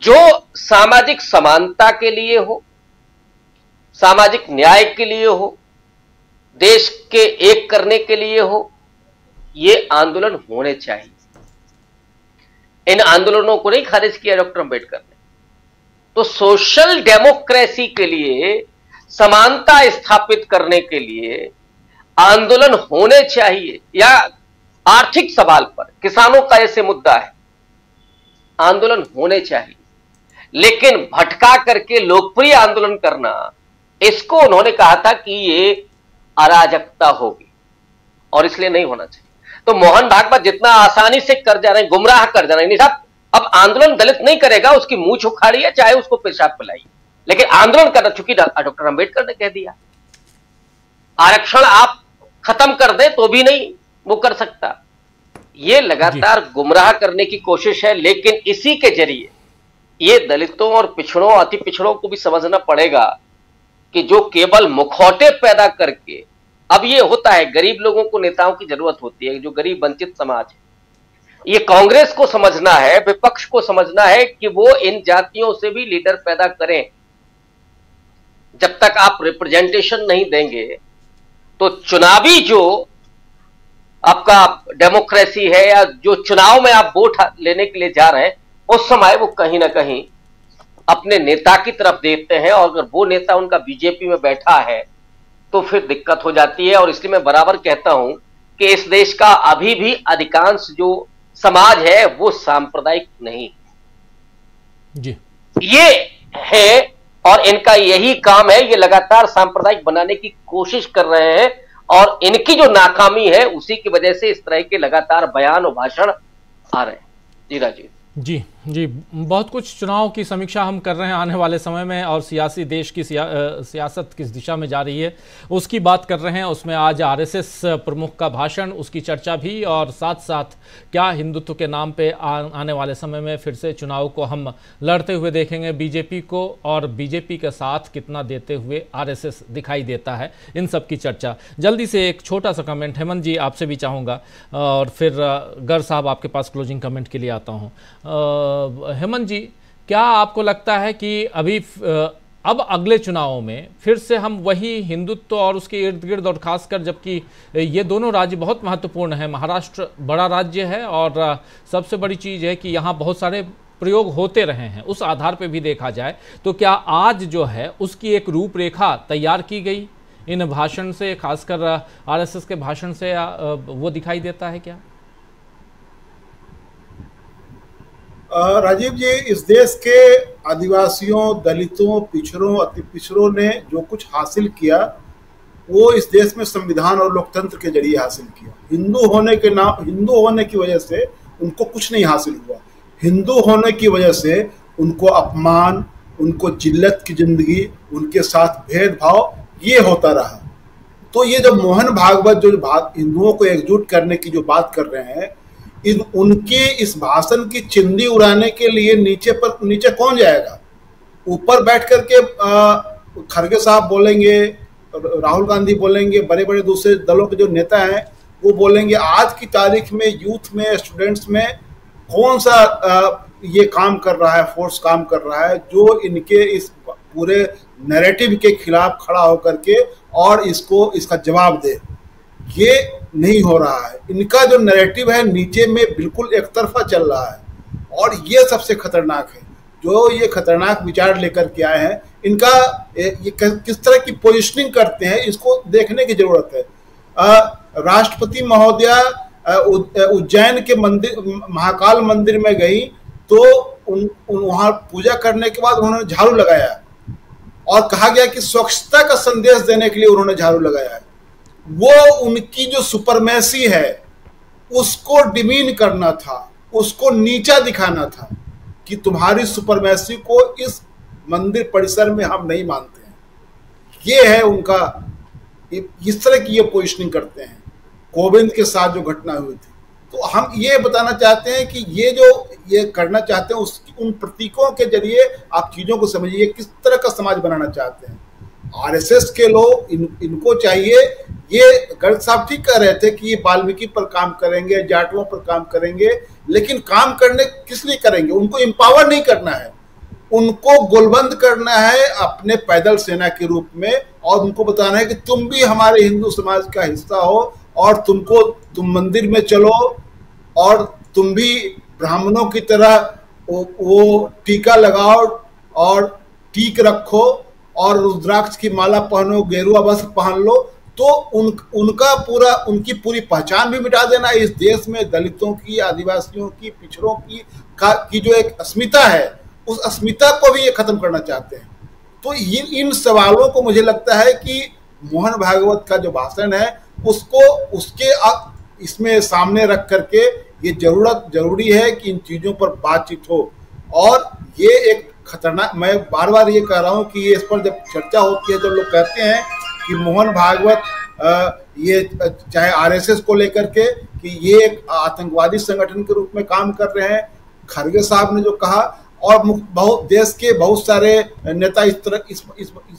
जो सामाजिक समानता के लिए हो, सामाजिक न्याय के लिए हो, देश के एक करने के लिए हो, ये आंदोलन होने चाहिए। इन आंदोलनों को नहीं खारिज किया डॉक्टर अंबेडकर ने। तो सोशल डेमोक्रेसी के लिए, समानता स्थापित करने के लिए आंदोलन होने चाहिए। या आर्थिक सवाल पर, किसानों का ऐसे मुद्दा है, आंदोलन होने चाहिए, लेकिन भटका करके लोकप्रिय आंदोलन करना, इसको उन्होंने कहा था कि ये अराजकता होगी और इसलिए नहीं होना चाहिए। तो मोहन भागवत जितना आसानी से कर जा रहे हैं, गुमराह कर जा रहे हैं। नहीं साहब, अब आंदोलन दलित नहीं करेगा, उसकी मुंह उखाड़िए, चाहे उसको पेशाब पिलाइए, लेकिन आंदोलन करना, चूंकि डॉक्टर अंबेडकर ने कह दिया आरक्षण आप खत्म कर दें तो भी नहीं वो कर सकता। ये लगातार गुमराह करने की कोशिश है, लेकिन इसी के जरिए ये दलितों और पिछड़ों, अति पिछड़ों को भी समझना पड़ेगा कि जो केवल मुखौटे पैदा करके, अब ये होता है गरीब लोगों को नेताओं की जरूरत होती है, जो गरीब वंचित समाज है, ये कांग्रेस को समझना है, विपक्ष को समझना है कि वो इन जातियों से भी लीडर पैदा करें। जब तक आप रिप्रेजेंटेशन नहीं देंगे तो चुनावी जो आपका डेमोक्रेसी है, या जो चुनाव में आप वोट लेने के लिए जा रहे हैं, उस समय वो कहीं ना कहीं अपने नेता की तरफ देखते हैं, और अगर वो नेता उनका बीजेपी में बैठा है तो फिर दिक्कत हो जाती है। और इसलिए मैं बराबर कहता हूं कि इस देश का अभी भी अधिकांश जो समाज है वो सांप्रदायिक नहीं जी, ये है, और इनका यही काम है, ये लगातार सांप्रदायिक बनाने की कोशिश कर रहे हैं, और इनकी जो नाकामी है उसी की वजह से इस तरह के लगातार बयान और भाषण आ रहे हैं। जी राजीव जी जी, बहुत कुछ चुनाव की समीक्षा हम कर रहे हैं आने वाले समय में, और सियासी देश की सियासत किस दिशा में जा रही है उसकी बात कर रहे हैं। उसमें आज आरएसएस प्रमुख का भाषण, उसकी चर्चा भी, और साथ साथ क्या हिंदुत्व के नाम पे आने वाले समय में फिर से चुनाव को हम लड़ते हुए देखेंगे बीजेपी को, और बीजेपी के साथ कितना देते हुए आरएसएस दिखाई देता है, इन सब की चर्चा। जल्दी से एक छोटा सा कमेंट हेमंत जी आपसे भी चाहूँगा, और फिर गर साहब आपके पास क्लोजिंग कमेंट के लिए आता हूँ। हेमंत जी, क्या आपको लगता है कि अभी अब अगले चुनावों में फिर से हम वही हिंदुत्व और उसके इर्द गिर्द, और खासकर जबकि ये दोनों राज्य बहुत महत्वपूर्ण हैं, महाराष्ट्र बड़ा राज्य है और सबसे बड़ी चीज़ है कि यहाँ बहुत सारे प्रयोग होते रहे हैं, उस आधार पे भी देखा जाए तो क्या आज जो है उसकी एक रूपरेखा तैयार की गई इन भाषण से, खासकर आरएसएस के भाषण से, वो दिखाई देता है क्या? राजीव जी, इस देश के आदिवासियों, दलितों, पिछड़ों, अति पिछड़ों ने जो कुछ हासिल किया वो इस देश में संविधान और लोकतंत्र के जरिए हासिल किया। हिंदू होने की वजह से उनको कुछ नहीं हासिल हुआ। हिंदू होने की वजह से उनको अपमान, उनको जिल्लत की जिंदगी, उनके साथ भेदभाव ये होता रहा। तो ये जब मोहन भागवत जो हिंदुओं को एकजुट करने की जो बात कर रहे हैं, उनके इस भाषण की चिंदी उड़ाने के लिए नीचे कौन जाएगा? ऊपर बैठ करके खड़गे साहब बोलेंगे, राहुल गांधी बोलेंगे, बड़े बड़े दूसरे दलों के जो नेता हैं वो बोलेंगे। आज की तारीख में यूथ में, स्टूडेंट्स में कौन सा ये काम कर रहा है, फोर्स काम कर रहा है जो इनके इस पूरे नैरेटिव के खिलाफ खड़ा होकर के और इसका जवाब दे? ये नहीं हो रहा है। इनका जो नैरेटिव है नीचे में बिल्कुल एक तरफा चल रहा है, और ये सबसे खतरनाक है। जो ये खतरनाक विचार लेकर के आए हैं, इनका ये किस तरह की पोजिशनिंग करते हैं, इसको देखने की जरूरत है। राष्ट्रपति महोदया उज्जैन के मंदिर, महाकाल मंदिर में गई तो वहां पूजा करने के बाद उन्होंने झाड़ू लगाया, और कहा गया कि स्वच्छता का संदेश देने के लिए उन्होंने झाड़ू लगाया है। वो उनकी जो सुपरमेसी है उसको डिमीन करना था, उसको नीचा दिखाना था कि तुम्हारी सुपरमेसी को इस मंदिर परिसर में हम नहीं मानते हैं। ये है उनका, इस तरह की ये पोजिशनिंग करते हैं। कोविंद के साथ जो घटना हुई थी, तो हम ये बताना चाहते हैं कि ये जो ये करना चाहते हैं उन प्रतीकों के जरिए आप चीजों को समझिए, किस तरह का समाज बनाना चाहते हैं। आरएसएस के लोग इनको चाहिए, ये गर्ग साहब ठीक कह रहे थे कि ये वाल्मीकि पर काम करेंगे, जाटवों पर काम करेंगे, लेकिन काम करने किस लिए करेंगे? उनको एम्पावर नहीं करना है, उनको गोलबंद करना है अपने पैदल सेना के रूप में, और उनको बताना है कि तुम भी हमारे हिंदू समाज का हिस्सा हो और तुम मंदिर में चलो और तुम भी ब्राह्मणों की तरह वो टीका लगाओ और टीक रखो और रुद्राक्ष की माला पहनो, गेरुआ वस्त्र पहन लो, तो उनकी पूरी पहचान भी मिटा देना। इस देश में दलितों की, आदिवासियों की, पिछड़ों की जो एक अस्मिता है, उस अस्मिता को भी ये खत्म करना चाहते हैं। तो इन सवालों को मुझे लगता है कि मोहन भागवत का जो भाषण है उसके इसमें सामने रख करके ये जरूरी है कि इन चीजों पर बातचीत हो। और ये एक खतरनाक, मैं बार बार ये कह रहा हूँ कि इस पर जब चर्चा होती है, जब लोग कहते हैं कि मोहन भागवत ये चाहे आरएसएस को लेकर के कि ये एक आतंकवादी संगठन के रूप में काम कर रहे हैं, खड़गे साहब ने जो कहा, और बहुत देश के बहुत सारे नेता इस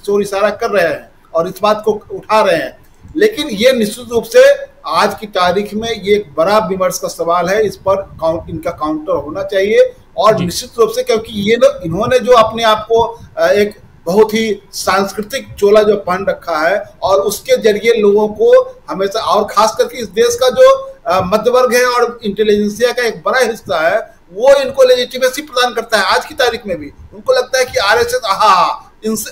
ओर इशारा कर रहे हैं और इस बात को उठा रहे हैं, लेकिन ये निश्चित रूप से आज की तारीख में ये एक बड़ा विमर्श का सवाल है। इस पर इनका काउंटर होना चाहिए, और निश्चित रूप से क्योंकि ये लोग, इन्होंने जो अपने आप को एक बहुत ही सांस्कृतिक चोला जो पहन रखा है, और उसके जरिए लोगों को हमेशा, और खास करके इस देश का जो मध्य वर्ग है और इंटेलिजेंसिया का एक बड़ा हिस्सा है, वो इनको लेजिटिमेसी प्रदान करता है। आज की तारीख में भी उनको लगता है कि आरएसएस, इनसे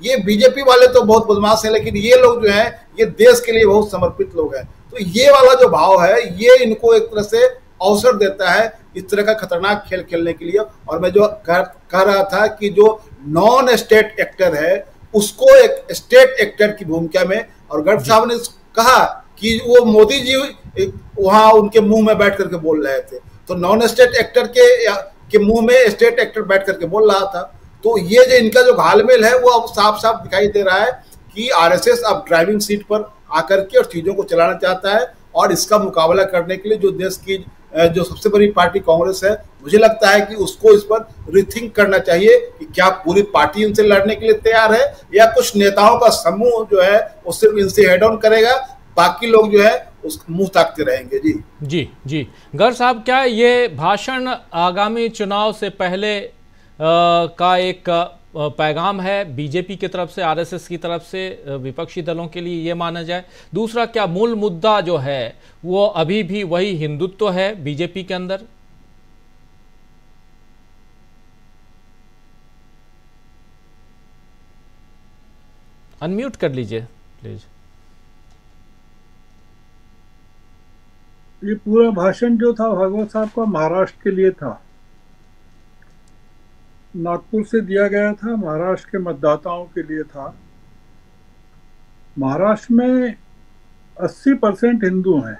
ये बीजेपी वाले तो बहुत बदमाश हैं, लेकिन ये लोग जो हैं ये देश के लिए बहुत समर्पित लोग हैं। तो ये वाला जो भाव है, ये इनको एक तरह से अवसर देता है इस तरह का खतरनाक खेल खेलने के लिए। और मैं जो कह रहा था कि जो नॉन स्टेट एक्टर है उसको एक स्टेट एक्टर की भूमिका में, और गर्ग साहब ने कहा कि वो मोदी जी वहां उनके मुंह में बैठ करके बोल रहे थे, तो नॉन स्टेट एक्टर के मुंह में स्टेट एक्टर बैठ करके बोल रहा था। तो ये जो इनका जो घालमेल है वो अब साफ साफ दिखाई दे रहा है कि आरएसएस अब ड्राइविंग सीट पर आकर के और चीजों को चलाना चाहता है, और इसका मुकाबला करने के लिए जो देश की जो सबसे बड़ी पार्टी कांग्रेस है, मुझे लगता है कि उसको इस पर रिथिंक करना चाहिए कि क्या पूरी पार्टी इनसे लड़ने के लिए तैयार है, या कुछ नेताओं का समूह जो है वो सिर्फ इनसे हेड ऑन करेगा, बाकी लोग जो है उस मुंह ताकते रहेंगे। जी गर्ग साहब, क्या ये भाषण आगामी चुनाव से पहले का एक पैगाम है बीजेपी की तरफ से, आरएसएस की तरफ से विपक्षी दलों के लिए, ये माना जाए? दूसरा, क्या मूल मुद्दा जो है वो अभी भी वही हिंदुत्व है बीजेपी के अंदर? अनम्यूट कर लीजिए प्लीज। ये पूरा भाषण जो था भागवत साहब का महाराष्ट्र के लिए था, नागपुर से दिया गया था, महाराष्ट्र के मतदाताओं के लिए था। महाराष्ट्र में 80% हिंदू हैं,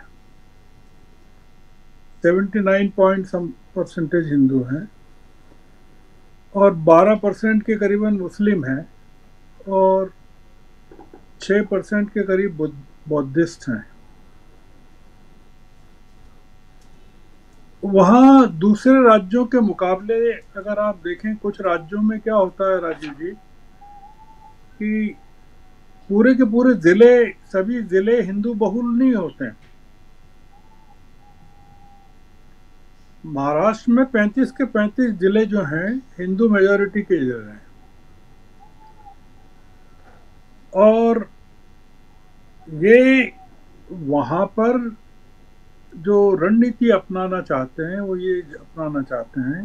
79% हिंदू हैं, और 12% के करीबन मुस्लिम हैं, और 6% के करीब बौद्धिस्ट हैं। वहाँ दूसरे राज्यों के मुकाबले अगर आप देखें, कुछ राज्यों में क्या होता है राजीव जी, कि पूरे के पूरे जिले, सभी जिले हिंदू बहुल नहीं होते हैं। महाराष्ट्र में 35 के 35 जिले जो हैं हिंदू मेजॉरिटी के जिले हैं, और ये वहाँ पर जो रणनीति अपनाना चाहते हैं वो ये अपनाना चाहते हैं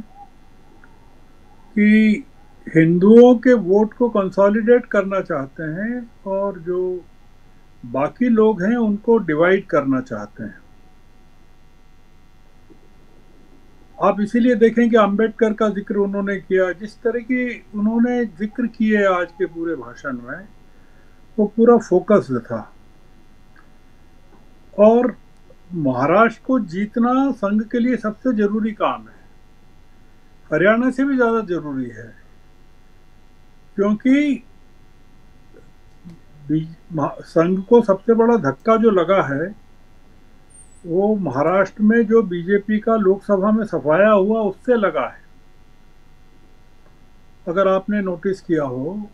कि हिंदुओं के वोट को कंसोलिडेट करना चाहते हैं, और जो बाकी लोग हैं उनको डिवाइड करना चाहते हैं। आप इसीलिए देखें कि अंबेडकर का जिक्र उन्होंने किया, जिस तरह की उन्होंने जिक्र किए आज के पूरे भाषण में, वो पूरा फोकस था। और महाराष्ट्र को जीतना संघ के लिए सबसे जरूरी काम है, हरियाणा से भी ज्यादा जरूरी है, क्योंकि संघ को सबसे बड़ा धक्का जो लगा है वो महाराष्ट्र में जो बीजेपी का लोकसभा में सफाया हुआ उससे लगा है। अगर आपने नोटिस किया हो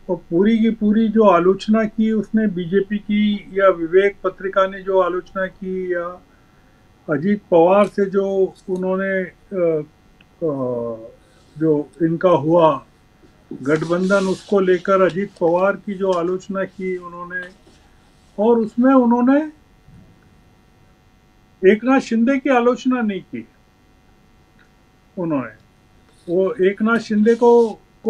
और पूरी की पूरी जो आलोचना की उसने बीजेपी की, या विवेक पत्रिका ने जो आलोचना की, या अजीत पवार से जो उन्होंने जो इनका हुआ गठबंधन, उसको लेकर अजीत पवार की जो आलोचना की उन्होंने, और उसमें उन्होंने एकनाथ शिंदे की आलोचना नहीं की। उन्होंने वो एकनाथ शिंदे को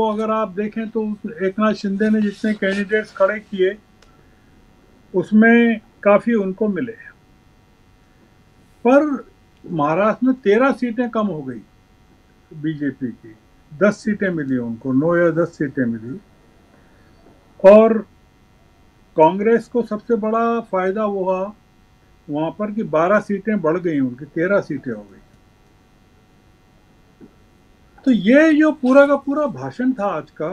अगर आप देखें तो एकनाथ शिंदे ने जितने कैंडिडेट्स खड़े किए उसमें काफी उनको मिले, पर महाराष्ट्र में 13 सीटें कम हो गई बीजेपी की, 10 सीटें मिली उनको, 9 या 10 सीटें मिली। और कांग्रेस को सबसे बड़ा फायदा हुआ वहां पर कि 12 सीटें बढ़ गई, उनकी 13 सीटें हो गई। तो ये जो पूरा का पूरा भाषण था आज का,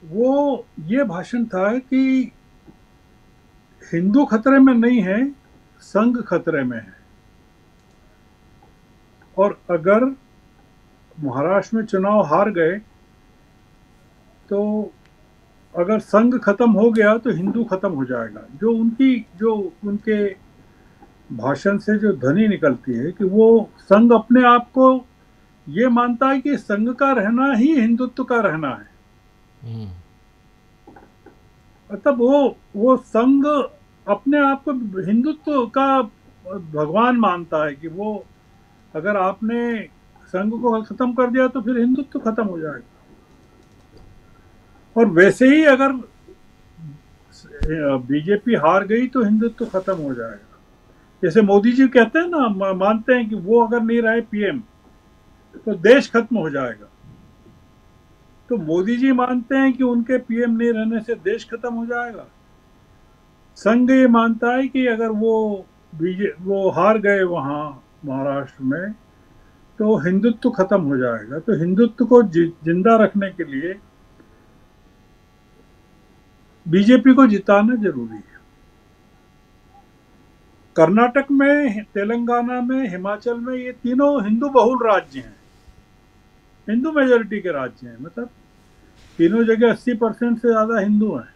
वो ये भाषण था कि हिंदू खतरे में नहीं है, संघ खतरे में है। और अगर महाराष्ट्र में चुनाव हार गए तो अगर संघ खत्म हो गया तो हिंदू खत्म हो जाएगा। जो उनके भाषण से जो ध्वनि निकलती है कि वो संघ अपने आप को ये मानता है कि संघ का रहना ही हिंदुत्व का रहना है। मतलब वो संघ अपने आप को हिंदुत्व का भगवान मानता है कि वो अगर आपने संघ को खत्म कर दिया तो फिर हिंदुत्व खत्म हो जाएगा। और वैसे ही अगर बीजेपी हार गई तो हिंदुत्व खत्म हो जाएगा। जैसे मोदी जी कहते हैं ना, मानते हैं कि वो अगर नहीं रहे पीएम तो देश खत्म हो जाएगा। तो मोदी जी मानते हैं कि उनके पीएम नहीं रहने से देश खत्म हो जाएगा। संघ ये मानता है कि अगर वो हार गए वहां महाराष्ट्र में तो हिंदुत्व खत्म हो जाएगा। तो हिंदुत्व को जिंदा रखने के लिए बीजेपी को जिताना जरूरी है। कर्नाटक में, तेलंगाना में, हिमाचल में ये तीनों हिंदू बहुल राज्य हैं, हिंदू मेजोरिटी के राज्य हैं। मतलब तीनों जगह 80% से ज्यादा हिंदू हैं,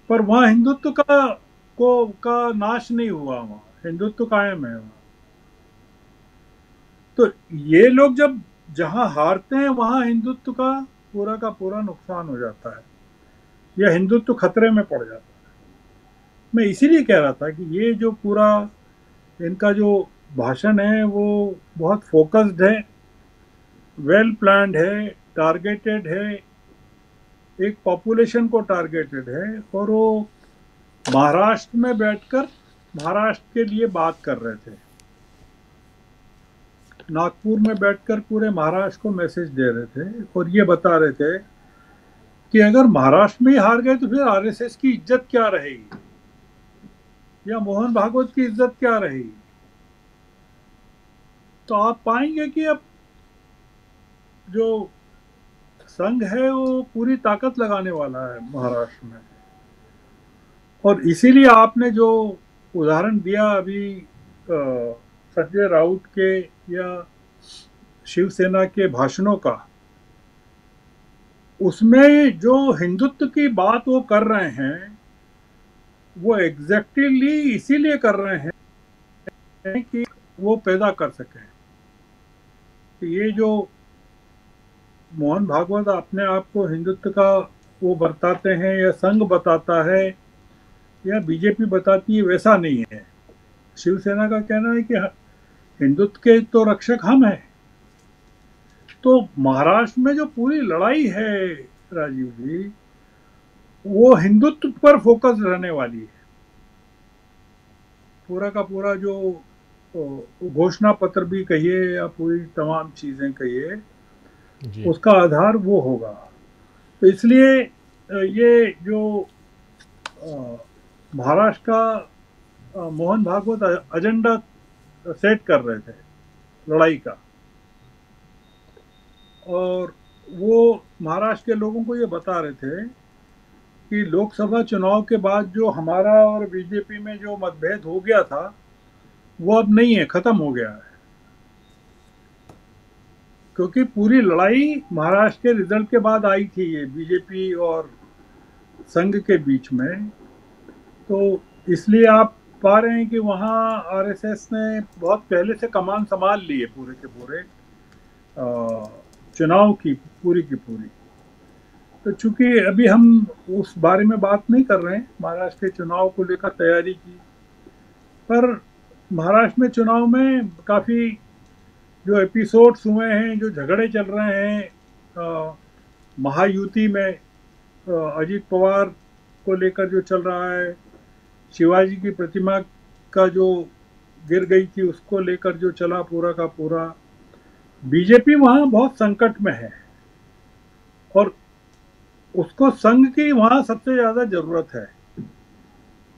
पर वहां हिंदुत्व का नाश नहीं हुआ, वहां हिंदुत्व कायम है वहां। तो ये लोग जब जहां हारते हैं वहां हिंदुत्व का पूरा नुकसान हो जाता है, या हिंदुत्व खतरे में पड़ जाता है। मैं इसीलिए कह रहा था कि ये जो पूरा इनका जो भाषण है वो बहुत फोकस्ड है, वेल प्लान्ड है, टारगेटेड है, एक पॉपुलेशन को टारगेटेड है। और वो महाराष्ट्र में बैठकर महाराष्ट्र के लिए बात कर रहे थे, नागपुर में बैठकर पूरे महाराष्ट्र को मैसेज दे रहे थे और ये बता रहे थे कि अगर महाराष्ट्र में ही हार गए तो फिर आरएसएस की इज्जत क्या रहेगी, या मोहन भागवत की इज्जत क्या रहेगी। तो आप पाएंगे कि अब जो संघ है वो पूरी ताकत लगाने वाला है महाराष्ट्र में। और इसीलिए आपने जो उदाहरण दिया अभी संजय राउत के या शिवसेना के भाषणों का, उसमें जो हिंदुत्व की बात वो कर रहे हैं वो एग्जैक्टली इसीलिए कर रहे हैं कि वो पैदा कर सकें। ये जो मोहन भागवत अपने आप को हिंदुत्व का वो बताते हैं, या संघ बताता है, या बीजेपी बताती है, वैसा नहीं है। शिवसेना का कहना है कि हिंदुत्व के तो रक्षक हम हैं। तो महाराष्ट्र में जो पूरी लड़ाई है राजीव जी, वो हिंदुत्व पर फोकस रहने वाली है। पूरा का पूरा जो घोषणा पत्र भी कहिए या पूरी तमाम चीजें कहिए, उसका आधार वो होगा। तो इसलिए ये जो महाराष्ट्र का मोहन भागवत एजेंडा सेट कर रहे थे लड़ाई का, और वो महाराष्ट्र के लोगों को ये बता रहे थे कि लोकसभा चुनाव के बाद जो हमारा और बीजेपी में जो मतभेद हो गया था वो अब नहीं है, खत्म हो गया है। क्योंकि पूरी लड़ाई महाराष्ट्र के रिजल्ट के बाद आई थी, ये बीजेपी और संघ के बीच में। तो इसलिए आप पा रहे हैं कि वहाँ आरएसएस ने बहुत पहले से कमान संभाल ली है पूरे के पूरे चुनाव की पूरी। तो चूंकि अभी हम उस बारे में बात नहीं कर रहे हैं, महाराष्ट्र के चुनाव को लेकर तैयारी की, पर महाराष्ट्र में चुनाव में काफ़ी जो एपिसोड्स हुए हैं, जो झगड़े चल रहे हैं महायुति में, अजीत पवार को लेकर जो चल रहा है, शिवाजी की प्रतिमा का जो गिर गई थी उसको लेकर जो चला पूरा का पूरा, बीजेपी वहाँ बहुत संकट में है और उसको संघ की वहाँ सबसे ज़्यादा ज़रूरत है।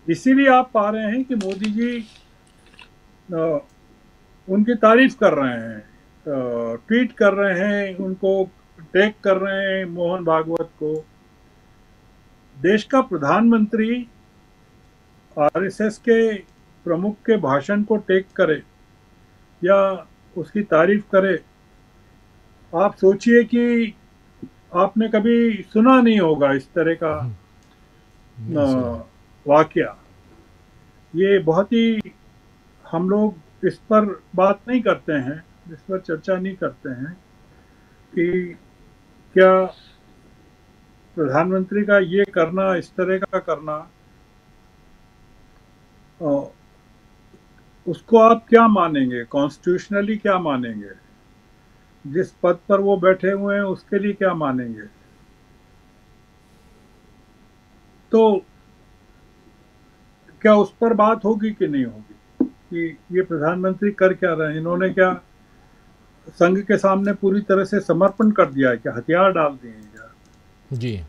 इसीलिए आप पा रहे हैं कि मोदी जी उनकी तारीफ कर रहे हैं, ट्वीट कर रहे हैं, उनको टैग कर रहे हैं मोहन भागवत को। देश का प्रधानमंत्री आरएसएस के प्रमुख के भाषण को टैग करे या उसकी तारीफ करे, आप सोचिए कि आपने कभी सुना नहीं होगा इस तरह का वाकया। ये बहुत ही, हम लोग इस पर बात नहीं करते हैं, इस पर चर्चा नहीं करते हैं कि क्या प्रधानमंत्री का ये करना, इस तरह का करना, उसको आप क्या मानेंगे, कॉन्स्टिट्यूशनली क्या मानेंगे, जिस पद पर वो बैठे हुए हैं उसके लिए क्या मानेंगे। तो क्या उस पर बात होगी कि नहीं होगी कि ये प्रधानमंत्री कर क्या रहे हैं, इन्होंने क्या संघ के सामने पूरी तरह से समर्पण कर दिया है, क्या हथियार डाल दिए हैं क्या जी।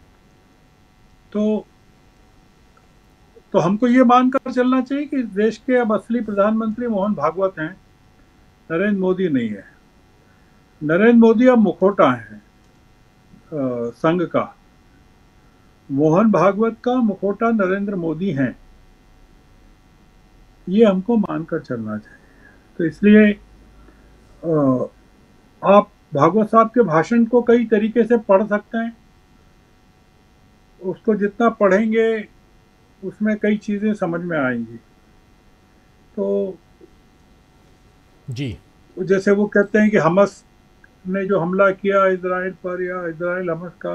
तो हमको ये मानकर चलना चाहिए कि देश के अब असली प्रधानमंत्री मोहन भागवत हैं, नरेंद्र मोदी नहीं है। नरेंद्र मोदी अब मुखौटा है संघ का, मोहन भागवत का मुखौटा नरेंद्र मोदी हैं, ये हमको मानकर चलना चाहिए। तो इसलिए आप भागवत साहब के भाषण को कई तरीके से पढ़ सकते हैं, उसको जितना पढ़ेंगे उसमें कई चीज़ें समझ में आएंगी। तो जी, जैसे वो कहते हैं कि हमास ने जो हमला किया इजराइल पर, या इजराइल हमास का,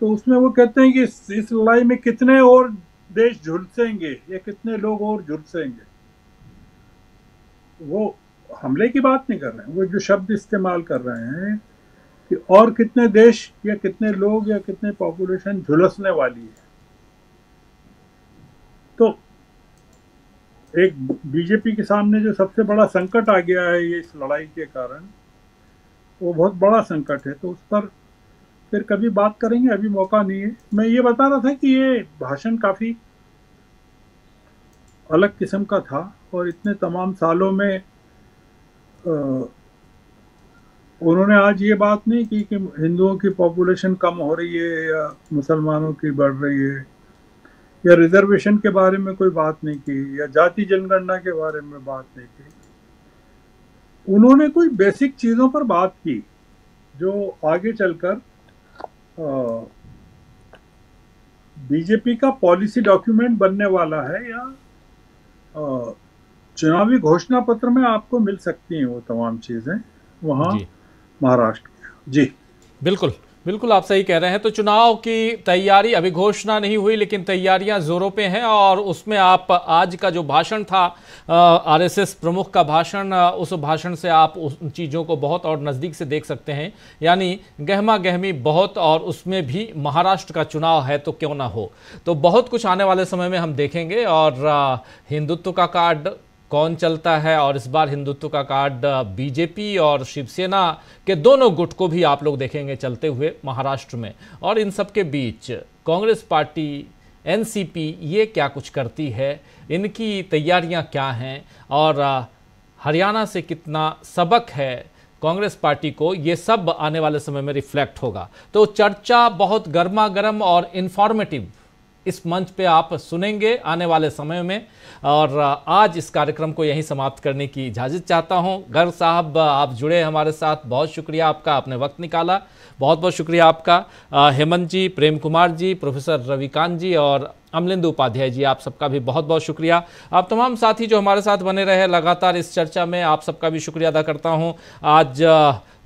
तो उसमें वो कहते हैं कि इस लड़ाई में कितने और देश झुलसेंगे या कितने लोग और झुलसेंगे। वो हमले की बात नहीं कर रहे हैं, वो जो शब्द इस्तेमाल कर रहे हैं कि और कितने देश या कितने लोग या कितने पॉपुलेशन झुलसने वाली है। तो एक बीजेपी के सामने जो सबसे बड़ा संकट आ गया है ये इस लड़ाई के कारण, वो बहुत बड़ा संकट है। तो उस पर फिर कभी बात करेंगे, अभी मौका नहीं है। मैं ये बता रहा था कि ये भाषण काफ़ी अलग किस्म का था और इतने तमाम सालों में उन्होंने आज ये बात नहीं की कि हिंदुओं की पॉपुलेशन कम हो रही है या मुसलमानों की बढ़ रही है, या रिजर्वेशन के बारे में कोई बात नहीं की, या जाति जनगणना के बारे में बात नहीं की। उन्होंने कोई बेसिक चीज़ों पर बात की जो आगे चलकर बीजेपी का पॉलिसी डॉक्यूमेंट बनने वाला है, या चुनावी घोषणा पत्र में आपको मिल सकती हैं वो तमाम चीज़ें वहाँ महाराष्ट्र में। जी बिल्कुल बिल्कुल, आप सही कह रहे हैं। तो चुनाव की तैयारी, अभी घोषणा नहीं हुई लेकिन तैयारियां जोरों पे हैं, और उसमें आप आज का जो भाषण था आरएसएस प्रमुख का भाषण, उस भाषण से आप उन चीज़ों को बहुत और नज़दीक से देख सकते हैं, यानी गहमा गहमी बहुत, और उसमें भी महाराष्ट्र का चुनाव है तो क्यों ना हो। तो बहुत कुछ आने वाले समय में हम देखेंगे, और हिंदुत्व का कार्ड कौन चलता है, और इस बार हिंदुत्व का कार्ड बीजेपी और शिवसेना के दोनों गुट को भी आप लोग देखेंगे चलते हुए महाराष्ट्र में। और इन सब के बीच कांग्रेस पार्टी, एनसीपी ये क्या कुछ करती है, इनकी तैयारियां क्या हैं, और हरियाणा से कितना सबक है कांग्रेस पार्टी को, ये सब आने वाले समय में रिफ्लेक्ट होगा। तो चर्चा बहुत गर्मा गर्म और इंफॉर्मेटिव इस मंच पे आप सुनेंगे आने वाले समय में। और आज इस कार्यक्रम को यहीं समाप्त करने की इजाज़त चाहता हूं। गर्ग साहब, आप जुड़े हमारे साथ, बहुत शुक्रिया आपका, आपने वक्त निकाला, बहुत बहुत शुक्रिया आपका। हेमंत जी, प्रेम कुमार जी, प्रोफेसर रविकांत जी और अमलेंदु उपाध्याय जी, आप सबका भी बहुत बहुत शुक्रिया। आप तमाम साथी जो हमारे साथ बने रहे लगातार इस चर्चा में, आप सबका भी शुक्रिया अदा करता हूं। आज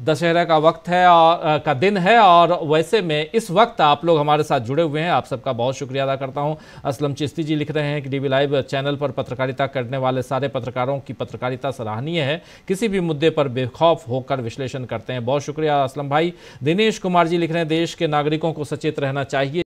दशहरा का वक्त है और का दिन है, और वैसे में इस वक्त आप लोग हमारे साथ जुड़े हुए हैं, आप सबका बहुत शुक्रिया अदा करता हूं। असलम चिश्ती जी लिख रहे हैं कि डीवी लाइव चैनल पर पत्रकारिता करने वाले सारे पत्रकारों की पत्रकारिता सराहनीय है, किसी भी मुद्दे पर बेखौफ होकर विश्लेषण करते हैं। बहुत शुक्रिया असलम भाई। दिनेश कुमार जी लिख रहे हैं देश के नागरिकों को सचेत रहना चाहिए।